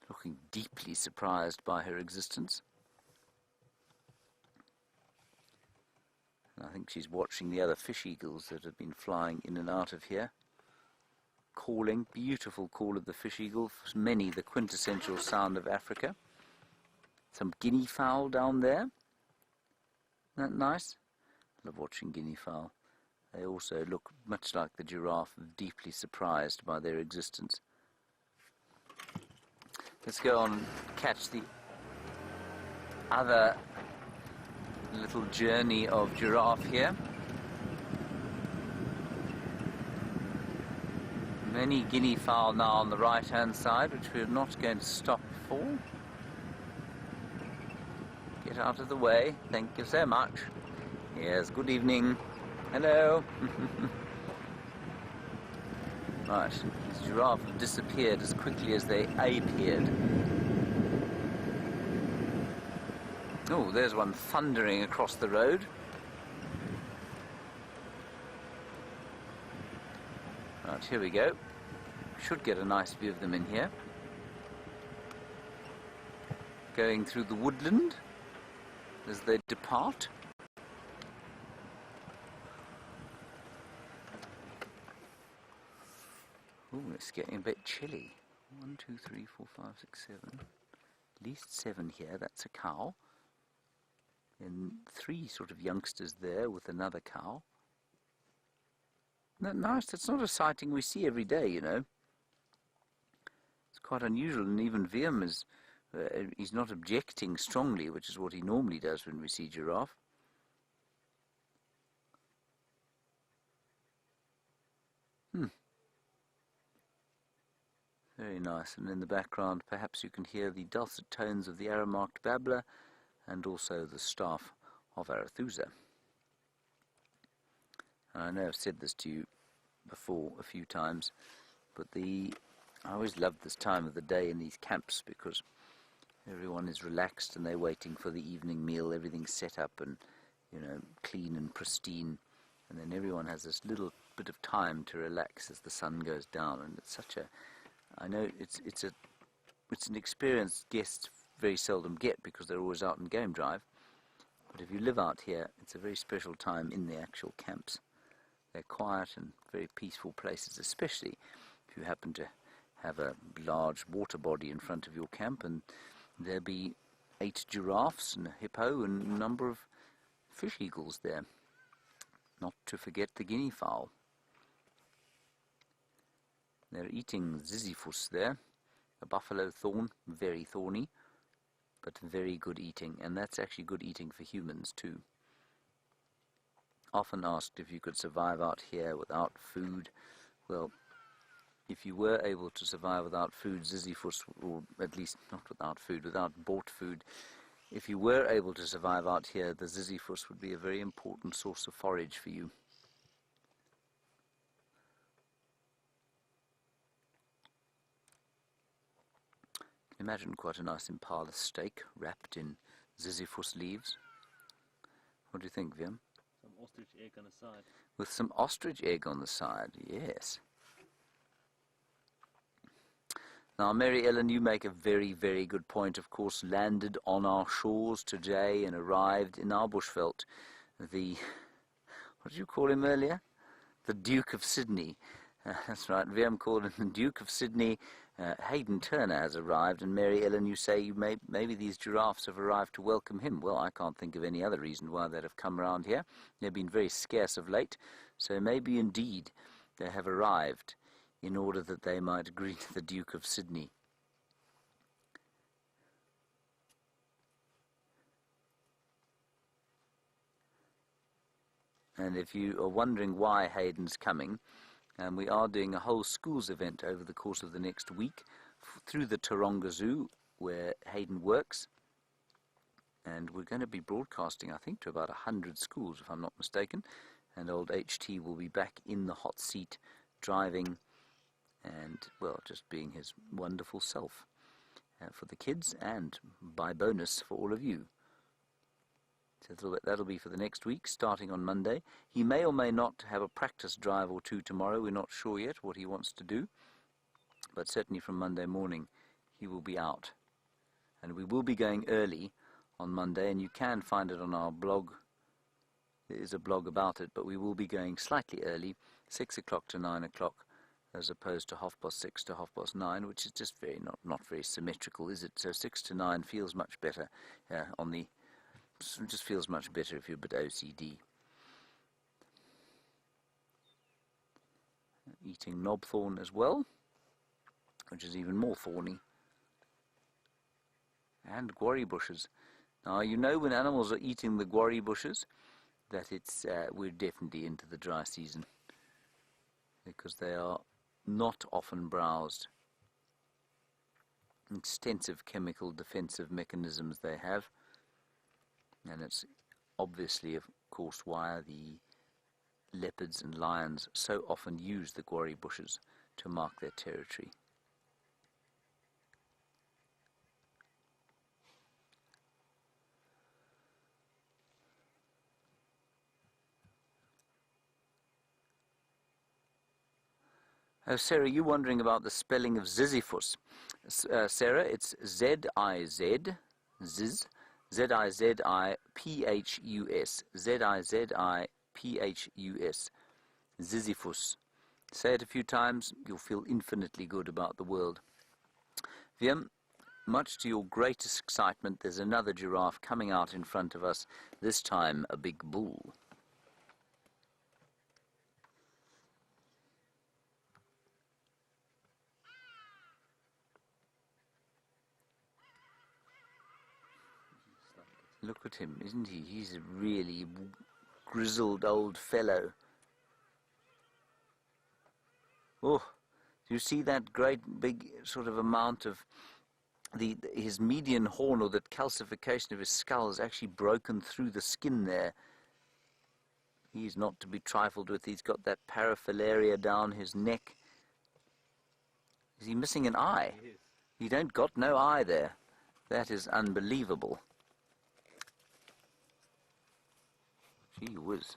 looking deeply surprised by her existence. And I think she's watching the other fish eagles that have been flying in and out of here. Calling, beautiful call of the fish eagle, for many the quintessential sound of Africa. Some guinea fowl down there. Isn't that nice? I love watching guinea fowl. They also look much like the giraffe, deeply surprised by their existence. Let's go on and catch the other little journey of giraffe here. Many guinea fowl now on the right-hand side, which we're not going to stop for. Get out of the way. Thank you so much. Yes, good evening. Hello. Right, these giraffe have disappeared as quickly as they appeared. Oh, there's one thundering across the road. Right, here we go. Should get a nice view of them in here. Going through the woodland as they depart. Oh, it's getting a bit chilly. 1, 2, 3, 4, 5, 6, 7. At least 7 here. That's a cow. And 3 sort of youngsters there with another cow. Isn't that nice? That's not a sighting we see every day, you know. It's quite unusual, and even Viam is, he's not objecting strongly, which is what he normally does when we see giraffe. Very nice, and in the background perhaps you can hear the dulcet tones of the arrow-marked babbler and also the staff of Arethusa. I know I've said this to you before a few times, but I always love this time of the day in these camps because everyone is relaxed and they're waiting for the evening meal, everything's set up and, you know, clean and pristine, and then everyone has this little bit of time to relax as the sun goes down, and it's such a, I know it's an experience guests very seldom get because they're always out on game drive. But if you live out here, it's a very special time in the actual camps. They're quiet and very peaceful places, especially if you happen to have a large water body in front of your camp, and there'll be 8 giraffes and a hippo and a number of fish eagles there. Not to forget the guinea fowl. They're eating ziziphus there, a buffalo thorn, very thorny, but very good eating, and that's actually good eating for humans too. Often asked if you could survive out here without food. Well, if you were able to survive without food, ziziphus, or at least not without food, without bought food, if you were able to survive out here, the ziziphus would be a very important source of forage for you. Imagine quite a nice impala steak wrapped in ziziphus leaves. What do you think, Viam? Some ostrich egg on the side. With some ostrich egg on the side, yes. Now, Mary Ellen, you make a very, very good point. Of course, landed on our shores today and arrived in our bushveld. What did you call him earlier? The Duke of Sydney. That's right, Viam called him the Duke of Sydney. Hayden Turner has arrived, and Mary Ellen, you say maybe these giraffes have arrived to welcome him. Well, I can't think of any other reason why they'd have come around here. They've been very scarce of late, so maybe indeed they have arrived in order that they might greet the Duke of Sydney. And if you are wondering why Hayden's coming, we are doing a whole schools event over the course of the next week through the Taronga Zoo, where Hayden works. And we're going to be broadcasting, I think, to about 100 schools, if I'm not mistaken. And old HT will be back in the hot seat, driving and, well, just being his wonderful self for the kids and, by bonus, for all of you. So that'll be for the next week, starting on Monday. He may or may not have a practice drive or two tomorrow. We're not sure yet what he wants to do, but certainly from Monday morning he will be out. And we will be going early on Monday, and you can find it on our blog. There is a blog about it, but we will be going slightly early, 6 o'clock to 9 o'clock, as opposed to 6:30 to 9:30, which is just not very symmetrical, is it? So 6 to 9 feels much better just feels much better if you're a bit OCD. Eating knobthorn as well, which is even more thorny. And guarri bushes. Now, you know when animals are eating the guarri bushes that we're definitely into the dry season, because they are not often browsed. Extensive chemical defensive mechanisms they have, and it's obviously, of course, why the leopards and lions so often use the guarri bushes to mark their territory. Oh, Sarah, you're wondering about the spelling of Ziziphus. Sarah, it's Z-I-Z, Ziz, Z-I-Z-I-P-H-U-S, Z-I-Z-I-P-H-U-S, Ziziphus. Say it a few times, you'll feel infinitely good about the world. Wiem, much to your greatest excitement, there's another giraffe coming out in front of us, this time a big bull. Look at him, isn't he? He's a really grizzled old fellow. Oh, do you see that great big sort of amount of his median horn, or that calcification of his skull, is actually broken through the skin there. He's not to be trifled with. He's got that paraphilaria down his neck. Is he missing an eye? He is. He don't got no eye there. That is unbelievable. Gee whiz.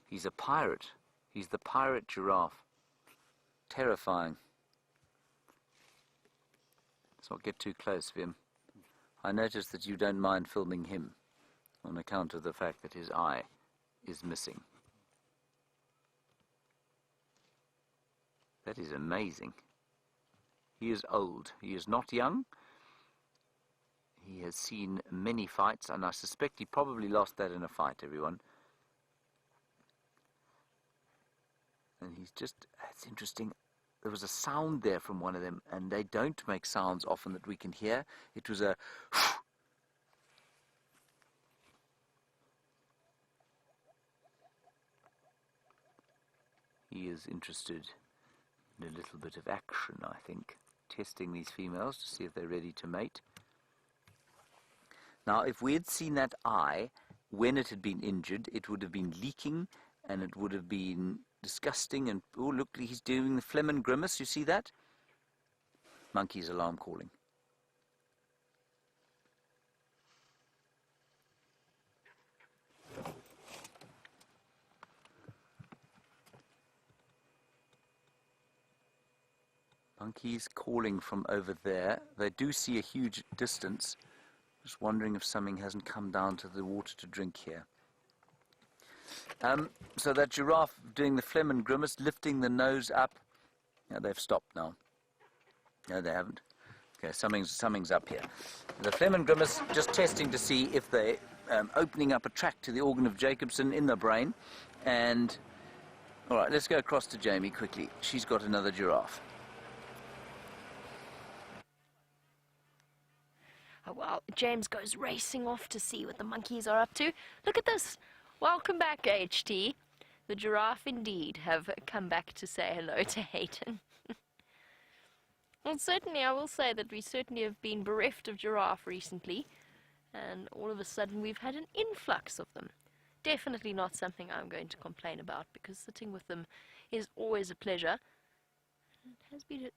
He's a pirate. He's the pirate giraffe. Terrifying. Let's not get too close, Vim. I notice that you don't mind filming him on account of the fact that his eye is missing. That is amazing. He is old. He is not young. He has seen many fights, and I suspect he probably lost that in a fight, everyone. And he's just, it's interesting, there was a sound there from one of them, and they don't make sounds often that we can hear. It was a He is interested in a little bit of action, I think, testing these females to see if they're ready to mate. Now, if we had seen that eye when it had been injured, it would have been leaking, and it would have been disgusting. And oh, look, he's doing the phlegm grimace. You see that? Monkey's alarm calling. Monkeys calling from over there. They do see a huge distance. Just wondering if something hasn't come down to the water to drink here. So that giraffe doing the phlegm grimace, lifting the nose up. Yeah, they've stopped now. No, they haven't. Okay, something's up here. The phlegm grimace, just testing to see if they're opening up a tract to the organ of Jacobson in the brain. And all right, let's go across to Jamie quickly. She's got another giraffe. Oh, well, James goes racing off to see what the monkeys are up to. Look at this. Welcome back, HT. The giraffe indeed have come back to say hello to Hayden. Well, certainly I will say that we certainly have been bereft of giraffe recently, and all of a sudden we've had an influx of them. Definitely not something I'm going to complain about, because sitting with them is always a pleasure. has been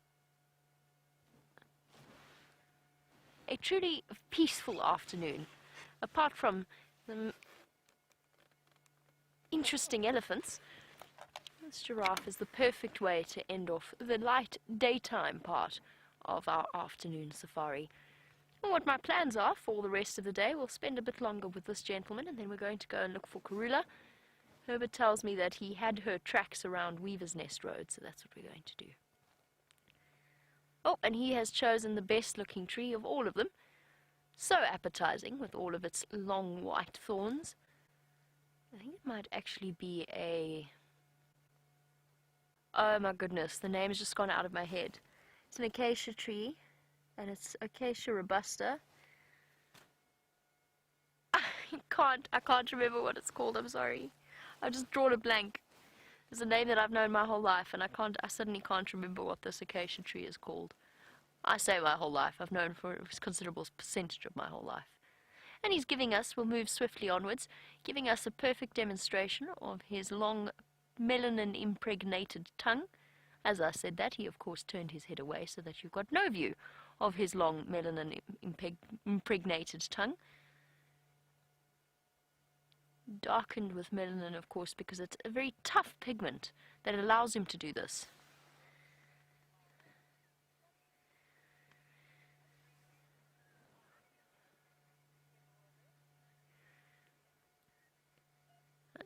a truly peaceful afternoon, apart from the interesting elephants. This giraffe is the perfect way to end off the light daytime part of our afternoon safari. And what my plans are for the rest of the day, we'll spend a bit longer with this gentleman, and then we're going to go and look for Karula. Herbert tells me that he had her tracks around Weaver's Nest Road, so that's what we're going to do. Oh, and he has chosen the best looking tree of all of them. So appetizing with all of its long white thorns. I think it might actually be a... Oh my goodness, the name's just gone out of my head. It's an acacia tree, and it's Acacia robusta. I can't remember what it's called, I'm sorry. I've just drawn a blank. It's a name that I've known my whole life, and I suddenly can't remember what this acacia tree is called. I say my whole life, I've known for a considerable percentage of my whole life. And he's giving us, we'll move swiftly onwards, giving us a perfect demonstration of his long melanin impregnated tongue. As I said that, he of course turned his head away so that you've got no view of his long melanin impregnated tongue. Darkened with melanin, of course, because it's a very tough pigment that allows him to do this.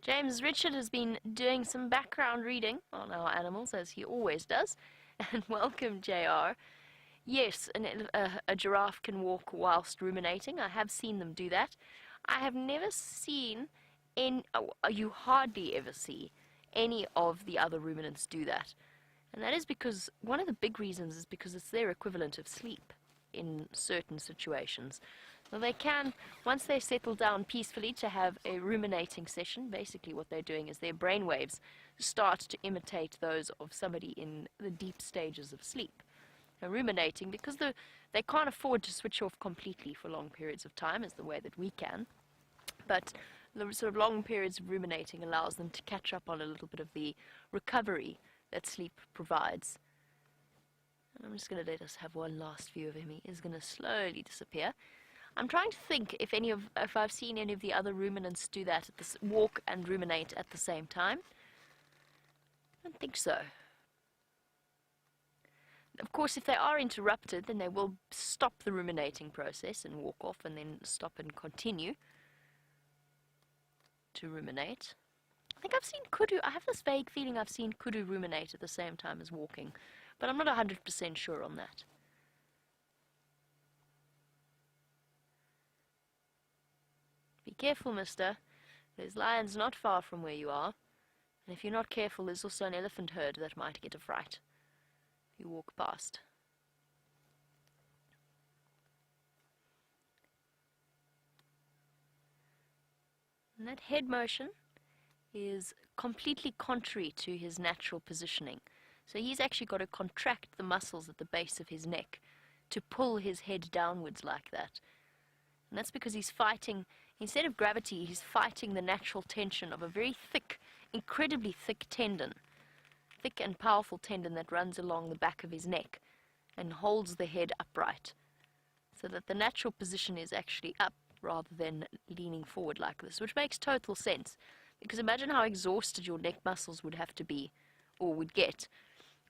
James Richard has been doing some background reading on our animals, as he always does. And welcome, JR. Yes, a giraffe can walk whilst ruminating. I have seen them do that. I have never seen, you hardly ever see, any of the other ruminants do that. And that is because, one of the big reasons is because it's their equivalent of sleep in certain situations. So they can, once they settle down peacefully to have a ruminating session, basically what they're doing is their brain waves start to imitate those of somebody in the deep stages of sleep. Now, ruminating, because they can't afford to switch off completely for long periods of time, as the way that we can, but the sort of long periods of ruminating allows them to catch up on a little bit of the recovery that sleep provides. And I'm just going to let us have one last view of him. He is going to slowly disappear. I'm trying to think if I've seen any of the other ruminants do that, walk and ruminate at the same time. I don't think so. Of course, if they are interrupted, then they will stop the ruminating process and walk off, and then stop and continue to ruminate. I think I've seen kudu. I have this vague feeling I've seen kudu ruminate at the same time as walking, but I'm not 100% sure on that. Be careful, mister. There's lions not far from where you are, and if you're not careful, there's also an elephant herd that might get a fright if you walk past. And that head motion is completely contrary to his natural positioning. So he's actually got to contract the muscles at the base of his neck to pull his head downwards like that. And that's because he's fighting, instead of gravity, he's fighting the natural tension of a very thick, incredibly thick tendon. Thick and powerful tendon that runs along the back of his neck and holds the head upright. So that the natural position is actually up rather than leaning forward like this, which makes total sense. Because imagine how exhausted your neck muscles would have to be, or would get,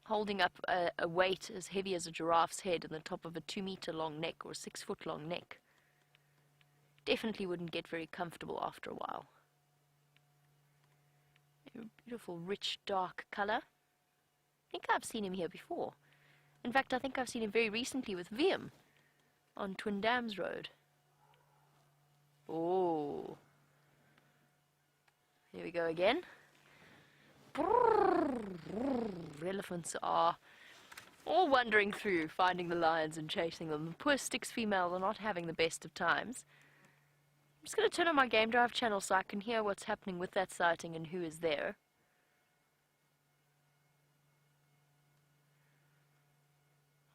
holding up a weight as heavy as a giraffe's head on the top of a 2-meter long neck or a 6-foot long neck. Definitely wouldn't get very comfortable after a while. A beautiful, rich, dark color. I think I've seen him here before. In fact, I think I've seen him very recently with Viam on Twin Dams Road. Oh. Here we go again. Elephants are all wandering through, finding the lions and chasing them. The poor Styx female are not having the best of times. I'm just going to turn on my Game Drive channel so I can hear what's happening with that sighting and who is there.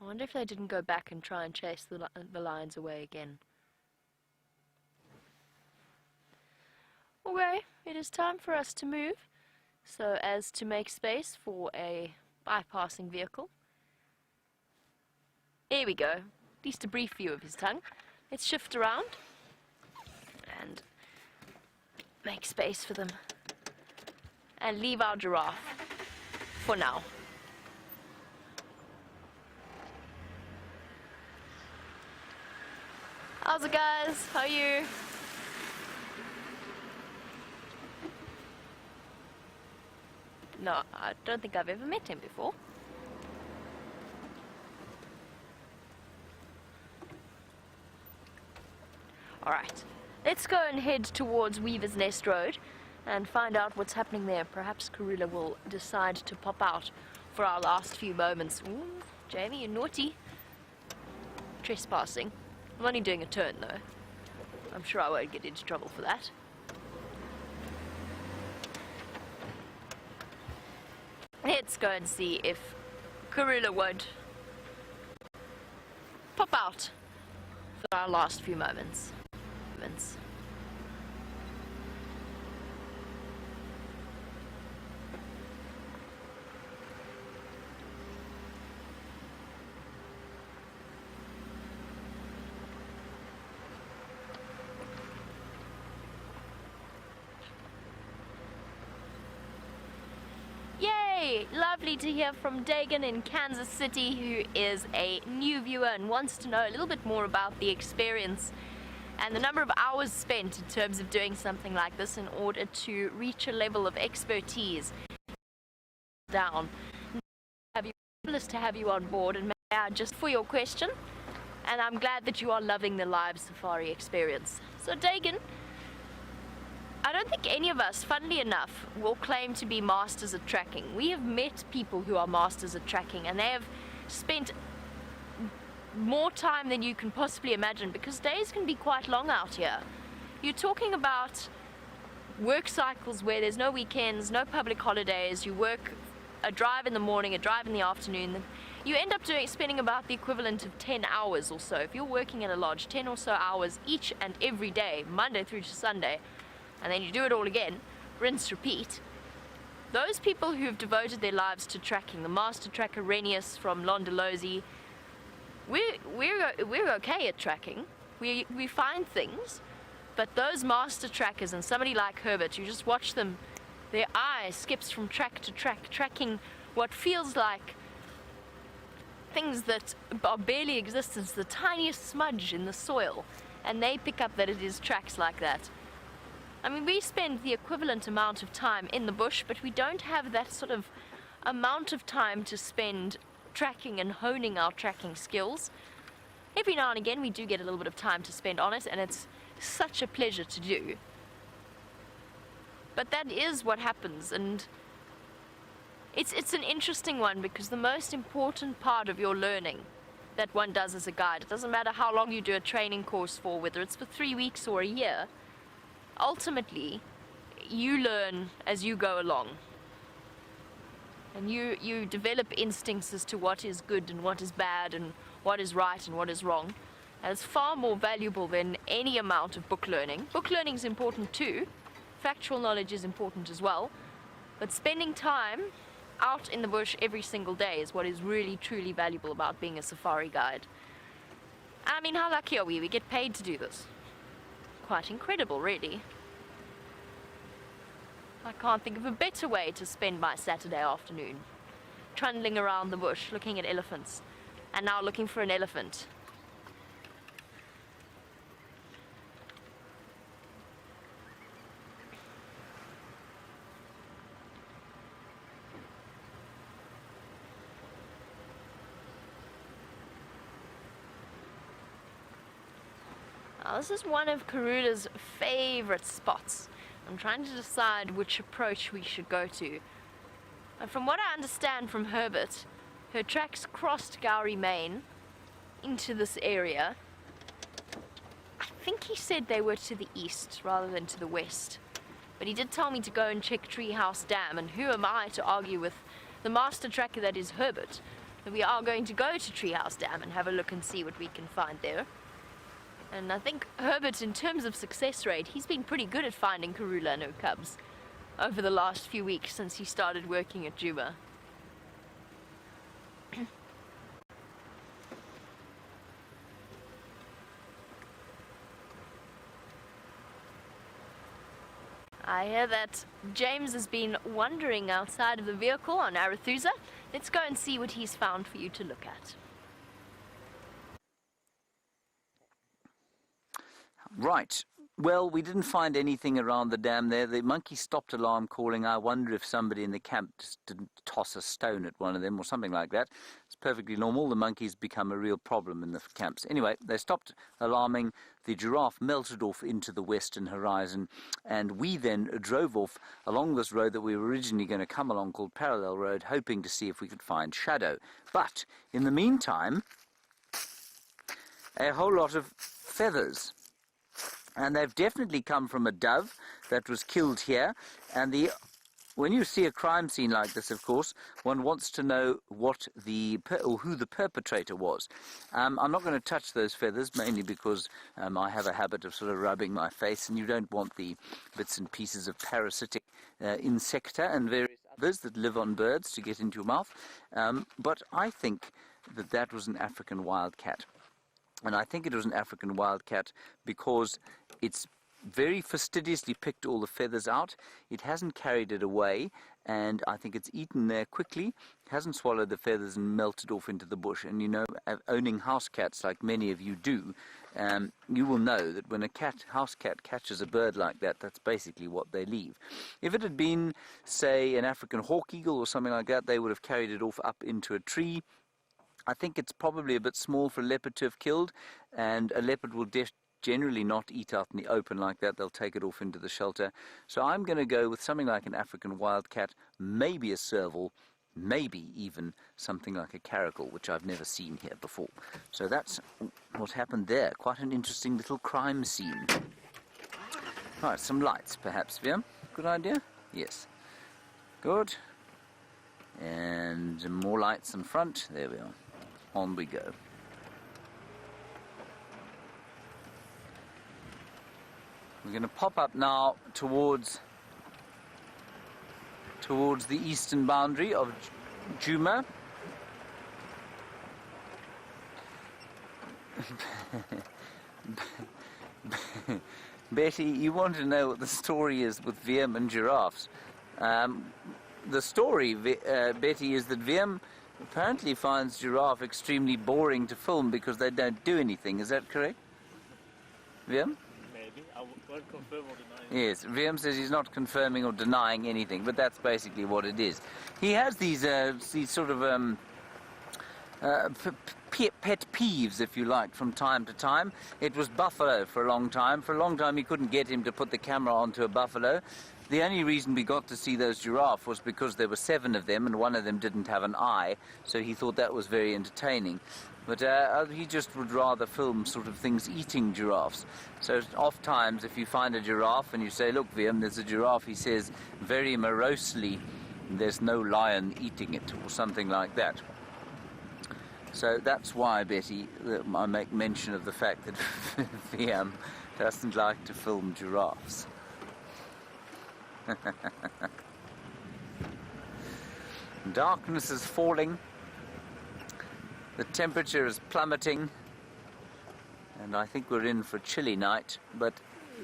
I wonder if they didn't go back and try and chase the lions away again. Okay, it is time for us to move, so as to make space for a bypassing vehicle. There we go. At least a brief view of his tongue. Let's shift around and make space for them. And leave our giraffe for now. How's it, guys? How are you? No, I don't think I've ever met him before. Alright, let's go and head towards Weaver's Nest Road and find out what's happening there. Perhaps Karula will decide to pop out for our last few moments. Ooh, Jamie, you're naughty. Trespassing. I'm only doing a turn though. I'm sure I won't get into trouble for that. Let's go and see if Karula won't pop out for our last few moments. Yay! Lovely to hear from Dagan in Kansas City, who is a new viewer and wants to know a little bit more about the experience and the number of hours spent in terms of doing something like this in order to reach a level of expertise down. Fabulous to have you on board, and may I just for your question, and I'm glad that you are loving the live safari experience. So Dagan, I don't think any of us, funnily enough, will claim to be masters at tracking. We have met people who are masters at tracking, and they have spent more time than you can possibly imagine, because days can be quite long out here. You're talking about work cycles where there's no weekends, no public holidays. You work a drive in the morning, a drive in the afternoon. You end up spending about the equivalent of 10 hours or so. If you're working at a lodge, 10 or so hours each and every day, Monday through to Sunday, and then you do it all again, rinse, repeat. Those people who have devoted their lives to tracking, the master tracker Renius from Londolozi, we're okay at tracking. We find things, but those master trackers and somebody like Herbert, you just watch them, their eye skips from track to track, tracking what feels like things that are barely existence, the tiniest smudge in the soil, and they pick up that it is tracks like that. I mean, we spend the equivalent amount of time in the bush, but we don't have that sort of amount of time to spend tracking and honing our tracking skills. Every now and again we do get a little bit of time to spend on it, and it's such a pleasure to do. But that is what happens, and it's an interesting one, because the most important part of your learning that one does as a guide, it doesn't matter how long you do a training course for, whether it's for 3 weeks or a year, ultimately you learn as you go along. And you develop instincts as to what is good and what is bad and what is right and what is wrong. And it's far more valuable than any amount of book learning. Book learning is important too. Factual knowledge is important as well. But spending time out in the bush every single day is what is really truly valuable about being a safari guide. I mean, how lucky are we? We get paid to do this. Quite incredible, really. I can't think of a better way to spend my Saturday afternoon. Trundling around the bush, looking at elephants, and now looking for an elephant. Now, this is one of Karula's favorite spots. I'm trying to decide which approach we should go to. And from what I understand from Herbert, her tracks crossed Gowrie Main into this area. I think he said they were to the east rather than to the west. But he did tell me to go and check Treehouse Dam, and who am I to argue with the master tracker that is Herbert? That we are going to go to Treehouse Dam and have a look and see what we can find there. And I think Herbert, in terms of success rate, he's been pretty good at finding Karula and her cubs over the last few weeks since he started working at Juba. I hear that James has been wandering outside of the vehicle on Arethusa. Let's go and see what he's found for you to look at. Right. Well, we didn't find anything around the dam there. The monkey stopped alarm calling. I wonder if somebody in the camp just didn't toss a stone at one of them or something like that. It's perfectly normal. The monkeys become a real problem in the camps. Anyway, they stopped alarming. The giraffe melted off into the western horizon, and we then drove off along this road that we were originally going to come along called Parallel Road, hoping to see if we could find Shadow. But in the meantime, a whole lot of feathers. And they've definitely come from a dove that was killed here. And when you see a crime scene like this, of course, one wants to know what or who the perpetrator was. I'm not going to touch those feathers, mainly because I have a habit of sort of rubbing my face, and you don't want the bits and pieces of parasitic insecta and various others that live on birds to get into your mouth. But I think that was an African wildcat. And I think it was an African wildcat because it's very fastidiously picked all the feathers out. It hasn't carried it away, and I think it's eaten there quickly, hasn't swallowed the feathers and melted off into the bush. And you know, owning house cats like many of you do, you will know that when a house cat catches a bird like that, that's basically what they leave. If it had been, say, an African hawk eagle or something like that, they would have carried it off up into a tree. I think it's probably a bit small for a leopard to have killed, and a leopard will generally not eat out in the open like that. They'll take it off into the shelter. So I'm going to go with something like an African wildcat, maybe a serval, maybe even something like a caracal, which I've never seen here before. So that's what happened there. Quite an interesting little crime scene. Right, some lights perhaps, Viam? Good idea? Yes. Good. And more lights in front. There we are. On we go. We're going to pop up now towards the eastern boundary of Djuma. Betty, you want to know what the story is with Viam and giraffes. The story, Betty, is that Viam apparently finds giraffe extremely boring to film because they don't do anything. Is that correct? Viam? Maybe. I won't confirm or deny. Yes, Viam says he's not confirming or denying anything, but that's basically what it is. He has these sort of pet peeves, if you like, from time to time. It was buffalo for a long time. For a long time, you couldn't get him to put the camera onto a buffalo. The only reason we got to see those giraffe was because there were 7 of them and one of them didn't have an eye, so he thought that was very entertaining. But he just would rather film sort of things eating giraffes. So oft times if you find a giraffe and you say, look, Viam, there's a giraffe, he says very morosely, there's no lion eating it, or something like that. So that's why, Betty, I make mention of the fact that Viam doesn't like to film giraffes. Darkness is falling, the temperature is plummeting, and I think we're in for a chilly night, but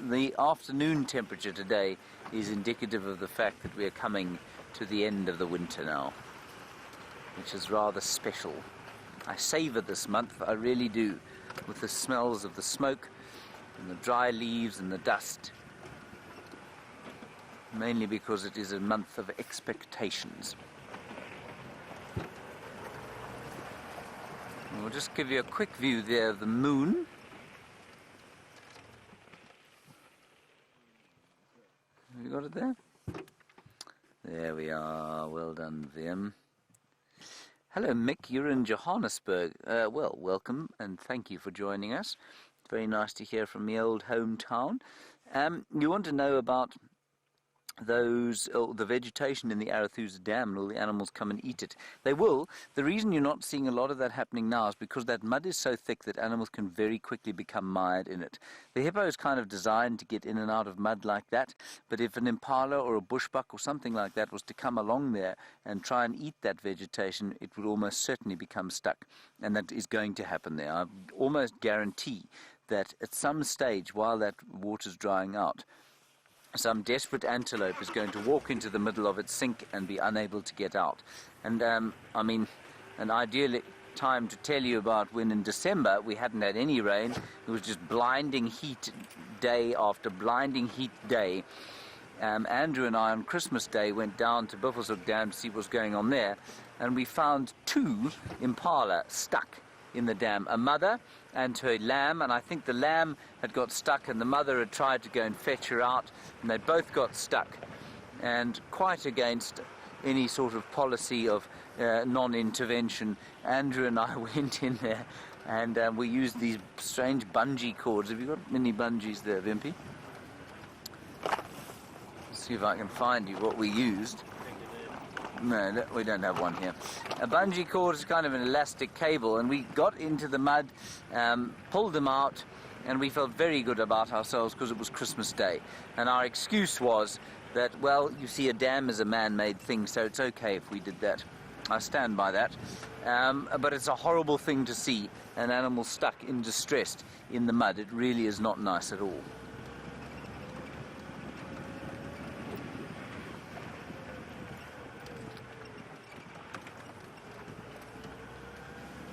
the afternoon temperature today is indicative of the fact that we are coming to the end of the winter now, which is rather special. I savour this month, I really do, with the smells of the smoke and the dry leaves and the dust. Mainly because it is a month of expectations. And we'll just give you a quick view there of the moon. Have you got it there? There we are. Well done, Viam. Hello, Mick. You're in Johannesburg. Well, welcome and thank you for joining us. It's very nice to hear from the old hometown. You want to know about the vegetation in the Arethusa Dam, and all the animals come and eat it. They will. The reason you're not seeing a lot of that happening now is because that mud is so thick that animals can very quickly become mired in it. The hippo is kind of designed to get in and out of mud like that, but if an impala or a bushbuck or something like that was to come along there and try and eat that vegetation, it would almost certainly become stuck, and that is going to happen there. I almost guarantee that at some stage while that water's drying out, some desperate antelope is going to walk into the middle of its sink and be unable to get out. And I mean, an ideal time to tell you about when in December we hadn't had any rain. It was just blinding heat day after blinding heat day. Andrew and I on Christmas Day went down to Buffelshoek Dam to see what's going on there, and we found 2 impala stuck in the dam, a mother and her lamb, and I think the lamb had got stuck and the mother had tried to go and fetch her out, and they both got stuck, and quite against any sort of policy of non-intervention, Andrew and I went in there and we used these strange bungee cords. Have you got many bungees there, Vimpy? See if I can find you what we used. No, we don't have one here. A bungee cord is kind of an elastic cable, and we got into the mud, pulled them out, and we felt very good about ourselves because it was Christmas Day. And our excuse was that, well, you see, a dam is a man-made thing, so it's okay if we did that. I stand by that. But it's a horrible thing to see an animal stuck in distress in the mud. It really is not nice at all.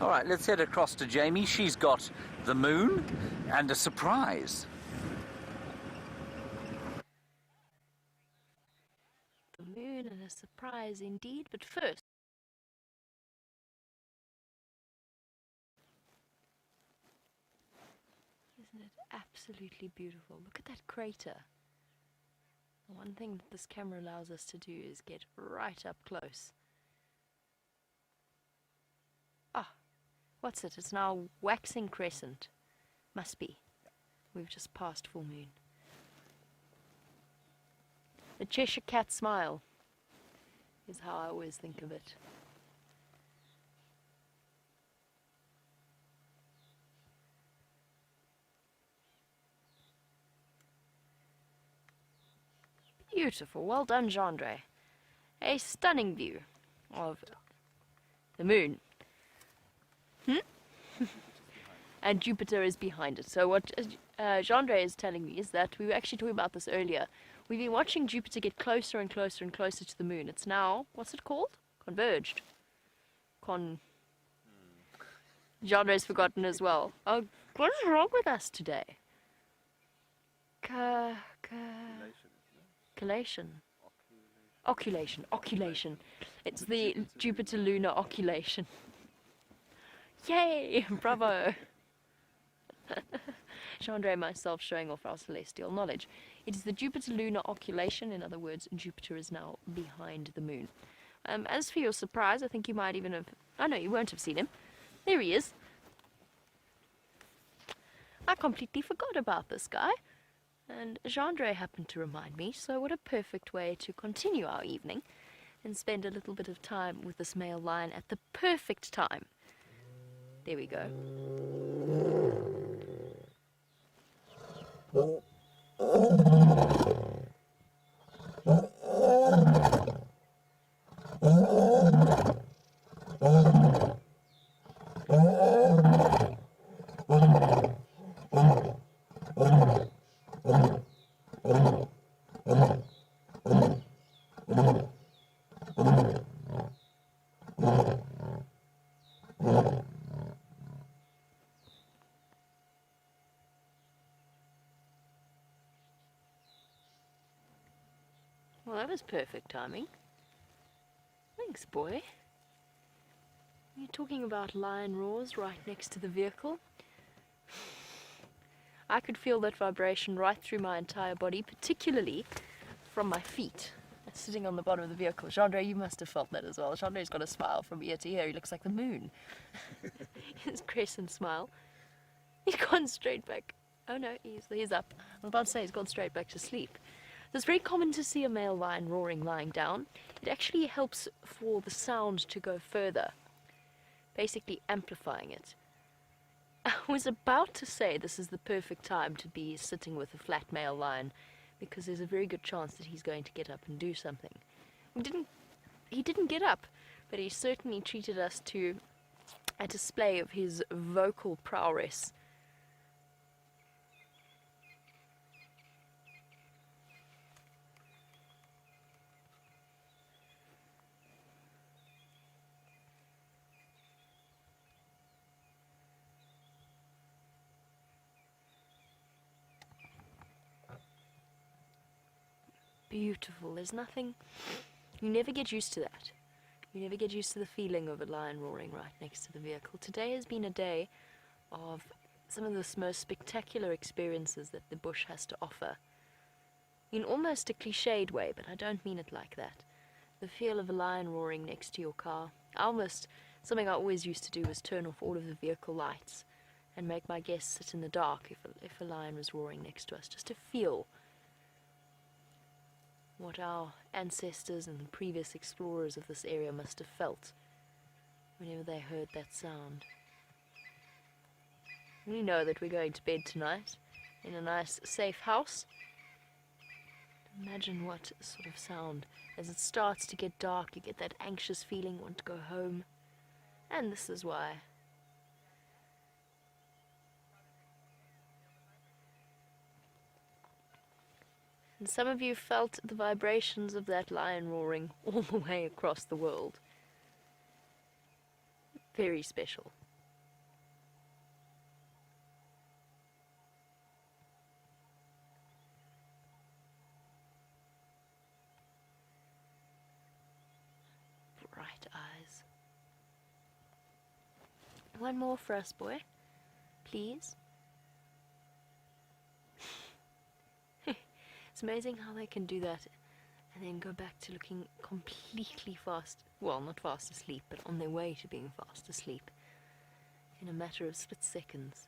All right, let's head across to Jamie. She's got the moon and a surprise. The moon and a surprise indeed, but first. Isn't it absolutely beautiful? Look at that crater. The one thing that this camera allows us to do is get right up close. Ah, what's it? It's now waxing crescent. Must be. We've just passed full moon. The Cheshire Cat smile is how I always think of it. Beautiful. Well done, Gendre. A stunning view of the moon. And Jupiter is behind it. So what Gendre is telling me is that we were actually talking about this earlier. We've been watching Jupiter get closer and closer and closer to the moon. It's now, what's it called? Converged. Gendre's forgotten as well. Oh, what is wrong with us today? Oculation. It's the Jupiter lunar oculation. Yay! Bravo! Gendre and myself showing off our celestial knowledge. It is the Jupiter lunar oculation. In other words, Jupiter is now behind the moon. As for your surprise, I think you might even have... Oh no, you won't have seen him. There he is. I completely forgot about this guy. And Gendre happened to remind me, so what a perfect way to continue our evening and spend a little bit of time with this male lion at the perfect time. There we go. Well, that was perfect timing. Thanks, boy. You're talking about lion roars right next to the vehicle. I could feel that vibration right through my entire body, particularly from my feet, sitting on the bottom of the vehicle. Gendre, you must have felt that as well. Gendre's got a smile from ear to ear. He looks like the moon. His crescent smile. He's gone straight back. Oh no, he's up. I was about to say he's gone straight back to sleep. It's very common to see a male lion roaring lying down. It actually helps for the sound to go further, basically amplifying it. I was about to say this is the perfect time to be sitting with a flat male lion, because there's a very good chance that he's going to get up and do something. He didn't get up, but he certainly treated us to a display of his vocal prowess. beautiful. There's nothing... You never get used to that. You never get used to the feeling of a lion roaring right next to the vehicle. Today has been a day of some of the most spectacular experiences that the bush has to offer. In almost a cliched way, but I don't mean it like that. The feel of a lion roaring next to your car. Something I always used to do was turn off all of the vehicle lights and make my guests sit in the dark if a lion was roaring next to us, just to feel what our ancestors and the previous explorers of this area must have felt whenever they heard that sound. We know that we're going to bed tonight in a nice, safe house. Imagine what sort of sound. As it starts to get dark, you get that anxious feeling, want to go home. And this is why. And some of you felt the vibrations of that lion roaring all the way across the world. Very special. Bright eyes. One more for us, boy. Please. It's amazing how they can do that and then go back to looking completely fast. Well, not fast asleep, but on their way to being fast asleep in a matter of split seconds.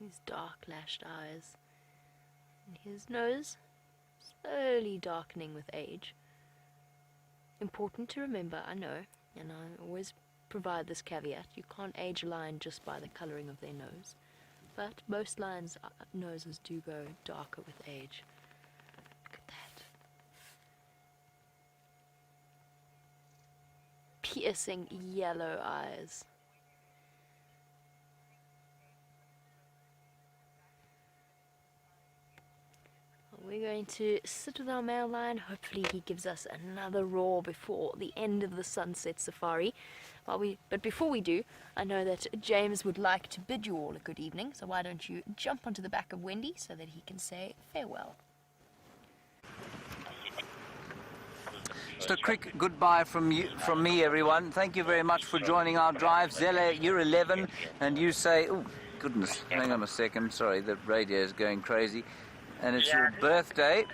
His dark lashed eyes and his nose slowly darkening with age. Important to remember, I know, and I always provide this caveat, you can't age a lion just by the colouring of their nose, but most lions' noses do go darker with age. Look at that. Piercing yellow eyes. We're going to sit with our male lion. Hopefully he gives us another roar before the end of the sunset safari. But before we do, I know that James would like to bid you all a good evening, so why don't you jump onto the back of Wendy so that he can say farewell. So quick goodbye from me, everyone. Thank you very much for joining our drive. Zella, you're 11, and you say, oh, goodness, hang on a second. Sorry, the radio is going crazy. And it's your birthday.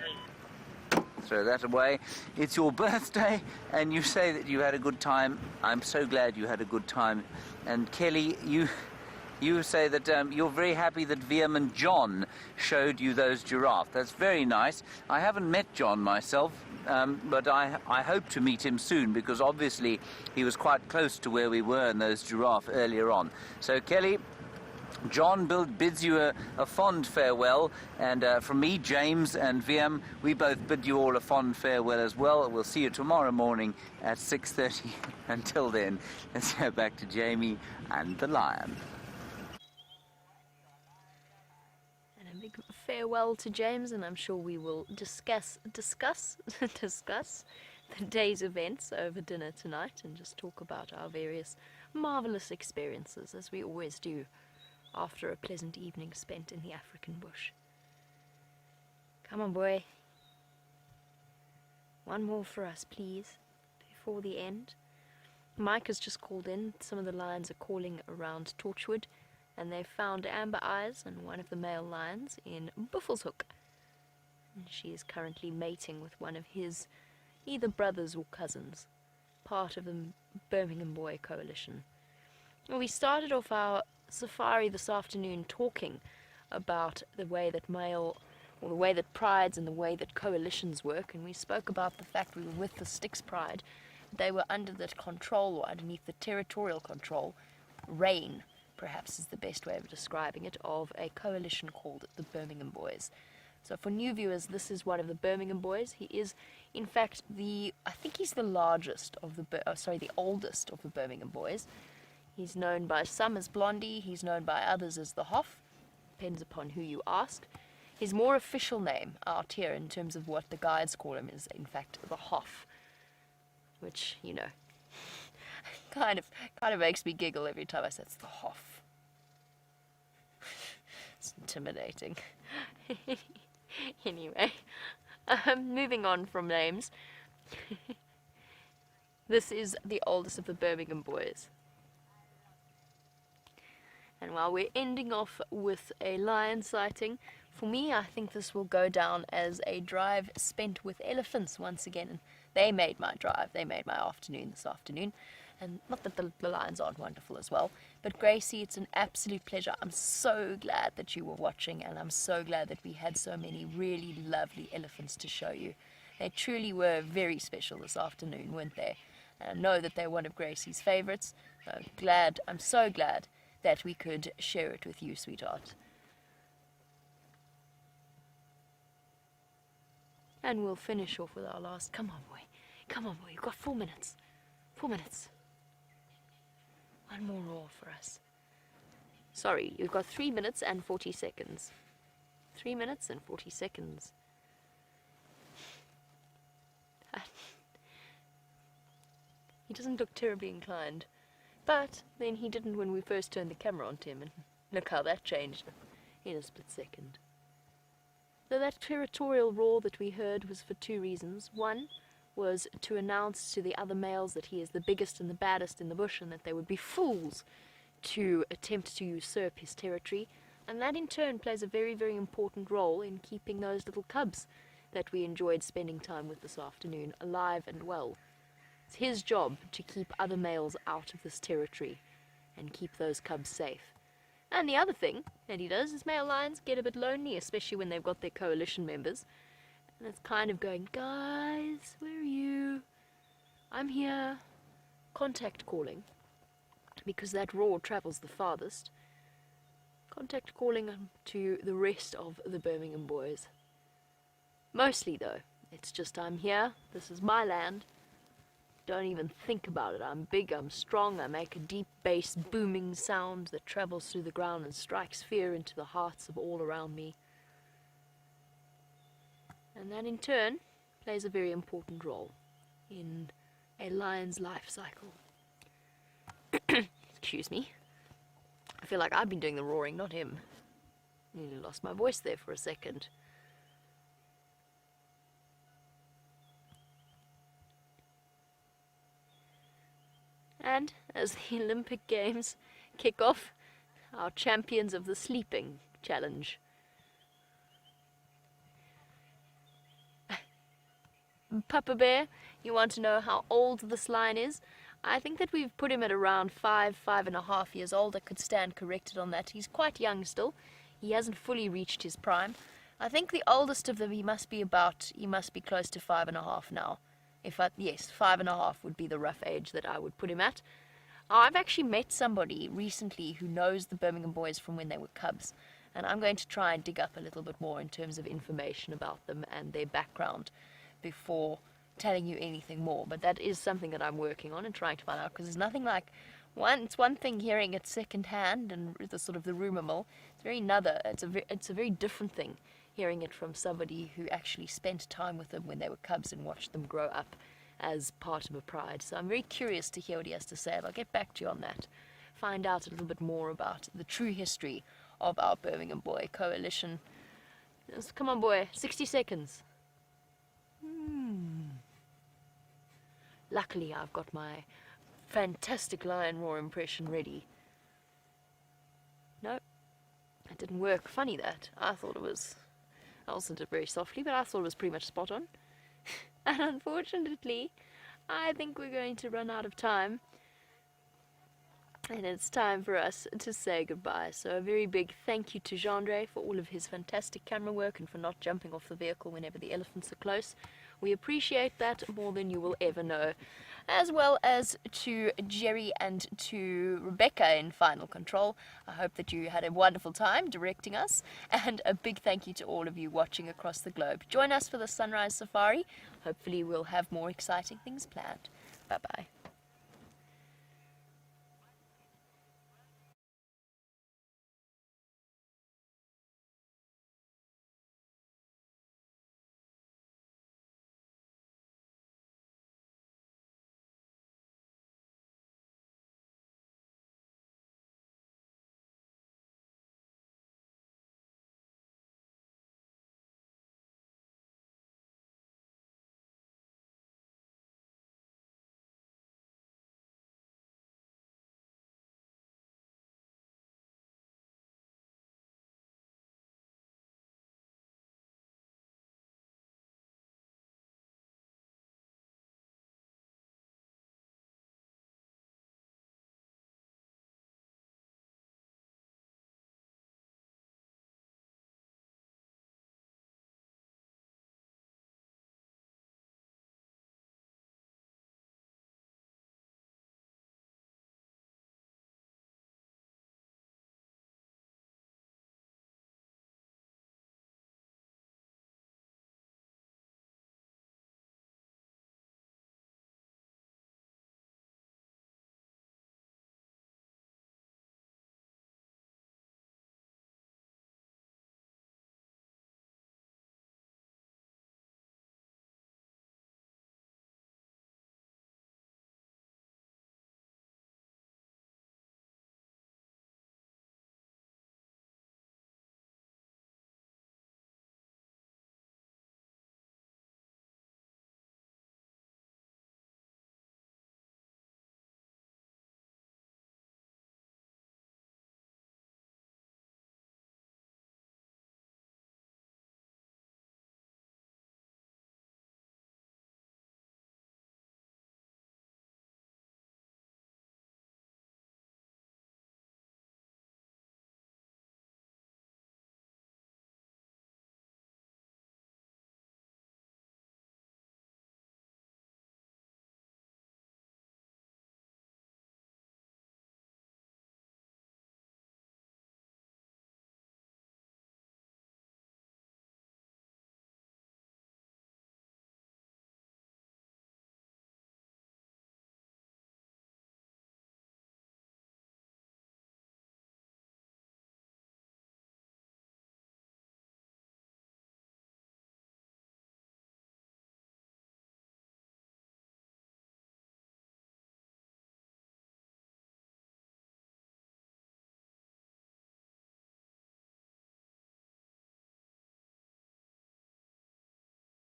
Throw that away. It's your birthday, and you say that you had a good time. I'm so glad you had a good time. And Kelly, you say that you're very happy that VM and John showed you those giraffe. That's very nice. I haven't met John myself, but I hope to meet him soon, because obviously he was quite close to where we were in those giraffe earlier on. So Kelly, John bids you a fond farewell, and from me, James, and VM, we both bid you all a fond farewell as well. We'll see you tomorrow morning at 6:30. Until then, let's go back to Jamie and the lion. And a big farewell to James, and I'm sure we will discuss the day's events over dinner tonight and just talk about our various marvelous experiences, as we always do after a pleasant evening spent in the African bush. Come on, boy. One more for us, please, before the end. Mike has just called in. Some of the lions are calling around Torchwood, and they've found Amber Eyes and one of the male lions in Buffelshoek. And she is currently mating with one of his either brothers or cousins, part of the Birmingham Boy Coalition. Well, we started off our safari this afternoon talking about the way that the way that prides and the way that coalitions work, and we spoke about the fact we were with the Styx Pride. They were under the control, or underneath the territorial control, reign, perhaps is the best way of describing it, of a coalition called the Birmingham Boys. So for new viewers, this is one of the Birmingham Boys. He is, in fact, I think he's the oldest of the Birmingham Boys. He's known by some as Blondie, he's known by others as the Hoff, depends upon who you ask. His more official name out here, in terms of what the guides call him, is in fact the Hoff, which, you know, kind of makes me giggle every time I say it's the Hoff. It's intimidating. Anyway, moving on from names. This is the oldest of the Birmingham boys. And while we're ending off with a lion sighting, for me, I think this will go down as a drive spent with elephants once again. They made my drive, they made my afternoon this afternoon. And not that the lions aren't wonderful as well, but Gracie, it's an absolute pleasure. I'm so glad that you were watching, and I'm so glad that we had so many really lovely elephants to show you. They truly were very special this afternoon, weren't they? And I know that they're one of Gracie's favorites. So I'm so glad that we could share it with you, sweetheart. And we'll finish off with our last. Come on, boy. Come on, boy. You've got 4 minutes. 4 minutes. One more roar for us. Sorry, you've got 3 minutes and 40 seconds. 3 minutes and 40 seconds. He doesn't look terribly inclined. But then he didn't when we first turned the camera on to him, and look how that changed in a split second. So that territorial roar that we heard was for 2 reasons. One was to announce to the other males that he is the biggest and the baddest in the bush, and that they would be fools to attempt to usurp his territory. And that in turn plays a very, very important role in keeping those little cubs that we enjoyed spending time with this afternoon alive and well. It's his job to keep other males out of this territory and keep those cubs safe. And the other thing that he does is male lions get a bit lonely, especially when they've got their coalition members. And it's kind of going, guys, where are you? I'm here. Contact calling, because that roar travels the farthest. Contact calling to the rest of the Birmingham boys. Mostly, though, it's just I'm here, this is my land. Don't even think about it. I'm big, I'm strong, I make a deep bass booming sound that travels through the ground and strikes fear into the hearts of all around me. And that in turn plays a very important role in a lion's life cycle. Excuse me. I feel like I've been doing the roaring, not him. Nearly lost my voice there for a second. And as the Olympic Games kick off, our champions of the sleeping challenge. Papa Bear, you want to know how old this lion is? I think that we've put him at around 5.5 years old. I could stand corrected on that. He's quite young still. He hasn't fully reached his prime. I think the oldest of them, he must be close to 5.5 now. Yes, 5.5 would be the rough age that I would put him at. I've actually met somebody recently who knows the Birmingham boys from when they were cubs, and I'm going to try and dig up a little bit more in terms of information about them and their background before telling you anything more. But that is something that I'm working on and trying to find out, because there's nothing like it's one thing hearing it second hand and the sort of the rumor mill. It's a very different thing hearing it from somebody who actually spent time with them when they were cubs and watched them grow up as part of a pride. So I'm very curious to hear what he has to say, and I'll get back to you on that. Find out a little bit more about the true history of our Birmingham boy coalition. Come on, boy, 60 seconds. Luckily, I've got my fantastic lion roar impression ready. Nope, it didn't work. Funny that. I also did it very softly, but I thought it was pretty much spot on. And unfortunately, I think we're going to run out of time. And it's time for us to say goodbye. So a very big thank you to Gendre for all of his fantastic camera work and for not jumping off the vehicle whenever the elephants are close. We appreciate that more than you will ever know. As well as to Jerry and to Rebecca in Final Control. I hope that you had a wonderful time directing us. And a big thank you to all of you watching across the globe. Join us for the Sunrise Safari. Hopefully we'll have more exciting things planned. Bye-bye.